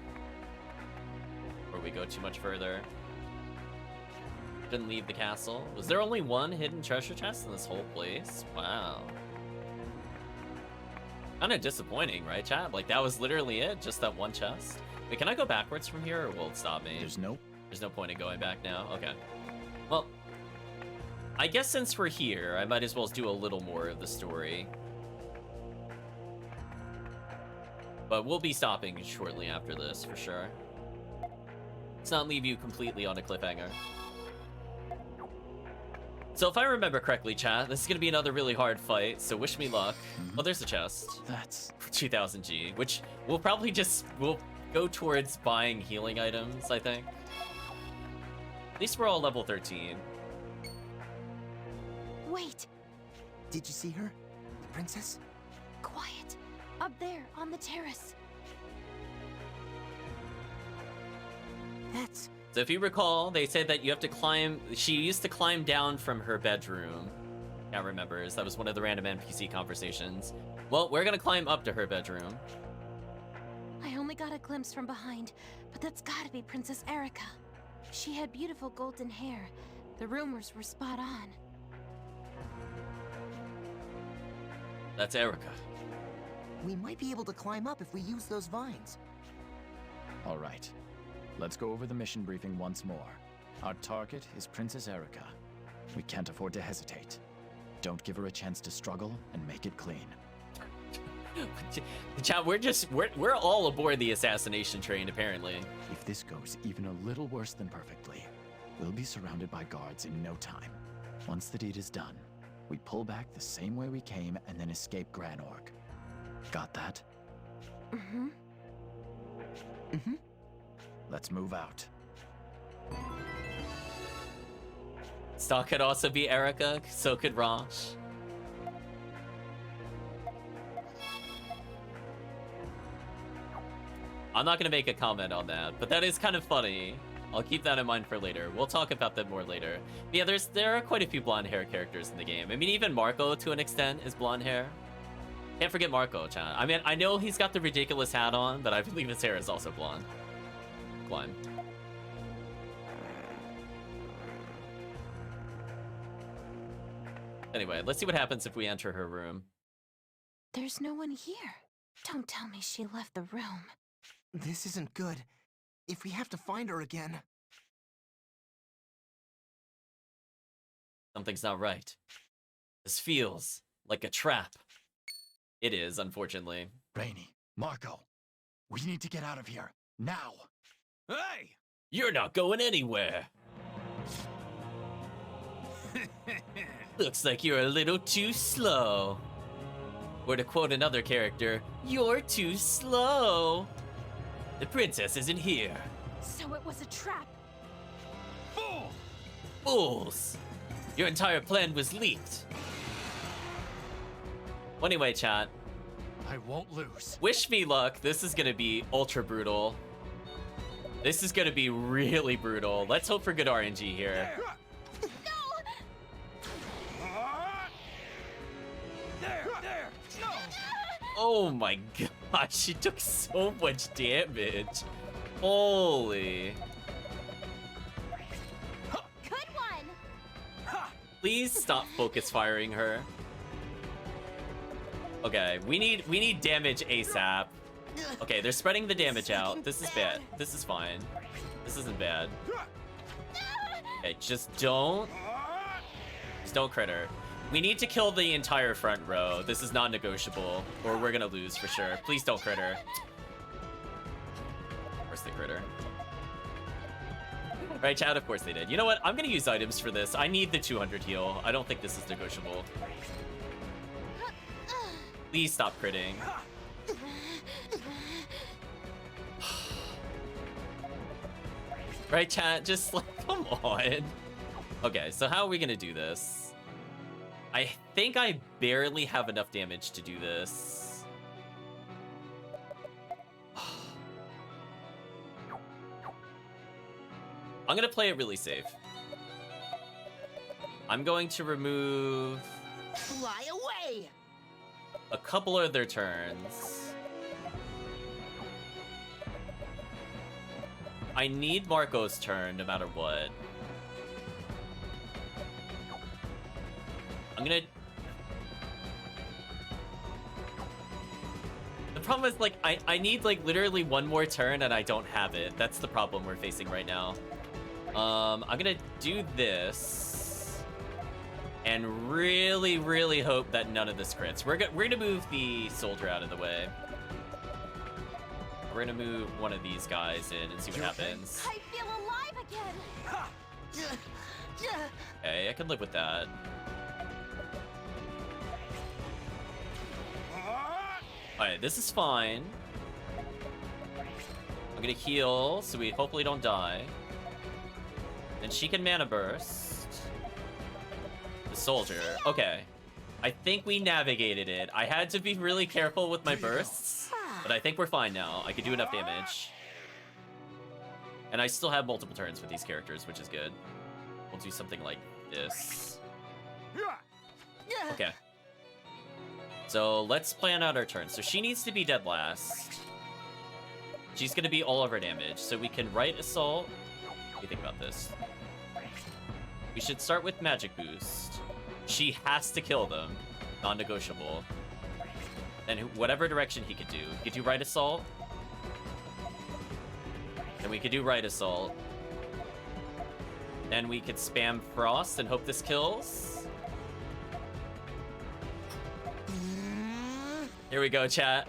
before we go too much further. Didn't leave the castle. Was there only one hidden treasure chest in this whole place? Wow. Kinda disappointing, right, chat? Like, that was literally it? Just that one chest? Wait, can I go backwards from here, or will it stop me? There's no point in going back now? Okay. Well, I guess since we're here, I might as well do a little more of the story. But we'll be stopping shortly after this, for sure. Let's not leave you completely on a cliffhanger. So if I remember correctly, chat, this is gonna be another really hard fight, so wish me luck. Oh, there's a chest. That's... For 2000 G, which we'll probably we'll go towards buying healing items, I think. At least we're all level 13. Wait. Did you see her? The princess? Quiet. Up there, on the terrace. That's... So if you recall, they said that you have to climb... She used to climb down from her bedroom. Can't remember. That was one of the random NPC conversations. Well, we're gonna climb up to her bedroom. I only got a glimpse from behind, but that's gotta be Princess Erica. She had beautiful golden hair. The rumors were spot on. That's Erica. We might be able to climb up if we use those vines. All right. Let's go over the mission briefing once more. Our target is Princess Erica. We can't afford to hesitate. Don't give her a chance to struggle and make it clean. Chat, we're all aboard the assassination train, apparently. If this goes even a little worse than perfectly, we'll be surrounded by guards in no time. Once the deed is done, we pull back the same way we came and then escape Granorg. Got that? Mm-hmm. Mm-hmm. Let's move out. Stock could also be Erica, so could Rosche. I'm not gonna make a comment on that, but that is kind of funny. I'll keep that in mind for later. We'll talk about that more later. But yeah, there are quite a few blonde hair characters in the game. I mean, even Marco, to an extent, is blonde hair. Can't forget Marco, chat. I mean, I know he's got the ridiculous hat on, but I believe his hair is also blonde. Climb. Anyway, let's see what happens if we enter her room. There's no one here. Don't tell me she left the room. This isn't good. If we have to find her again... Something's not right. This feels like a trap. It is, unfortunately. Rainy, Marco, we need to get out of here, now! Hey! You're not going anywhere! Looks like you're a little too slow. Or to quote another character, you're too slow. The princess isn't here. So it was a trap. Fool! Fools! Your entire plan was leaked. Well, anyway, chat. I won't lose. Wish me luck. This is gonna be ultra brutal. This is gonna be really brutal. Let's hope for good RNG here. Oh my gosh, she took so much damage. Holy. Good one. Please stop focus firing her. Okay, we need damage ASAP. Okay, they're spreading the damage out. This is bad. This is fine. This isn't bad. Okay, just don't crit her. We need to kill the entire front row. This is non-negotiable, or we're gonna lose for sure. Please don't crit her. Of course they crit her. Right, chat? Of course they did. You know what? I'm gonna use items for this. I need the 200 heal. I don't think this is negotiable. Please stop critting. Right, chat? Just like, come on. Okay, so how are we gonna do this? I think I barely have enough damage to do this. I'm gonna play it really safe. I'm going to remove... Fly away! A couple of their turns. I need Marco's turn no matter what. I'm gonna... The problem is, like, I need, like, literally one more turn and I don't have it. That's the problem we're facing right now. I'm gonna do this. And really, really hope that none of this crits. We're gonna move the soldier out of the way. We're gonna move one of these guys in and see what happens. I feel alive again. Okay, I can live with that. Alright, this is fine. I'm gonna heal, so we hopefully don't die. And she can mana burst. The soldier. Okay. I think we navigated it. I had to be really careful with my bursts, but I think we're fine now. I could do enough damage. And I still have multiple turns with these characters, which is good. We'll do something like this. Okay. So let's plan out our turn. So she needs to be dead last. She's gonna be all of our damage. So we can right assault. What do you think about this? We should start with magic boost. She has to kill them. Non-negotiable. Then whatever direction he could do. He could do right assault. Then we could do right assault. Then we could spam frost and hope this kills. Here we go, chat.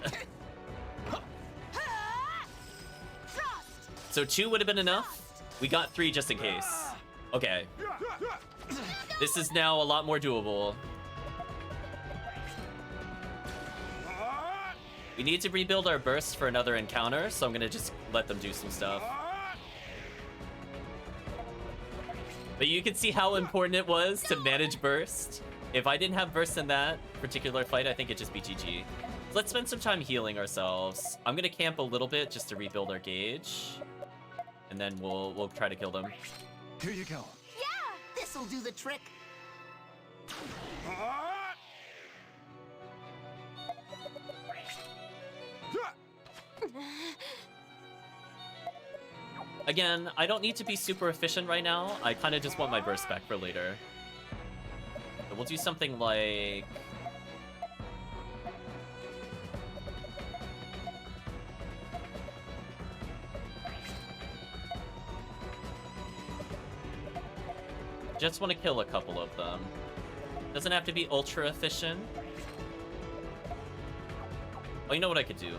So 2 would have been enough. We got 3 just in case. Okay. This is now a lot more doable. We need to rebuild our burst for another encounter, so I'm gonna just let them do some stuff. But you can see how important it was to manage burst. If I didn't have burst in that particular fight, I think it'd just be GG. Let's spend some time healing ourselves. I'm gonna camp a little bit just to rebuild our gauge. And then we'll try to kill them. Here you go. Yeah! This'll do the trick. Again, I don't need to be super efficient right now. I kind of just want my burst back for later. So we'll do something like... Just want to kill a couple of them. Doesn't have to be ultra efficient. Oh, you know what I could do?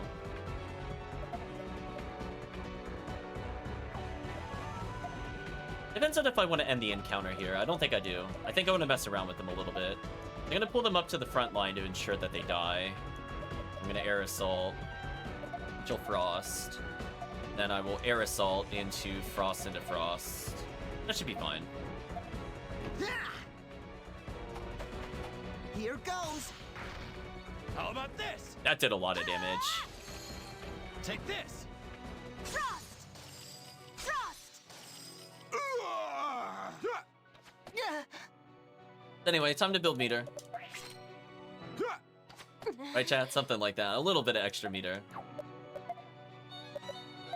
Depends on if I want to end the encounter here. I don't think I do. I think I want to mess around with them a little bit. I'm going to pull them up to the front line to ensure that they die. I'm going to air assault. Chill frost. Then I will air assault into frost into frost. That should be fine. Here goes. How about this? That did a lot of damage. Take this. Frost! Frost! Anyway, time to build meter. Right, chat? Something like that. A little bit of extra meter.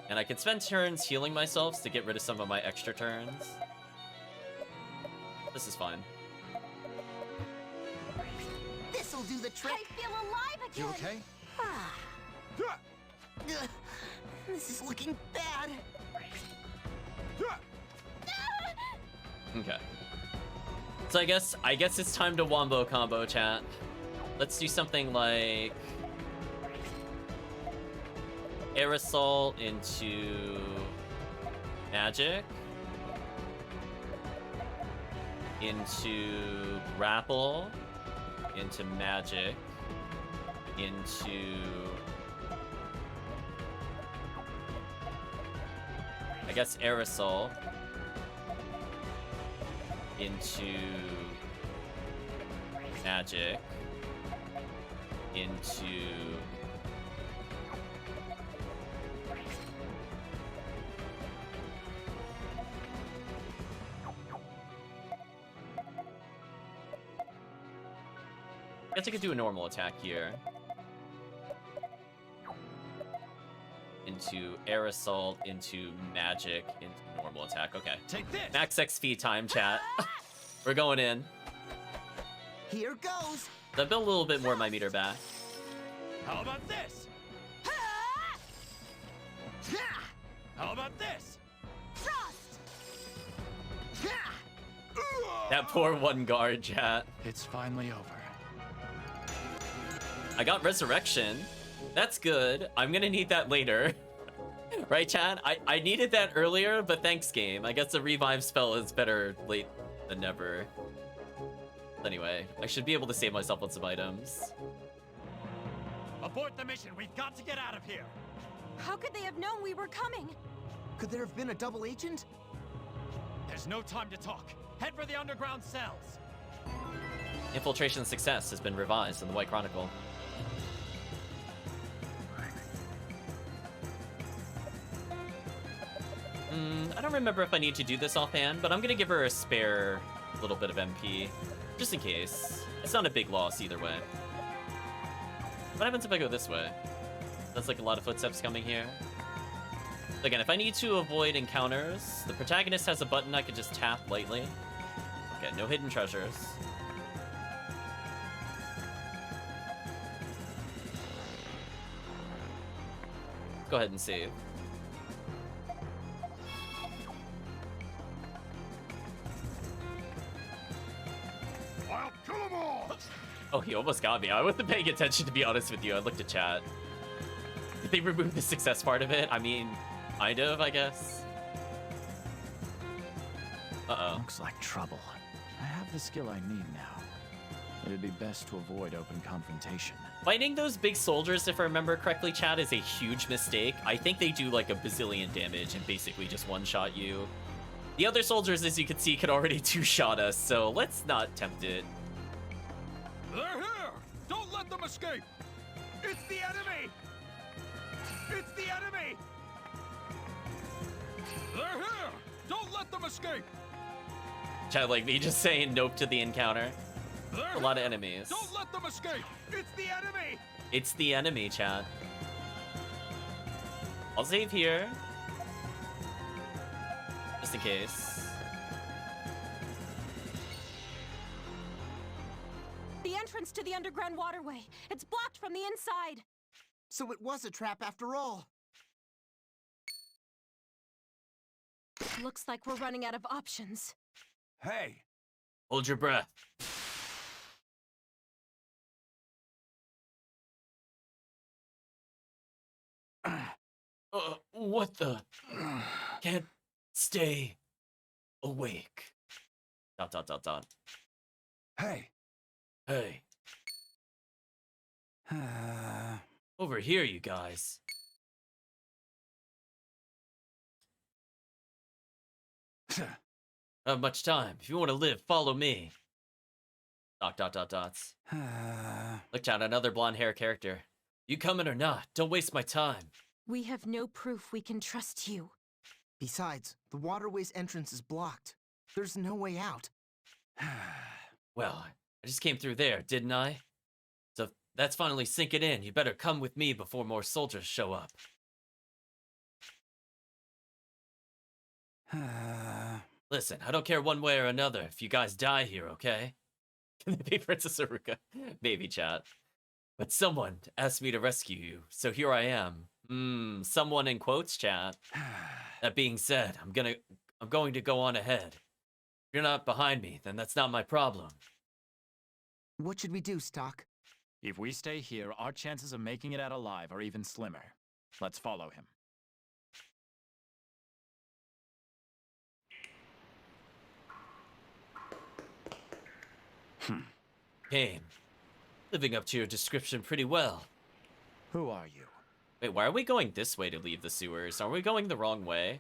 And I can spend turns healing myself to get rid of some of my extra turns. This is fine. This'll do the trick. I feel alive again! You okay? This is looking bad. Okay. So I guess it's time to wombo combo, chat. Let's do something like air assault into magic, into grapple, into magic, into I guess air assault, into magic, into I guess I could do a normal attack here. Into air assault, into magic, into normal attack. Okay. Take this. Max XP time, chat. We're going in. Here goes. So I built a little bit more of my meter back. How about this? How about this? Frost! That poor one guard, chat. It's finally over. I got resurrection. That's good. I'm gonna need that later. Right, chat? I needed that earlier, but thanks, game. I guess the revive spell is better late than never. Anyway, I should be able to save myself on some items. Abort the mission. We've got to get out of here. How could they have known we were coming? Could there have been a double agent? There's no time to talk. Head for the underground cells. Infiltration success has been revised in the White Chronicle. I don't remember if I need to do this offhand, but I'm gonna give her a spare little bit of MP, just in case. It's not a big loss either way. What happens if I go this way? That's like a lot of footsteps coming here. Again, if I need to avoid encounters, the protagonist has a button I could just tap lightly. Okay, no hidden treasures. Go ahead and save. I'll kill them all! Oh, he almost got me. I wasn't paying attention, to be honest with you. I looked at chat. Did they remove the success part of it? I mean, kind of, I guess. Uh-oh. Looks like trouble. I have the skill I need now. It'd be best to avoid open confrontation. Fighting those big soldiers, if I remember correctly, chat, is a huge mistake. I think they do like a bazillion damage and basically just one-shot you. The other soldiers, as you can see, can already two-shot us, so let's not tempt it. They're here! Don't let them escape! It's the enemy! It's the enemy! They're here! Don't let them escape! Chat like me just saying nope to the encounter. They're A lot of here! enemies. Don't let them escape! It's the enemy! It's the enemy, chat. I'll save here. Just in case. The entrance to the underground waterway. It's blocked from the inside. So it was a trap after all. Looks like we're running out of options. Hey! Hold your breath. What the? Can't stay awake. ... Hey! Hey. Over here, you guys. Not much time. If you want to live, follow me. ... Look, chat, another blonde hair character. You coming or not? Don't waste my time. We have no proof we can trust you. Besides, the waterway's entrance is blocked. There's no way out. Well, I just came through there, didn't I? So if that's finally sinking in. You better come with me before more soldiers show up. Listen, I don't care one way or another if you guys die here, okay? Can it be Princess Aruka? Maybe, chat. But someone asked me to rescue you, so here I am. Someone in quotes, chat. That being said, I'm going to go on ahead. If you're not behind me, then that's not my problem. What should we do, Stock? If we stay here, our chances of making it out alive are even slimmer. Let's follow him. Game. Living up to your description pretty well. Who are you? Wait, why are we going this way to leave the sewers? Are we going the wrong way?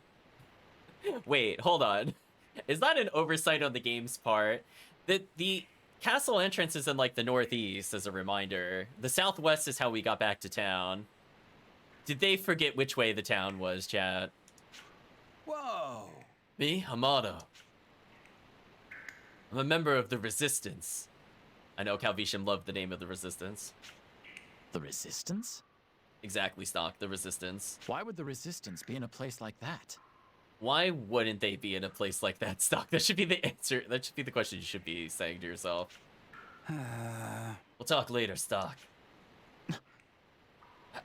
Wait, hold on. Is that an oversight on the game's part? The castle entrance is in, like, the northeast, as a reminder. The southwest is how we got back to town. Did they forget which way the town was, chat? Whoa! Me, Amato. I'm a member of the Resistance. I know Calvisham loved the name of the Resistance. The Resistance? Exactly, Stock, the Resistance. Why would the Resistance be in a place like that? Why wouldn't they be in a place like that, Stock? That should be the answer. That should be the question you should be saying to yourself. We'll talk later, Stock.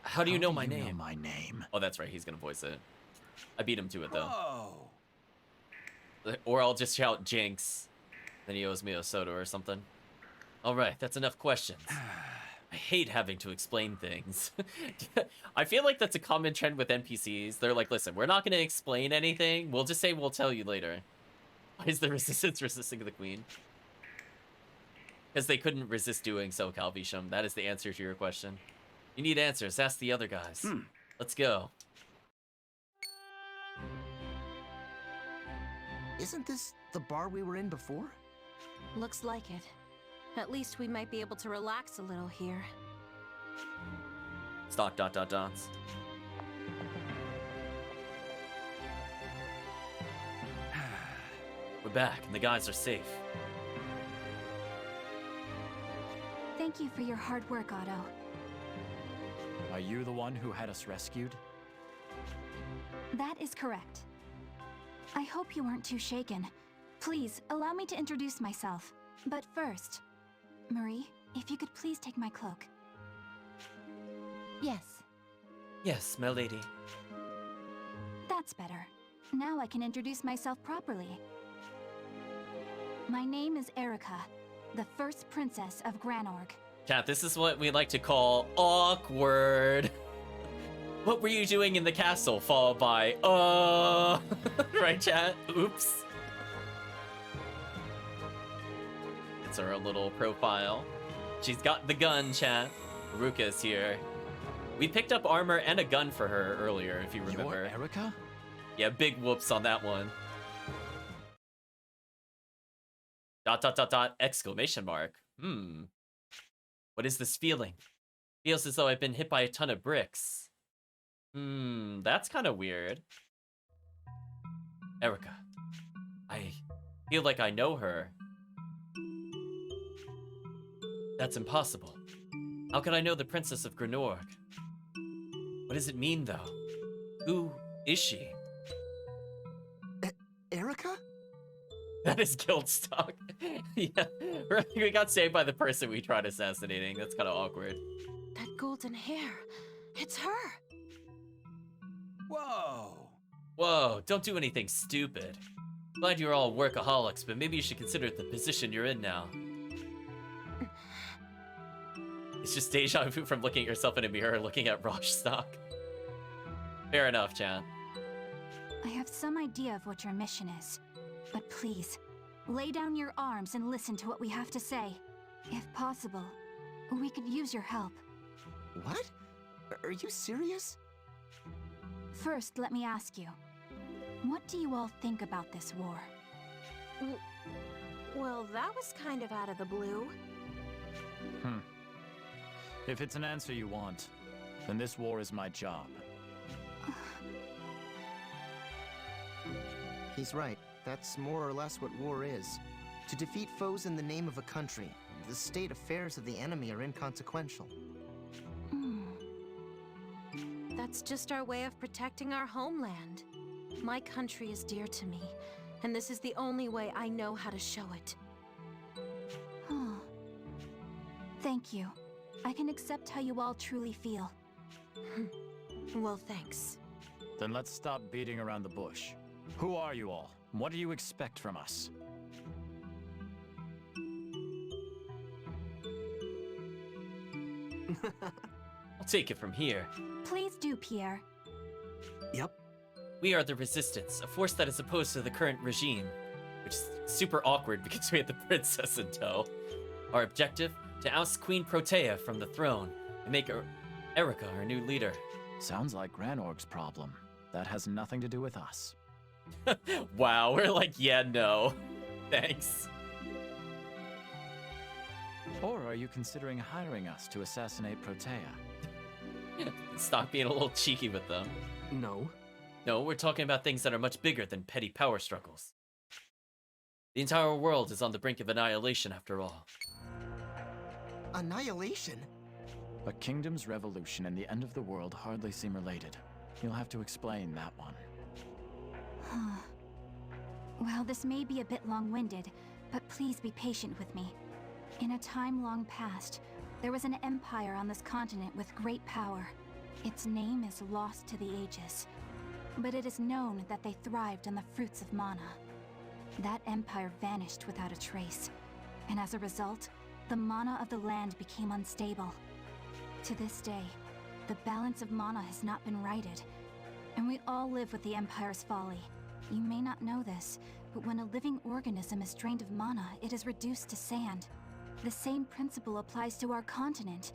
How do you know my name? Know my name? Oh, that's right. He's gonna voice it. I beat him to it, though. Whoa! Or I'll just shout Jinx. Then he owes me a soda or something. All right, that's enough questions. I hate having to explain things. I feel like that's a common trend with NPCs. They're like, listen, we're not going to explain anything. We'll just say we'll tell you later. Why is the Resistance resisting the Queen? Because they couldn't resist doing so, Calvisham. That is the answer to your question. You need answers. Ask the other guys. Let's go. Isn't this the bar we were in before? Looks like it. At least we might be able to relax a little here. Stock ... dots. We're back, and the guys are safe. Thank you for your hard work, Otto. Are you the one who had us rescued? That is correct. I hope you weren't too shaken. Please, allow me to introduce myself. But first, Marie, if you could please take my cloak. Yes. Yes, my lady. That's better. Now I can introduce myself properly. My name is Erica, the first princess of Granorg. Chat, this is what we like to call awkward. What were you doing in the castle? Followed by, right, chat? Oops. It's her little profile. She's got the gun, chat. Ruka's here. We picked up armor and a gun for her earlier, if you remember. You're Erica? Yeah, big whoops on that one. ... exclamation mark. What is this feeling? Feels as though I've been hit by a ton of bricks. That's kind of weird. Erica. I feel like I know her. That's impossible. How could I know the Princess of Granorg? What does it mean, though? Who is she? Erica? That is Guildstock. Yeah, we got saved by the person we tried assassinating. That's kind of awkward. That golden hair. It's her. Whoa. Whoa, don't do anything stupid. Glad you're all workaholics, but maybe you should consider the position you're in now. It's just deja vu from looking at yourself in a mirror, looking at Rosche stock. Fair enough, Chan. I have some idea of what your mission is, but please, lay down your arms and listen to what we have to say. If possible, we could use your help. What? Are you serious? First, let me ask you, what do you all think about this war? Well, that was kind of out of the blue. If it's an answer you want, then this war is my job. He's right. That's more or less what war is. To defeat foes in the name of a country, the state affairs of the enemy are inconsequential. That's just our way of protecting our homeland. My country is dear to me, and this is the only way I know how to show it. Thank you. I can accept how you all truly feel. Well, thanks. Then let's stop beating around the bush. Who are you all? What do you expect from us? I'll take it from here. Please do, Pierre. Yep. We are the Resistance, a force that is opposed to the current regime. Which is super awkward because we had the princess in tow. Our objective? To oust Queen Protea from the throne and make Erica our new leader. Sounds like Granorg's problem. That has nothing to do with us. Wow, we're like, yeah, no. Thanks. Or are you considering hiring us to assassinate Protea? Stop being a little cheeky with them. No. No, we're talking about things that are much bigger than petty power struggles. The entire world is on the brink of annihilation after all. Annihilation? A kingdom's revolution and the end of the world hardly seem related. You'll have to explain that one. Well, this may be a bit long-winded, but please be patient with me. In a time long past, there was an empire on this continent with great power. Its name is lost to the ages, but it is known that they thrived on the fruits of mana. That empire vanished without a trace, and as a result, the mana of the land became unstable. To this day, the balance of mana has not been righted, and we all live with the Empire's folly. You may not know this, but when a living organism is drained of mana, it is reduced to sand. The same principle applies to our continent,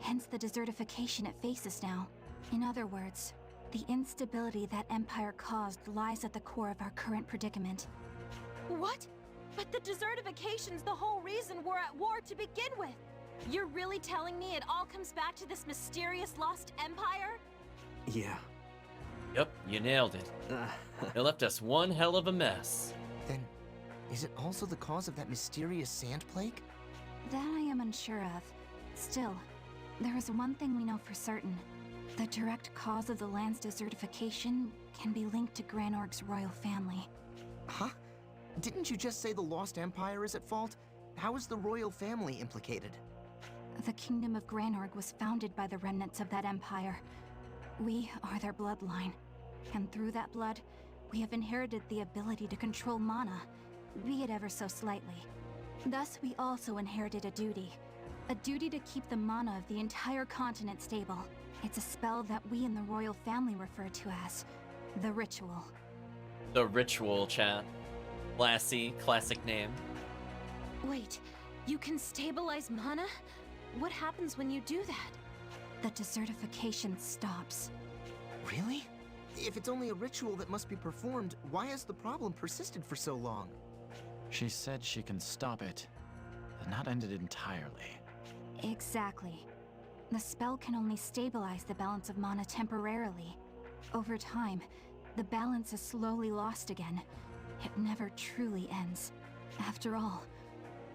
hence the desertification it faces now. In other words, the instability that Empire caused lies at the core of our current predicament. What? But the desertification's the whole reason we're at war to begin with! You're really telling me it all comes back to this mysterious lost empire? Yeah. Yep, you nailed it. It left us one hell of a mess. Then, is it also the cause of that mysterious sand plague? That I am unsure of. Still, there is one thing we know for certain. The direct cause of the land's desertification can be linked to Granorg's royal family. Huh? Didn't you just say the Lost Empire is at fault? How is the royal family implicated? The Kingdom of Granorg was founded by the remnants of that empire. We are their bloodline. And through that blood, we have inherited the ability to control mana, be it ever so slightly. Thus, we also inherited a duty. A duty to keep the mana of the entire continent stable. It's a spell that we in the royal family refer to as the Ritual. The Ritual, chat. Classy, classic name. Wait, you can stabilize mana? What happens when you do that? The desertification stops. Really? If it's only a ritual that must be performed, why has the problem persisted for so long? She said she can stop it, but not end it entirely. Exactly. The spell can only stabilize the balance of mana temporarily. Over time, the balance is slowly lost again. It never truly ends. After all,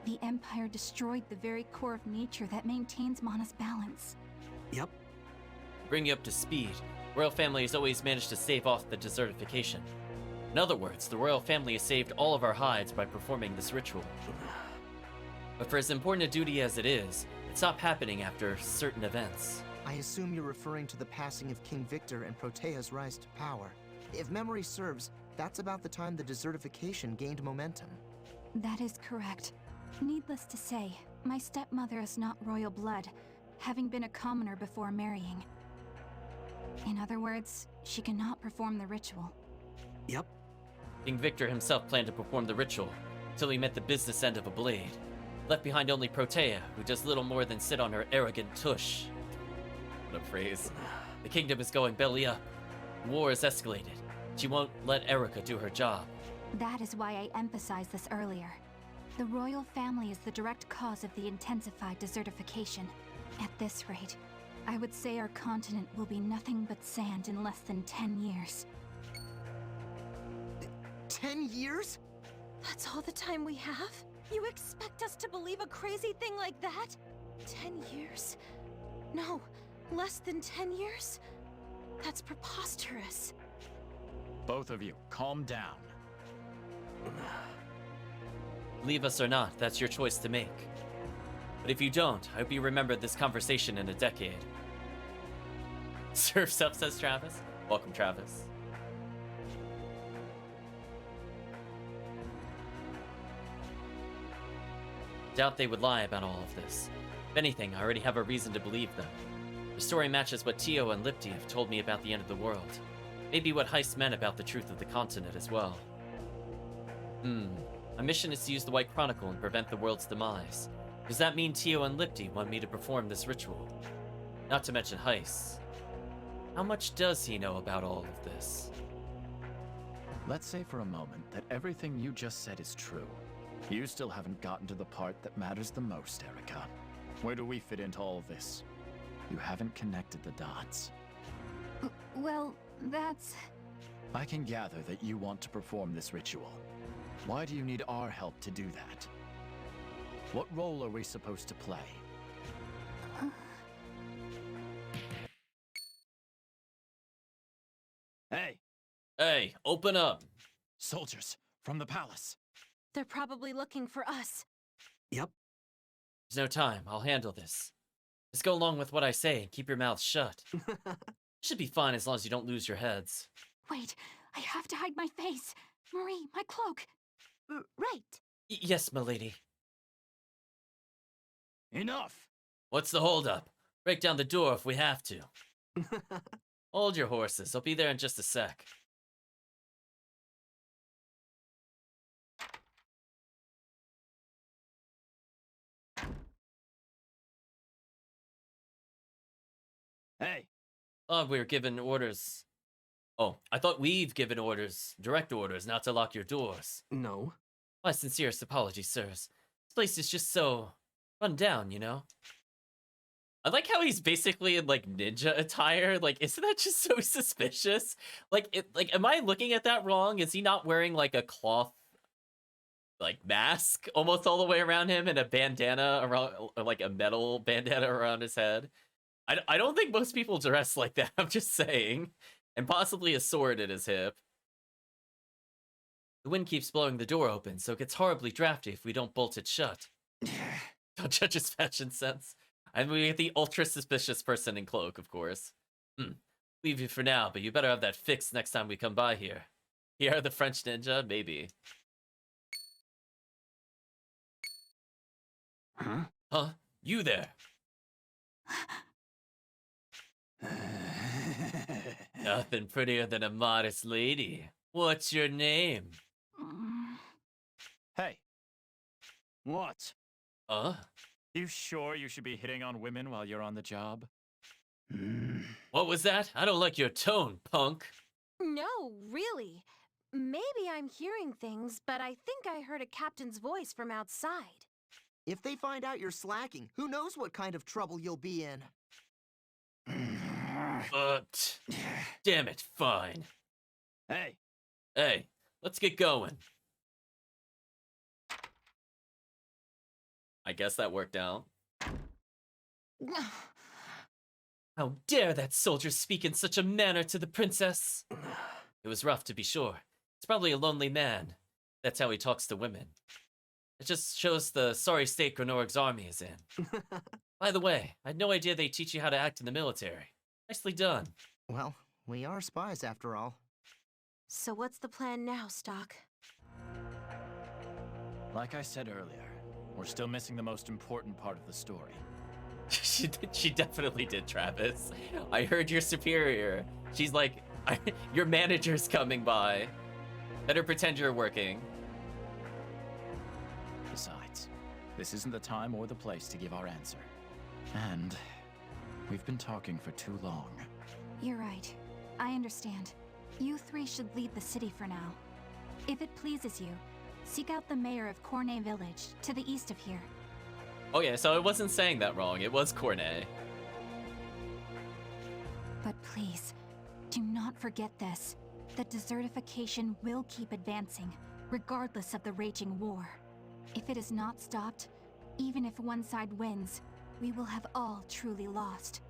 the Empire destroyed the very core of nature that maintains mana's balance. Yep. Bring you up to speed. Royal family has always managed to stave off the desertification. In other words, the royal family has saved all of our hides by performing this ritual. But for as important a duty as it is, it stopped happening after certain events. I assume you're referring to the passing of King Victor and Protea's rise to power. If memory serves, that's about the time the desertification gained momentum. That is correct. Needless to say, my stepmother is not royal blood, having been a commoner before marrying. In other words, she cannot perform the ritual. Yep. King Victor himself planned to perform the ritual, until he met the business end of a blade. Left behind only Protea, who does little more than sit on her arrogant tush. What a phrase. The kingdom is going belly up. The war has escalated. She won't let Erica do her job. That is why I emphasized this earlier. The royal family is the direct cause of the intensified desertification. At this rate, I would say our continent will be nothing but sand in less than 10 years. 10 years? That's all the time we have? You expect us to believe a crazy thing like that? 10 years? No, less than 10 years? That's preposterous. Both of you, calm down. Leave us or not, that's your choice to make. But if you don't, I hope you remember this conversation in a decade. Surf's up, says Travis. Welcome, Travis. Doubt they would lie about all of this. If anything, I already have a reason to believe them. The story matches what Tio and Lipti have told me about the end of the world. Maybe what Heist meant about the truth of the continent as well. My mission is to use the White Chronicle and prevent the world's demise. Does that mean Tio and Lipti want me to perform this ritual? Not to mention Heist. How much does he know about all of this? Let's say for a moment that everything you just said is true. You still haven't gotten to the part that matters the most, Erica. Where do we fit into all of this? You haven't connected the dots. Well, that's... I can gather that you want to perform this ritual. Why do you need our help to do that? What role are we supposed to play? Hey! Hey, open up! Soldiers, from the palace. They're probably looking for us. Yep. There's no time, I'll handle this. Just go along with what I say and keep your mouth shut. Should be fine as long as you don't lose your heads. Wait, I have to hide my face. Marie, my cloak. Right. Yes, milady. Enough! What's the holdup? Break down the door if we have to. Hold your horses, I'll be there in just a sec. Hey! Thought we were given orders. Oh, I thought we've given orders, direct orders, not to lock your doors. No. My sincerest apologies, sirs. This place is just so run down, you know? I like how he's basically in, like, ninja attire. Like, isn't that just so suspicious? Like, am I looking at that wrong? Is he not wearing, like, a cloth, like, mask almost all the way around him and a bandana around, or, like, a metal bandana around his head? I don't think most people dress like that, I'm just saying. And possibly a sword at his hip. The wind keeps blowing the door open, so it gets horribly drafty if we don't bolt it shut. Don't judge his fashion sense. And we get the ultra-suspicious person in cloak, of course. Leave you for now, but you better have that fixed next time we come by here. Here, the French ninja? Maybe. Huh? Huh? You there? Nothing prettier than a modest lady. What's your name? Hey. What? You sure you should be hitting on women while you're on the job? What was that? I don't like your tone, punk. No, really. Maybe I'm hearing things, but I think I heard a captain's voice from outside. If they find out you're slacking, who knows what kind of trouble you'll be in. Damn it, fine. Hey. Hey, let's get going. I guess that worked out. How dare that soldier speak in such a manner to the princess? It was rough, to be sure. He's probably a lonely man. That's how he talks to women. It just shows the sorry state Granorg's army is in. By the way, I had no idea they teach you how to act in the military. Nicely done. Well, we are spies after all. So what's the plan now, Stock? Like I said earlier, we're still missing the most important part of the story. She definitely did, Travis. I heard your superior. She's like, your manager's coming by. Better pretend you're working. Besides, this isn't the time or the place to give our answer. And we've been talking for too long. You're right. I understand. You three should leave the city for now. If it pleases you, seek out the mayor of Cornet Village, to the east of here. Oh yeah, so I wasn't saying that wrong. It was Cornet. But please, do not forget this. That desertification will keep advancing, regardless of the raging war. If it is not stopped, even if one side wins, we will have all truly lost.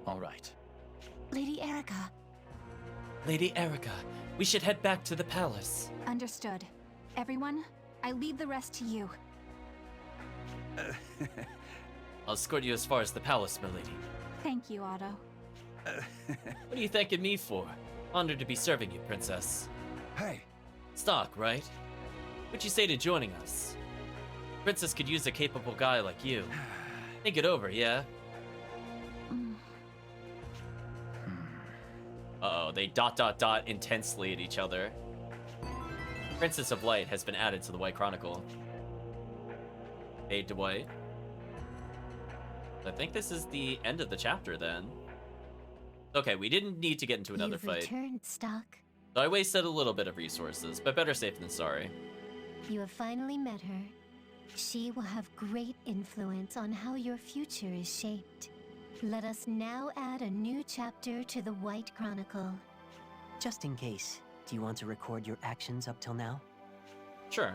All right. Lady Erica. Lady Erica, we should head back to the palace. Understood. Everyone, I leave the rest to you. I'll escort you as far as the palace, milady. Thank you, Otto. What are you thanking me for? Honored to be serving you, princess. Hey. Stock, right? What'd you say to joining us? Princess could use a capable guy like you. Think it over, yeah? Uh-oh, they ... intensely at each other. Princess of Light has been added to the White Chronicle. Fade to white. I think this is the end of the chapter then. Okay, we didn't need to get into another fight. Returned, Stock. So I wasted a little bit of resources, but better safe than sorry. You have finally met her. She will have great influence on how your future is shaped. Let us now add a new chapter to the White Chronicle. Just in case, do you want to record your actions up till now? Sure.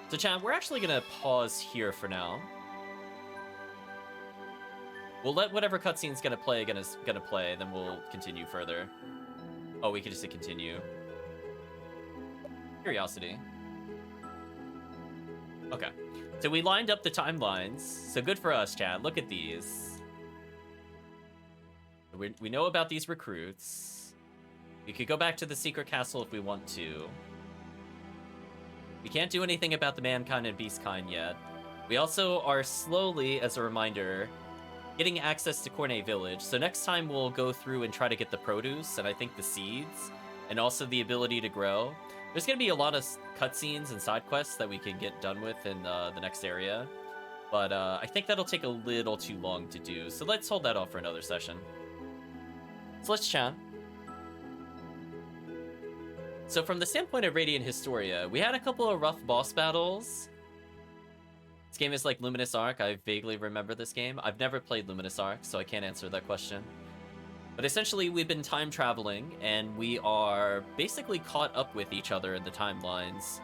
So chat, we're actually gonna pause here for now. We'll let whatever cutscene's gonna play, then we'll continue further. Oh, we could just hit continue. Curiosity. Okay. So we lined up the timelines. So good for us, chat. Look at these. We know about these recruits. We could go back to the secret castle if we want to. We can't do anything about the mankind and beastkind yet. We also are slowly, as a reminder, getting access to Cornet Village. So next time we'll go through and try to get the produce, and I think the seeds, and also the ability to grow. There's going to be a lot of cutscenes and side quests that we can get done with in the next area. But I think that'll take a little too long to do. So let's hold that off for another session. So let's chat. So from the standpoint of Radiant Historia, we had a couple of rough boss battles. This game is like Luminous Arc. I vaguely remember this game. I've never played Luminous Arc, so I can't answer that question. But essentially, we've been time traveling, and we are basically caught up with each other in the timelines.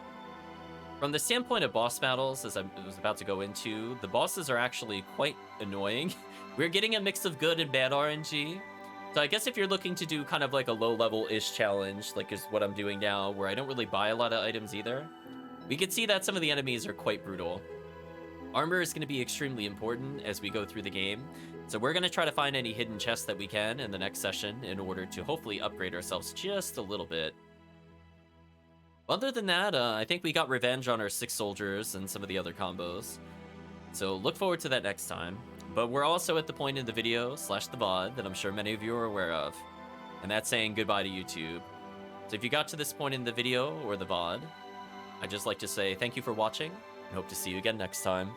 From the standpoint of boss battles, as I was about to go into, the bosses are actually quite annoying. We're getting a mix of good and bad RNG. So I guess if you're looking to do kind of like a low-level-ish challenge, like is what I'm doing now, where I don't really buy a lot of items either, we can see that some of the enemies are quite brutal. Armor is going to be extremely important as we go through the game. So we're going to try to find any hidden chests that we can in the next session in order to hopefully upgrade ourselves just a little bit. Other than that, I think we got revenge on our 6 soldiers and some of the other combos. So look forward to that next time. But we're also at the point in the video / the VOD that I'm sure many of you are aware of. And that's saying goodbye to YouTube. So if you got to this point in the video or the VOD, I'd just like to say thank you for watching and hope to see you again next time.